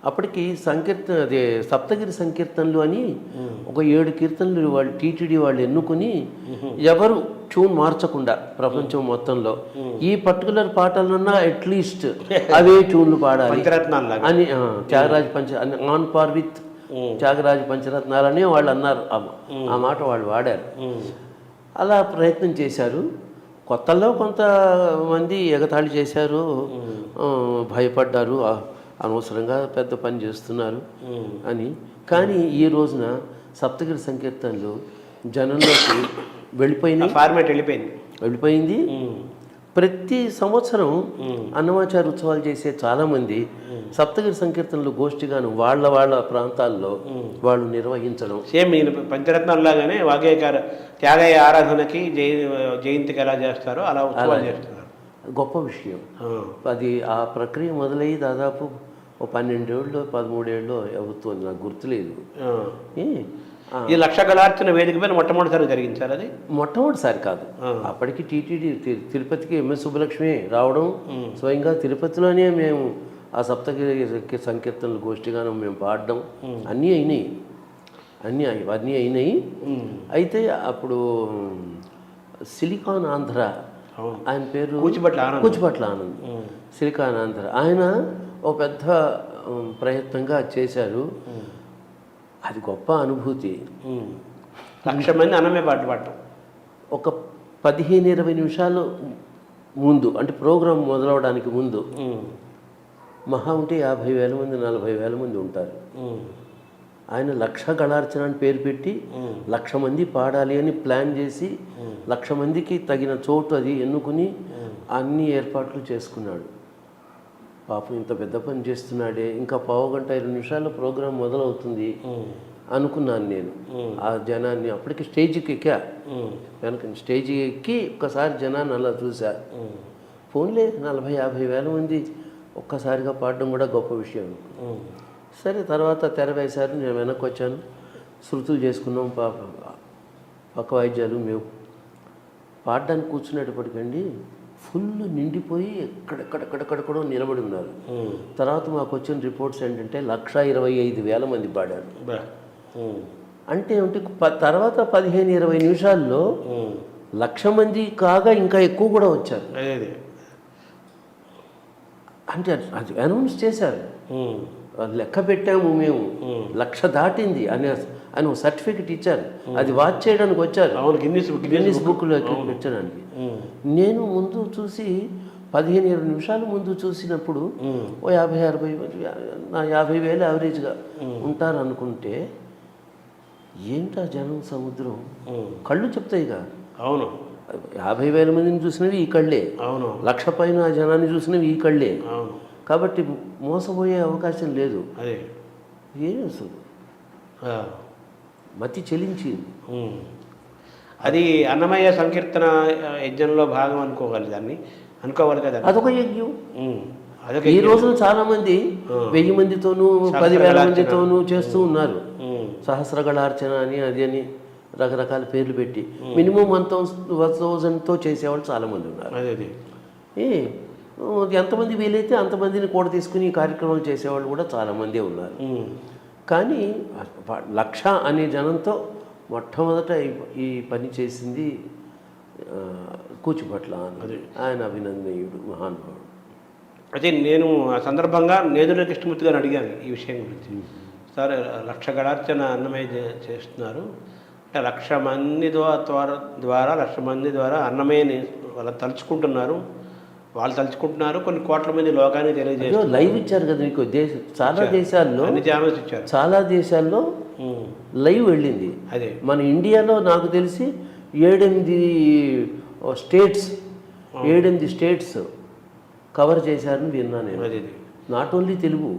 అప్పటికి సంకీర్తన అదే సప్తగిరి సంకీర్తనలు అని ఒక 7 కీర్తనలు వాళ్ళు టీటీడీ వాళ్ళు ఎన్నుకుని, ఎవరు ట్యూన్ మార్చకుండా ప్రపంచం మొత్తంలో ఈ పర్టికులర్ పాటలన్నా అట్లీస్ట్ అవే ట్యూన్లు పాడాలి అని Thyagaraja on par with Thyagaraja పంచరత్నాలని వాళ్ళు అన్నారు. ఆ మాట వాళ్ళు వాడారు. అలా ప్రయత్నం చేశారు. కొత్తల్లో కొంతమంది ఎగతాళి చేశారు, భయపడ్డారు, అనవసరంగా పెద్ద పని చేస్తున్నారు అని. కానీ ఈ రోజున సప్తగిరి సంకీర్తనలు జనంలోకి వెళ్ళిపోయింది. ప్రతి సంవత్సరం అన్నమాచార్య ఉత్సవాలు చేసే చాలామంది సప్తగిరి సంకీర్తనలు గోష్ఠిగాను వాళ్ళ ప్రాంతాల్లో వాళ్ళు నిర్వహించడం. సేమ్ పంచరత్నాల్లాగానే వాగ్గేయకార త్యాగయ్య ఆరాధనకి జయంతికి ఎలా చేస్తారో అలా ఉత్సవాలు చేస్తున్నారు. గొప్ప విషయం అది. ఆ ప్రక్రియ మొదలయ్యి దాదాపు 12 ఏళ్ళు 13 ఏళ్ళు అవుతుంది, నాకు గుర్తులేదు. ఈ లక్ష గళార్చన వేదిక పైన మొట్టమొదటిసారి జరిగించారు. అది మొట్టమొదటిసారి కాదు, అప్పటికి టీటీడీ తిరుపతికి ఎంఎస్ సుబ్బలక్ష్మి రావడం, స్వయంగా తిరుపతిలోనే మేము ఆ సప్తగిరి సంకీర్తనలు గోష్ఠిగానం మేము పాడడం అన్నీ అయినాయి. అయితే అప్పుడు సిలికాన్ ఆంధ్ర, ఆయన పేరు కూచిపట్ల ఆనంద్, సిలికాన్ ఆంధ్ర, ఆయన ఒక పెద్ద ప్రయత్నంగా చేశారు. అది గొప్ప అనుభూతి. 1,00,000 మంది అన్నమే పాట పాడటం. ఒక 15-20 నిమిషాలు ముందు, అంటే ప్రోగ్రాం మొదలవడానికి ముందు మహా ఉంటే 50,000 మంది 40,000 మంది ఉంటారు. ఆయన 1,00,000 గళార్చన అని పేరు పెట్టి 1,00,000 మంది పాడాలి అని ప్లాన్ చేసి 1,00,000 మందికి తగిన చోటు అది ఎన్నుకుని అన్ని ఏర్పాట్లు చేసుకున్నాడు. పాపం ఇంత పెద్ద పని చేస్తున్నాడే, ఇంకా 15-20 నిమిషాల్లో ప్రోగ్రాం మొదలవుతుంది అనుకున్నాను నేను. ఆ జనాన్ని అప్పటికి స్టేజ్కి ఎక్కా, వెనక స్టేజ్ ఎక్కి ఒక్కసారి జనాన్ని అలా చూసా. ఫోన్లే 40,000-50,000 మంది ఒక్కసారిగా పాడడం కూడా గొప్ప విషయం. సరే, తర్వాత తెర వేశారు, నేను వెనక్కి వచ్చాను, శృతులు చేసుకున్నాం, పక్క వాయిద్యాలు. మేము పాడడానికి కూర్చునేటప్పటికండి ఫుల్ నిండిపోయి ఎక్కడెక్కడెక్కడెక్కడో నిలబడి ఉన్నారు. తర్వాత మాకు వచ్చిన రిపోర్ట్స్ ఏంటంటే 1,25,000 మంది పాడారు. అంటే తర్వాత 15-20 నిమిషాల్లో 1,00,000 మంది కాగా ఇంకా ఎక్కువ కూడా వచ్చారు. అంటే అది అనౌన్స్ చేశారు, లెక్క పెట్టాము మేము, 1,00,000 దాటింది అని ఆయన సర్టిఫికెట్ ఇచ్చారు. అది వాచ్ చేయడానికి వచ్చారు, గిన్నిస్ బుక్లో పెట్టడానికి. నేను ముందు చూసి 15-20 నిమిషాలు ముందు చూసినప్పుడు ఓ 50,000 యావరేజ్గా ఉంటారు అనుకుంటే, ఏంటా జనం సముద్రం, కళ్ళు చెప్తాయిగా. అవును, 50,000 మందిని చూసినవి ఈ కళ్ళే, అవును, 1,00,000 పైన జనాన్ని చూసినవి ఈ కళ్ళే. కాబట్టి మోసపోయే అవకాశం లేదు. అదే ఏం అసలు మతి చెలించింది. అది అన్నమయ్య సంకీర్తన యజ్ఞంలో భాగం అనుకోవాలి కదా. అదొక యజ్ఞం. ఈ రోజున చాలా మంది 1000 మందితోనూ 10,000 మందితోనూ చేస్తూ ఉన్నారు. సహస్రగళార్చన అని అది అని రకరకాల పేర్లు పెట్టి మినిమం 1,000తో చేసేవాళ్ళు చాలామంది ఉన్నారు. ఎంతమంది వీలైతే అంతమందిని కూడా తీసుకుని ఈ కార్యక్రమాలు చేసేవాళ్ళు కూడా చాలామందే ఉన్నారు. కానీ 1,00,000 అనే జనంతో మొట్టమొదట ఈ పని చేసింది కూచిపట్ల ఆయన అభినందనీయుడు, మహానుభావుడు. అయితే నేను ఆ సందర్భంగా నేదుల కృష్ణమూర్తి గారిని అడిగాను ఈ విషయం గురించి. సార్, 1,00,000 గళార్చన అన్నమయ్య చేస్తున్నారు అంటే 1,00,000 మంది ద్వారా 1,00,000 మంది ద్వారా అన్నమయ్యని వాళ్ళు తలుచుకుంటున్నారు, కొన్ని కోట్ల మంది లోకాన్ని తెలియజేస్తారు. లైవ్ ఇచ్చారు కదా మీకు. చాలా దేశాల్లో, అన్ని ఛానల్స్ ఇచ్చారు, చాలా దేశాల్లో లైవ్ వెళ్ళింది. అదే మన ఇండియాలో నాకు తెలిసి 7-8 స్టేట్స్ కవర్ చేశారని విన్నా నేను. అది నాట్ ఓన్లీ తెలుగు.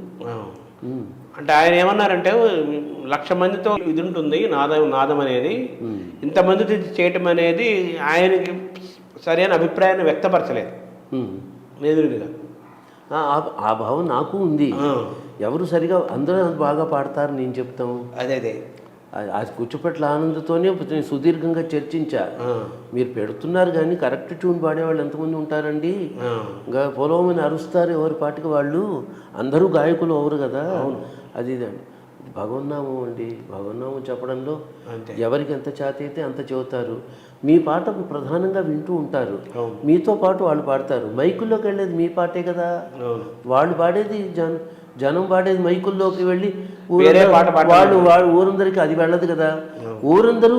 అంటే ఆయన ఏమన్నారంటే 1,00,000 మందితో ఇది ఉంటుంది నాదం అనేది, ఇంతమంది చేయటం అనేది ఆయనకి సరైన అభిప్రాయాన్ని వ్యక్తపరచలేదు నేదురుగా. ఆ భావం నాకు ఉంది. ఎవరు సరిగా అందరూ బాగా పాడతారు నేను చెప్తాము. అదే అది కూచిపట్ల ఆనందతోనే సుదీర్ఘంగా చర్చించా. మీరు పెడుతున్నారు కానీ కరెక్ట్ ట్యూన్ పాడేవాళ్ళు ఎంతమంది ఉంటారండి, ఇంకా పొలవమని అరుస్తారు ఎవరి పాటికి వాళ్ళు, అందరూ గాయకులు అవరు కదా. అది ఇదండి భగవన్నామం అండి. భగవన్నామం చెప్పడంలో ఎవరికి ఎంత చేత అయితే అంత చెబుతారు. మీ పాట ప్రధానంగా వింటూ ఉంటారు, మీతో పాటు వాళ్ళు పాడతారు. మైకుల్లోకి వెళ్ళేది మీ పాటే కదా, వాళ్ళు పాడేది జనం పాడేది మైకుల్లోకి వెళ్ళి వాళ్ళు ఊరందరికీ అది వెళ్ళదు కదా. ఊరందరూ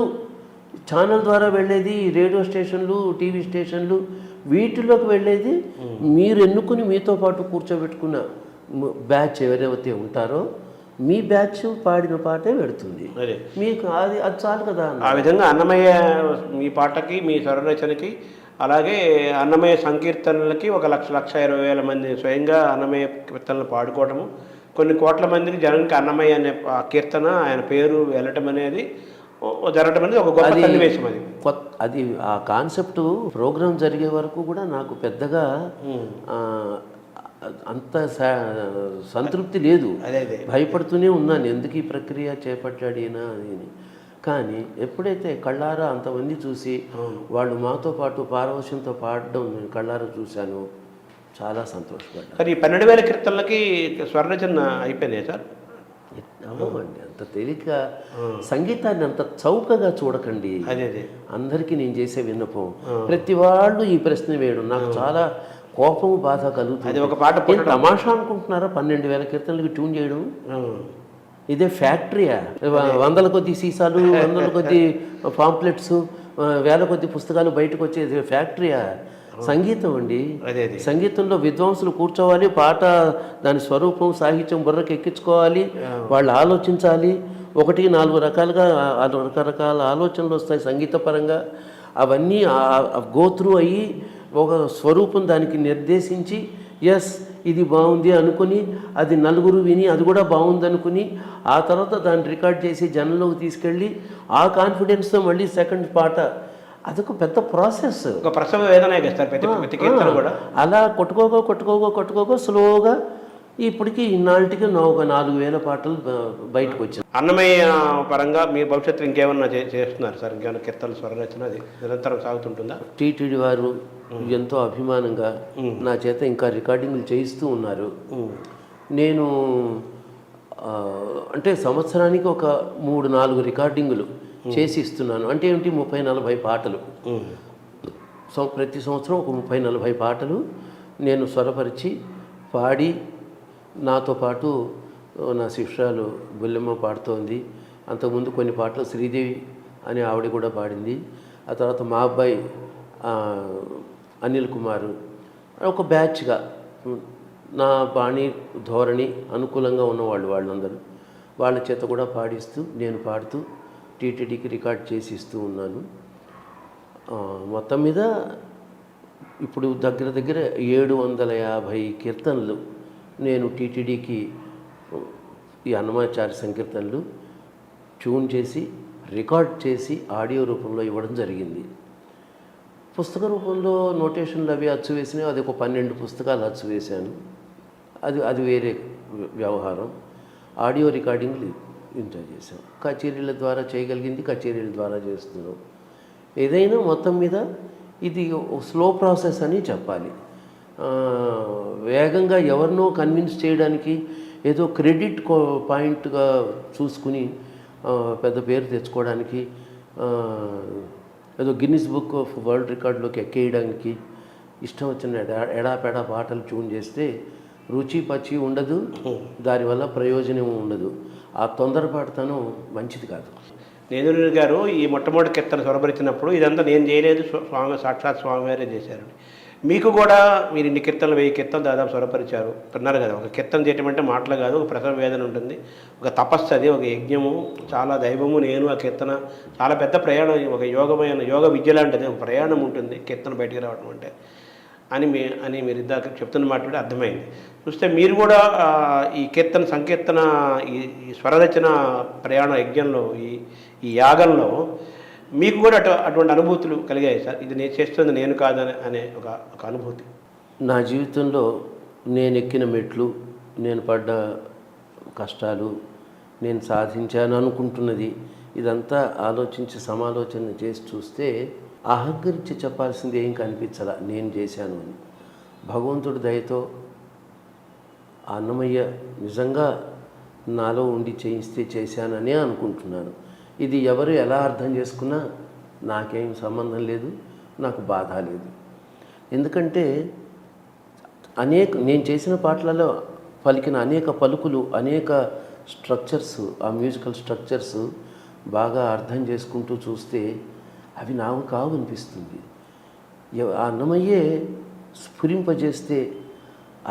ఛానల్ ద్వారా వెళ్ళేది రేడియో స్టేషన్లు, టీవీ స్టేషన్లు, వీటిలోకి వెళ్ళేది మీరు ఎన్నుకుని మీతో పాటు కూర్చోబెట్టుకున్న బ్యాచ్ ఎవరైతే ఉంటారో మీ బ్యాచ్ పాడిన పాటే పెడుతుంది మీకు. అది చాలు కదా. ఆ విధంగా అన్నమయ్య మీ పాటకి, మీ స్వరరచనకి, అలాగే అన్నమయ్య సంకీర్తనలకి 1,20,000 మంది స్వయంగా అన్నమయ్య కీర్తనలు పాడుకోవటము, కొన్ని కోట్ల మందికి జనానికి అన్నమయ్య అనే కీర్తన ఆయన పేరు వెళ్ళటం అనేది జరగటం అనేది ఒక గొప్ప సన్నివేశం. అది ఆ కాన్సెప్ట్ ప్రోగ్రాం జరిగే వరకు కూడా నాకు పెద్దగా అంత సంతృప్తి లేదు. భయపడుతూనే ఉన్నాను, ఎందుకు ఈ ప్రక్రియ చేపట్టాడినా అని. కానీ ఎప్పుడైతే కళ్ళారా అంతమంది చూసి వాళ్ళు మాతో పాటు పారవశ్యంతో పాడడం నేను కళ్ళారా చూశాను, చాలా సంతోషపడ్డాను. సార్, ఈ 12,000 కీర్తనలకి స్వరరచన అయిపోయినాయి సార్? అవ్వండి, అంత తేలిక సంగీతాన్ని అంత చౌకగా చూడకండి. అదే అందరికీ నేను చేసే విన్నపం. ప్రతి వాళ్ళు ఈ ప్రశ్న వేయడం నాకు చాలా కోపము, బాధ కలుగుతుంది. ఒక పాట తమాషా అనుకుంటున్నారా? 12,000 కీర్తనలకి ట్యూన్ చేయడం ఇదే ఫ్యాక్టరీయా? 100 కొద్ది సీసాలు, 100 కొద్ది పాంప్లెట్స్, వేల కొద్ది పుస్తకాలు బయటకు వచ్చేది ఫ్యాక్టరీయా? సంగీతం అండి. అదే సంగీతంలో విద్వాంసులు కూర్చోవాలి, పాట దాని స్వరూపం సాహిత్యం బుర్రకు ఎక్కించుకోవాలి, వాళ్ళు ఆలోచించాలి. 1-4 రకాలుగా రకరకాల ఆలోచనలు వస్తాయి సంగీతపరంగా. అవన్నీ గోత్రూ అయ్యి ఒక స్వరూపం దానికి నిర్దేశించి ఎస్ ఇది బాగుంది అనుకుని, అది నలుగురు విని అది కూడా బాగుంది అనుకుని, ఆ తర్వాత దాన్ని రికార్డ్ చేసి జనంలోకి తీసుకెళ్ళి ఆ కాన్ఫిడెన్స్తో మళ్ళీ సెకండ్ పాట, అదొక పెద్ద ప్రాసెస్. ఒక ప్రసవ వేదన ప్రతి కీర్తన కూడా అలా కొట్టుకోగా స్లోగా ఇప్పటికి ఇన్నాళ్ళకి ఒక 4000 పాటలు బయటకు వచ్చింది. అన్నమయ్య పరంగా మీ భవిష్యత్తు ఇంకేమన్నా చేస్తున్నారు సార్? ఇంకేమైనా కీర్తనలు స్వరరచన అది నిరంతరం సాగుతుంటుందా? టీటీడీ వారు ఎంతో అభిమానంగా నా చేత ఇంకా రికార్డింగ్లు చేయిస్తూ ఉన్నారు. నేను అంటే సంవత్సరానికి ఒక 3-4 రికార్డింగులు చేసి ఇస్తున్నాను. అంటే ఏమిటి, 30-40 పాటలు. ప్రతి సంవత్సరం ఒక 30-40 పాటలు నేను స్వరపరిచి పాడి, నాతో పాటు నా శిష్యురాలు బుల్లెమ్మ పాడుతోంది. అంతకుముందు కొన్ని పాటలు శ్రీదేవి అని ఆవిడ కూడా పాడింది. ఆ తర్వాత మా అబ్బాయి అనిల్ కుమారు, ఒక బ్యాచ్గా నా బాణి ధోరణి అనుకూలంగా ఉన్నవాళ్ళు వాళ్ళందరూ, వాళ్ళ చేత కూడా పాడిస్తూ నేను పాడుతూ టీటీడీకి రికార్డ్ చేసి ఇస్తూ ఉన్నాను. మొత్తం మీద ఇప్పుడు దగ్గర 750 కీర్తనలు నేను టీటీడీకి ఈ అన్నమాచార్య సంకీర్తనలు ట్యూన్ చేసి రికార్డ్ చేసి ఆడియో రూపంలో ఇవ్వడం జరిగింది. పుస్తక రూపంలో నోటేషన్లు అవి అచ్చు వేసినాయి. అది ఒక 12 పుస్తకాలు అచ్చు వేశాను. అది వేరే వ్యవహారం. ఆడియో రికార్డింగ్లు ఇంత చేసాం. కచేరీల ద్వారా చేయగలిగింది కచేరీల ద్వారా చేస్తున్నాం. ఏదైనా మొత్తం మీద ఇది స్లో ప్రాసెస్ అని చెప్పాలి. వేగంగా ఎవరినో కన్విన్స్ చేయడానికి ఏదో క్రెడిట్ పాయింట్గా చూసుకుని పెద్ద పేరు తెచ్చుకోవడానికి, ఏదో గిన్నిస్ బుక్ ఆఫ్ వరల్డ్ రికార్డులోకి ఎక్కేయడానికి ఇష్టం వచ్చిన ఎడాపెడా పాటలు ట్యూన్ చేస్తే రుచి పచ్చి ఉండదు, దానివల్ల ప్రయోజనం ఉండదు. ఆ తొందరపాటుతనం మంచిది కాదు. నేదురుని గారు ఈ మొట్టమొదటి కీర్తన స్వరపరిచినప్పుడు ఇదంతా నేను చేయలేదు, సాక్షాత్ స్వామివారే చేశారండి. మీకు కూడా మీరు ఇన్ని కీర్తనలు 1000 కీర్తనలు దాదాపు స్వరపరిచారు అన్నారు కదా. ఒక కీర్తన చేయటం అంటే మాటలు కాదు, ఒక ప్రసవ వేదన ఉంటుంది, ఒక తపస్సు, అది ఒక యజ్ఞము, చాలా దైవము. నేను ఆ కీర్తన చాలా పెద్ద ప్రయాణం, ఒక యోగ విద్య లాంటిది, ఒక ప్రయాణం ఉంటుంది కీర్తన బయటికి రావడం అంటే అని మీరు ఇందాక చెప్తున్న మాట కూడా అర్థమైంది. చూస్తే మీరు కూడా ఈ కీర్తన సంకీర్తన ఈ స్వరరచన ప్రయాణ యజ్ఞంలో ఈ యాగంలో మీకు కూడా అటువంటి అనుభూతులు కలిగాయి సార్? ఇది నేను చేస్తుంది నేను కాదని అనే ఒక అనుభూతి. నా జీవితంలో నేను ఎక్కిన మెట్లు, నేను పడ్డ కష్టాలు, నేను సాధించాను అనుకుంటున్నది, ఇదంతా ఆలోచించి సమాలోచన చేసి చూస్తే అహంకరించి చెప్పాల్సింది ఏం కనిపించాల నేను చేశాను అని. భగవంతుడి దయతో అన్నమయ్య నిజంగా నాలో ఉండి చేయిస్తే చేశాననే అనుకుంటున్నాను. ఇది ఎవరు ఎలా అర్థం చేసుకున్నా నాకేం సంబంధం లేదు, నాకు బాధ లేదు. ఎందుకంటే నేను చేసిన పాటలలో పలికిన అనేక పలుకులు, అనేక స్ట్రక్చర్స్, ఆ మ్యూజికల్ స్ట్రక్చర్స్ బాగా అర్థం చేసుకుంటూ చూస్తే అవి నాకు కావు అనిపిస్తుంది. ఆ అన్నమయ్యే స్ఫురింపజేస్తే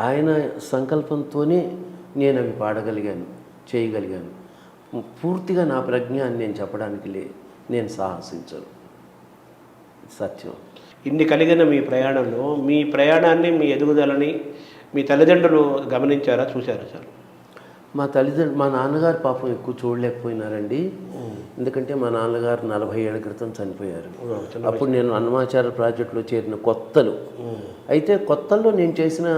ఆయన సంకల్పంతోనే నేను అవి పాడగలిగాను, చేయగలిగాను. పూర్తిగా నా ప్రజ్ఞ అని నేను చెప్పడానికి నేను సాహసించను, సత్యం. ఇన్ని కలిగిన మీ ప్రయాణంలో మీ ప్రయాణాన్ని, మీ ఎదుగుదలని మీ తల్లిదండ్రులు గమనించారా, చూశారా సార్? మా నాన్నగారు పాపం ఎక్కువ చూడలేకపోయినారండి. ఎందుకంటే మా నాన్నగారు 40 ఏళ్ల క్రితం చనిపోయారు. అప్పుడు నేను అన్నమాచార్య ప్రాజెక్టులో చేరిన కొత్తలు. అయితే కొత్తల్లో నేను చేసిన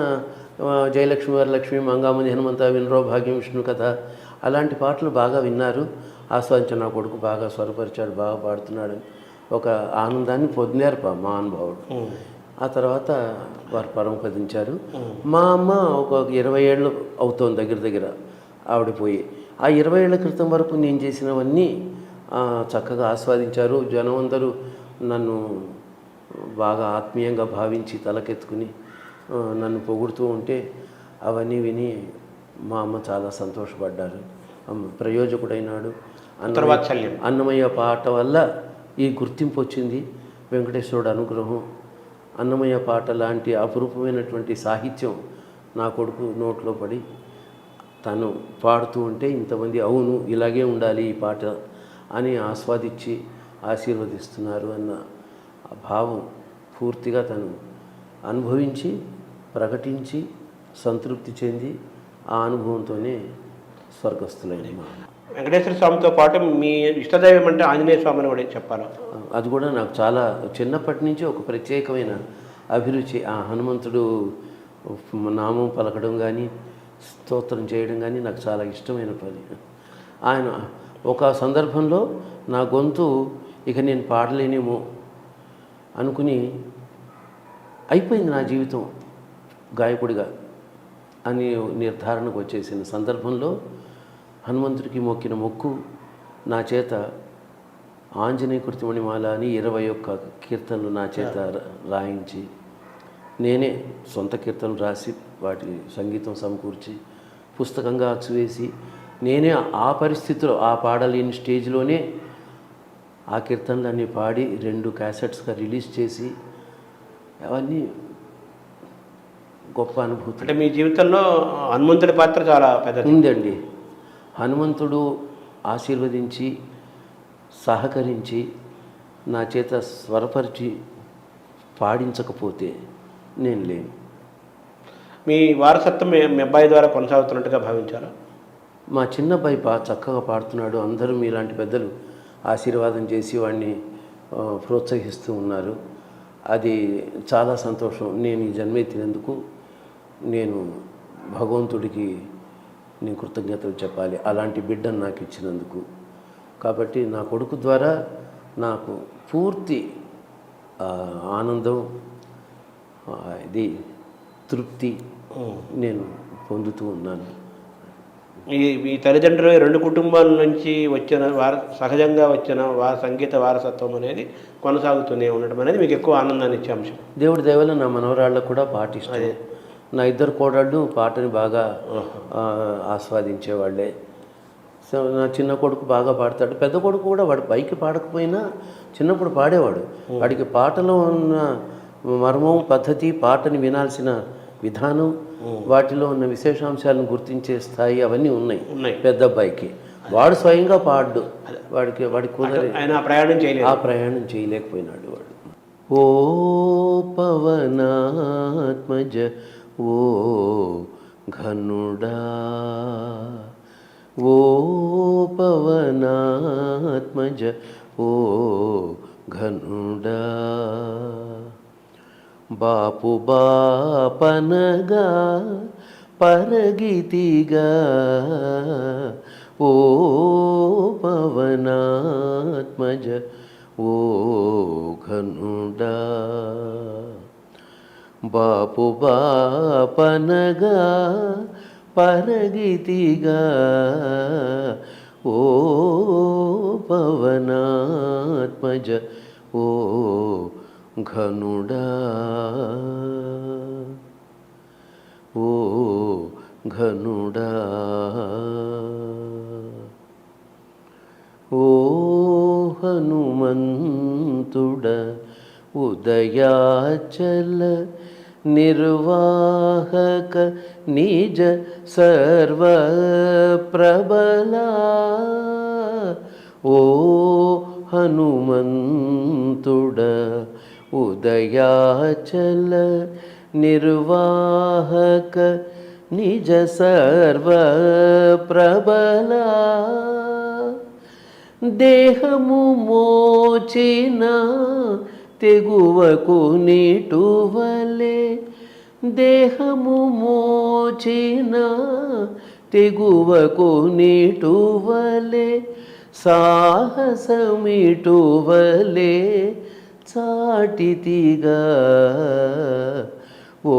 జయలక్ష్మి వరలక్ష్మి, మంగామణి హనుమంత, వినరో భాగ్యం, విష్ణు కథ, అలాంటి పాటలు బాగా విన్నారు, ఆస్వాదించిన. నా కొడుకు బాగా స్వరపరిచాడు, బాగా పాడుతున్నాడని ఒక ఆనందాన్ని పొందారు మా అనుభవుడు. ఆ తర్వాత వారు పరమపదించారు. మా అమ్మ ఒక 20 ఏళ్ళు అవుతోంది దగ్గర ఆవిడపోయి. ఆ 20 ఏళ్ల క్రితం వరకు నేను చేసినవన్నీ చక్కగా ఆస్వాదించారు. జనం అందరూ నన్ను బాగా ఆత్మీయంగా భావించి తలకెత్తుకుని నన్ను పొగుడుతూ ఉంటే అవన్నీ విని మా అమ్మ చాలా సంతోషపడ్డారు. ప్రయోజకుడైనాడు అన్నమయ్య పాట వల్ల ఈ గుర్తింపు వచ్చింది. వెంకటేశ్వరుడు అనుగ్రహం, అన్నమయ్య పాట లాంటి అపురూపమైనటువంటి సాహిత్యం నా కొడుకు నోట్లో పడి తను పాడుతూ ఉంటే ఇంతమంది అవును ఇలాగే ఉండాలి ఈ పాట అని ఆస్వాదించి ఆశీర్వదిస్తున్నారు అన్న ఆ భావం పూర్తిగా తను అనుభవించి ప్రకటించి సంతృప్తి చెంది ఆ అనుభవంతోనే స్వర్గస్థులైన మా అమ్మ. వెంకటేశ్వర స్వామితో పాటు మీ ఇష్టదైవం అంటే ఆంజనేయ స్వామి అని కూడా చెప్పాలి. అది కూడా నాకు చాలా చిన్నప్పటి నుంచి ఒక ప్రత్యేకమైన అభిరుచి. ఆ హనుమంతుడు నామం పలకడం కానీ స్తోత్రం చేయడం కానీ నాకు చాలా ఇష్టమైన పని. ఆయన ఒక సందర్భంలో నా గొంతు ఇక నేను పాడలేనేమో అనుకుని అయిపోయింది నా జీవితం గాయకుడిగా అని నిర్ధారణకు వచ్చేసిన సందర్భంలో హనుమంతుడికి మొక్కిన మొక్కు నా చేత ఆంజనేయ కృతిమణిమాల అని 21 కీర్తనలు నా చేత రాయించి నేనే సొంత కీర్తనలు రాసి వాటి సంగీతం సమకూర్చి పుస్తకంగా అచ్చువేసి నేనే ఆ పరిస్థితిలో ఆ పాడలేని స్టేజ్లోనే ఆ కీర్తనలన్నీ పాడి 2 క్యాసెట్స్గా రిలీజ్ చేసి అవన్నీ గొప్ప అనుభూతి. అంటే మీ జీవితంలో హనుమంతుడి పాత్ర చాలా పెద్దది ఉందండి. హనుమంతుడు ఆశీర్వదించి సహకరించి నా చేత స్వరపరిచి పాడించకపోతే నేను లేను. మీ వారసత్వం మీ అబ్బాయి ద్వారా కొనసాగుతున్నట్టుగా భావించారా? మా చిన్నబ్బాయి చక్కగా పాడుతున్నాడు. అందరూ మీలాంటి పెద్దలు ఆశీర్వాదం చేసి వాడిని ప్రోత్సహిస్తూ ఉన్నారు. అది చాలా సంతోషం. నేను ఈ జన్మెత్తినందుకు నేను భగవంతుడికి నేను కృతజ్ఞతలు చెప్పాలి అలాంటి బిడ్డను నాకు ఇచ్చినందుకు. కాబట్టి నా కొడుకు ద్వారా నాకు పూర్తి ఆనందం, ఇది తృప్తి నేను పొందుతూ ఉన్నాను. మీ తల్లిదండ్రులు 2 కుటుంబాల నుంచి వచ్చిన సహజంగా వచ్చిన సంగీత వారసత్వం అనేది కొనసాగుతూనే ఉండడం అనేది మీకు ఎక్కువ ఆనందాన్ని ఇచ్చే అంశం. దేవుడి దయ వల్ల నా మనవరాళ్ళకు కూడా పాట ఇష్టం. నా 2 కోడళ్ళు పాటని బాగా ఆస్వాదించేవాళ్ళే. సో నా చిన్న కొడుకు బాగా పాడతాడు. పెద్ద కొడుకు కూడా వాడు పైకి పాడకపోయినా చిన్నప్పుడు పాడేవాడు. వాడికి పాటలో ఉన్న మర్మం, పద్ధతి, పాటని వినాల్సిన విధానం, వాటిలో ఉన్న విశేషాంశాలను గుర్తించే స్థాయి అవన్నీ ఉన్నాయి పెద్ద అబ్బాయికి. వాడు స్వయంగా పాడు, వాడి కుదరదు, ఆయన ఆ ప్రయాణం చేయలేకపోయినాడు వాడు. ఓ పవనాత్మజ ఓ ఘనుడా, ఓ పవనాత్మజ ఓ ఘనుడా, బాపు బాపనగా పరగితిగా ఓ పవనాత్మజ ఓ ఘనుడా, బాపు బాపనగా పరగితిగా ఓ పవనాత్మజ ఓ ఘనుడా, ఓ ఘనుడా, ఓ హనుమంతుడ ఉదయాచల నిర్వాహక నిజ సర్వప్రబలా, ఓ హనుమంతుడ ఉదయాచల నిర్వాహక నిజ సర్వప్రబలా, దేహము మోచిన తెగువకు నీటువలే, దేహము మోచిన తెగువకు నీటువలే, సాహసమిటువలే చాటితిగా ఓ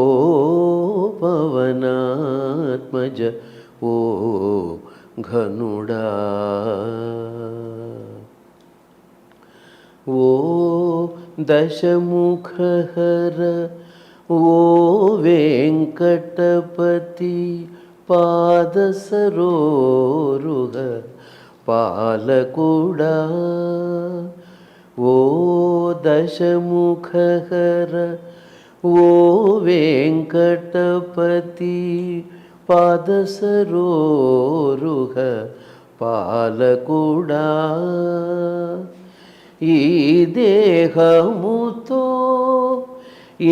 పవనాత్మజ ఓ ఘనుడా, ఓ దశముఖహర ఓ వెంకటపతి పాదసరోరుహ పాలకుడా, ఓ దశముఖహర ఓ వెంకటపతి పాదసరోరుహ పాలకుడా ఈ దేహముతో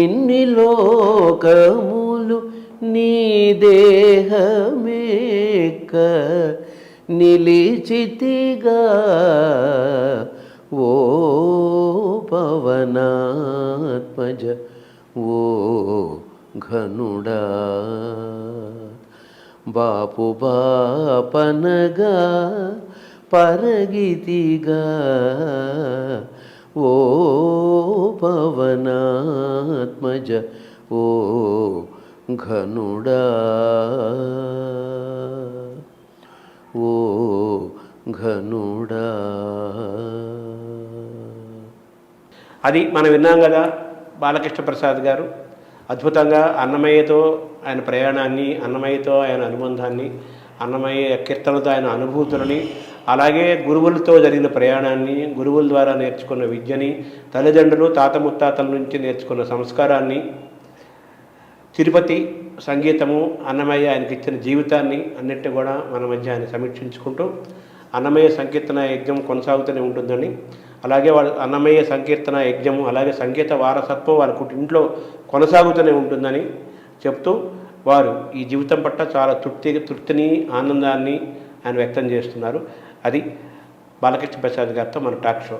ఇన్ని లోకములు నీ దేహమేక నిలిచితిగా ఓ పవనాత్మజ ఓ ఘనుడా బాపు బాపనగా పరగితిగా ఓ పవనాత్మజ ఓ ఘనుడా ఓ ఘనుడా. అది మనం విన్నాం కదా, బాలకృష్ణ ప్రసాద్ గారు అద్భుతంగా అన్నమయ్యతో ఆయన ప్రయాణాన్ని, అన్నమయ్యతో ఆయన అనుబంధాన్ని, అన్నమయ్య కీర్తనలతో ఆయన అనుభూతులని, అలాగే గురువులతో జరిగిన ప్రయాణాన్ని, గురువుల ద్వారా నేర్చుకున్న విద్యని, తల్లిదండ్రులు తాత ముత్తాతల నుంచి నేర్చుకున్న సంస్కారాన్ని, తిరుపతి సంగీతము, అన్నమయ్య ఆయనకి ఇచ్చిన జీవితాన్ని అన్నింటినీ కూడా మన మధ్య ఆయన సమీక్షించుకుంటూ అన్నమయ్య సంకీర్తన యజ్ఞం కొనసాగుతూనే ఉంటుందని, అలాగే వాళ్ళ అన్నమయ్య సంకీర్తన యజ్ఞము అలాగే సంగీత వారసత్వం వాళ్ళ ఇంట్లో కొనసాగుతూనే ఉంటుందని చెప్తూ వారు ఈ జీవితం పట్ల చాలా తృప్తిని ఆనందాన్ని ఆయన వ్యక్తం చేస్తున్నారు. అది బాలకృష్ణ ప్రసాద్ గారితో మన టాక్ షో.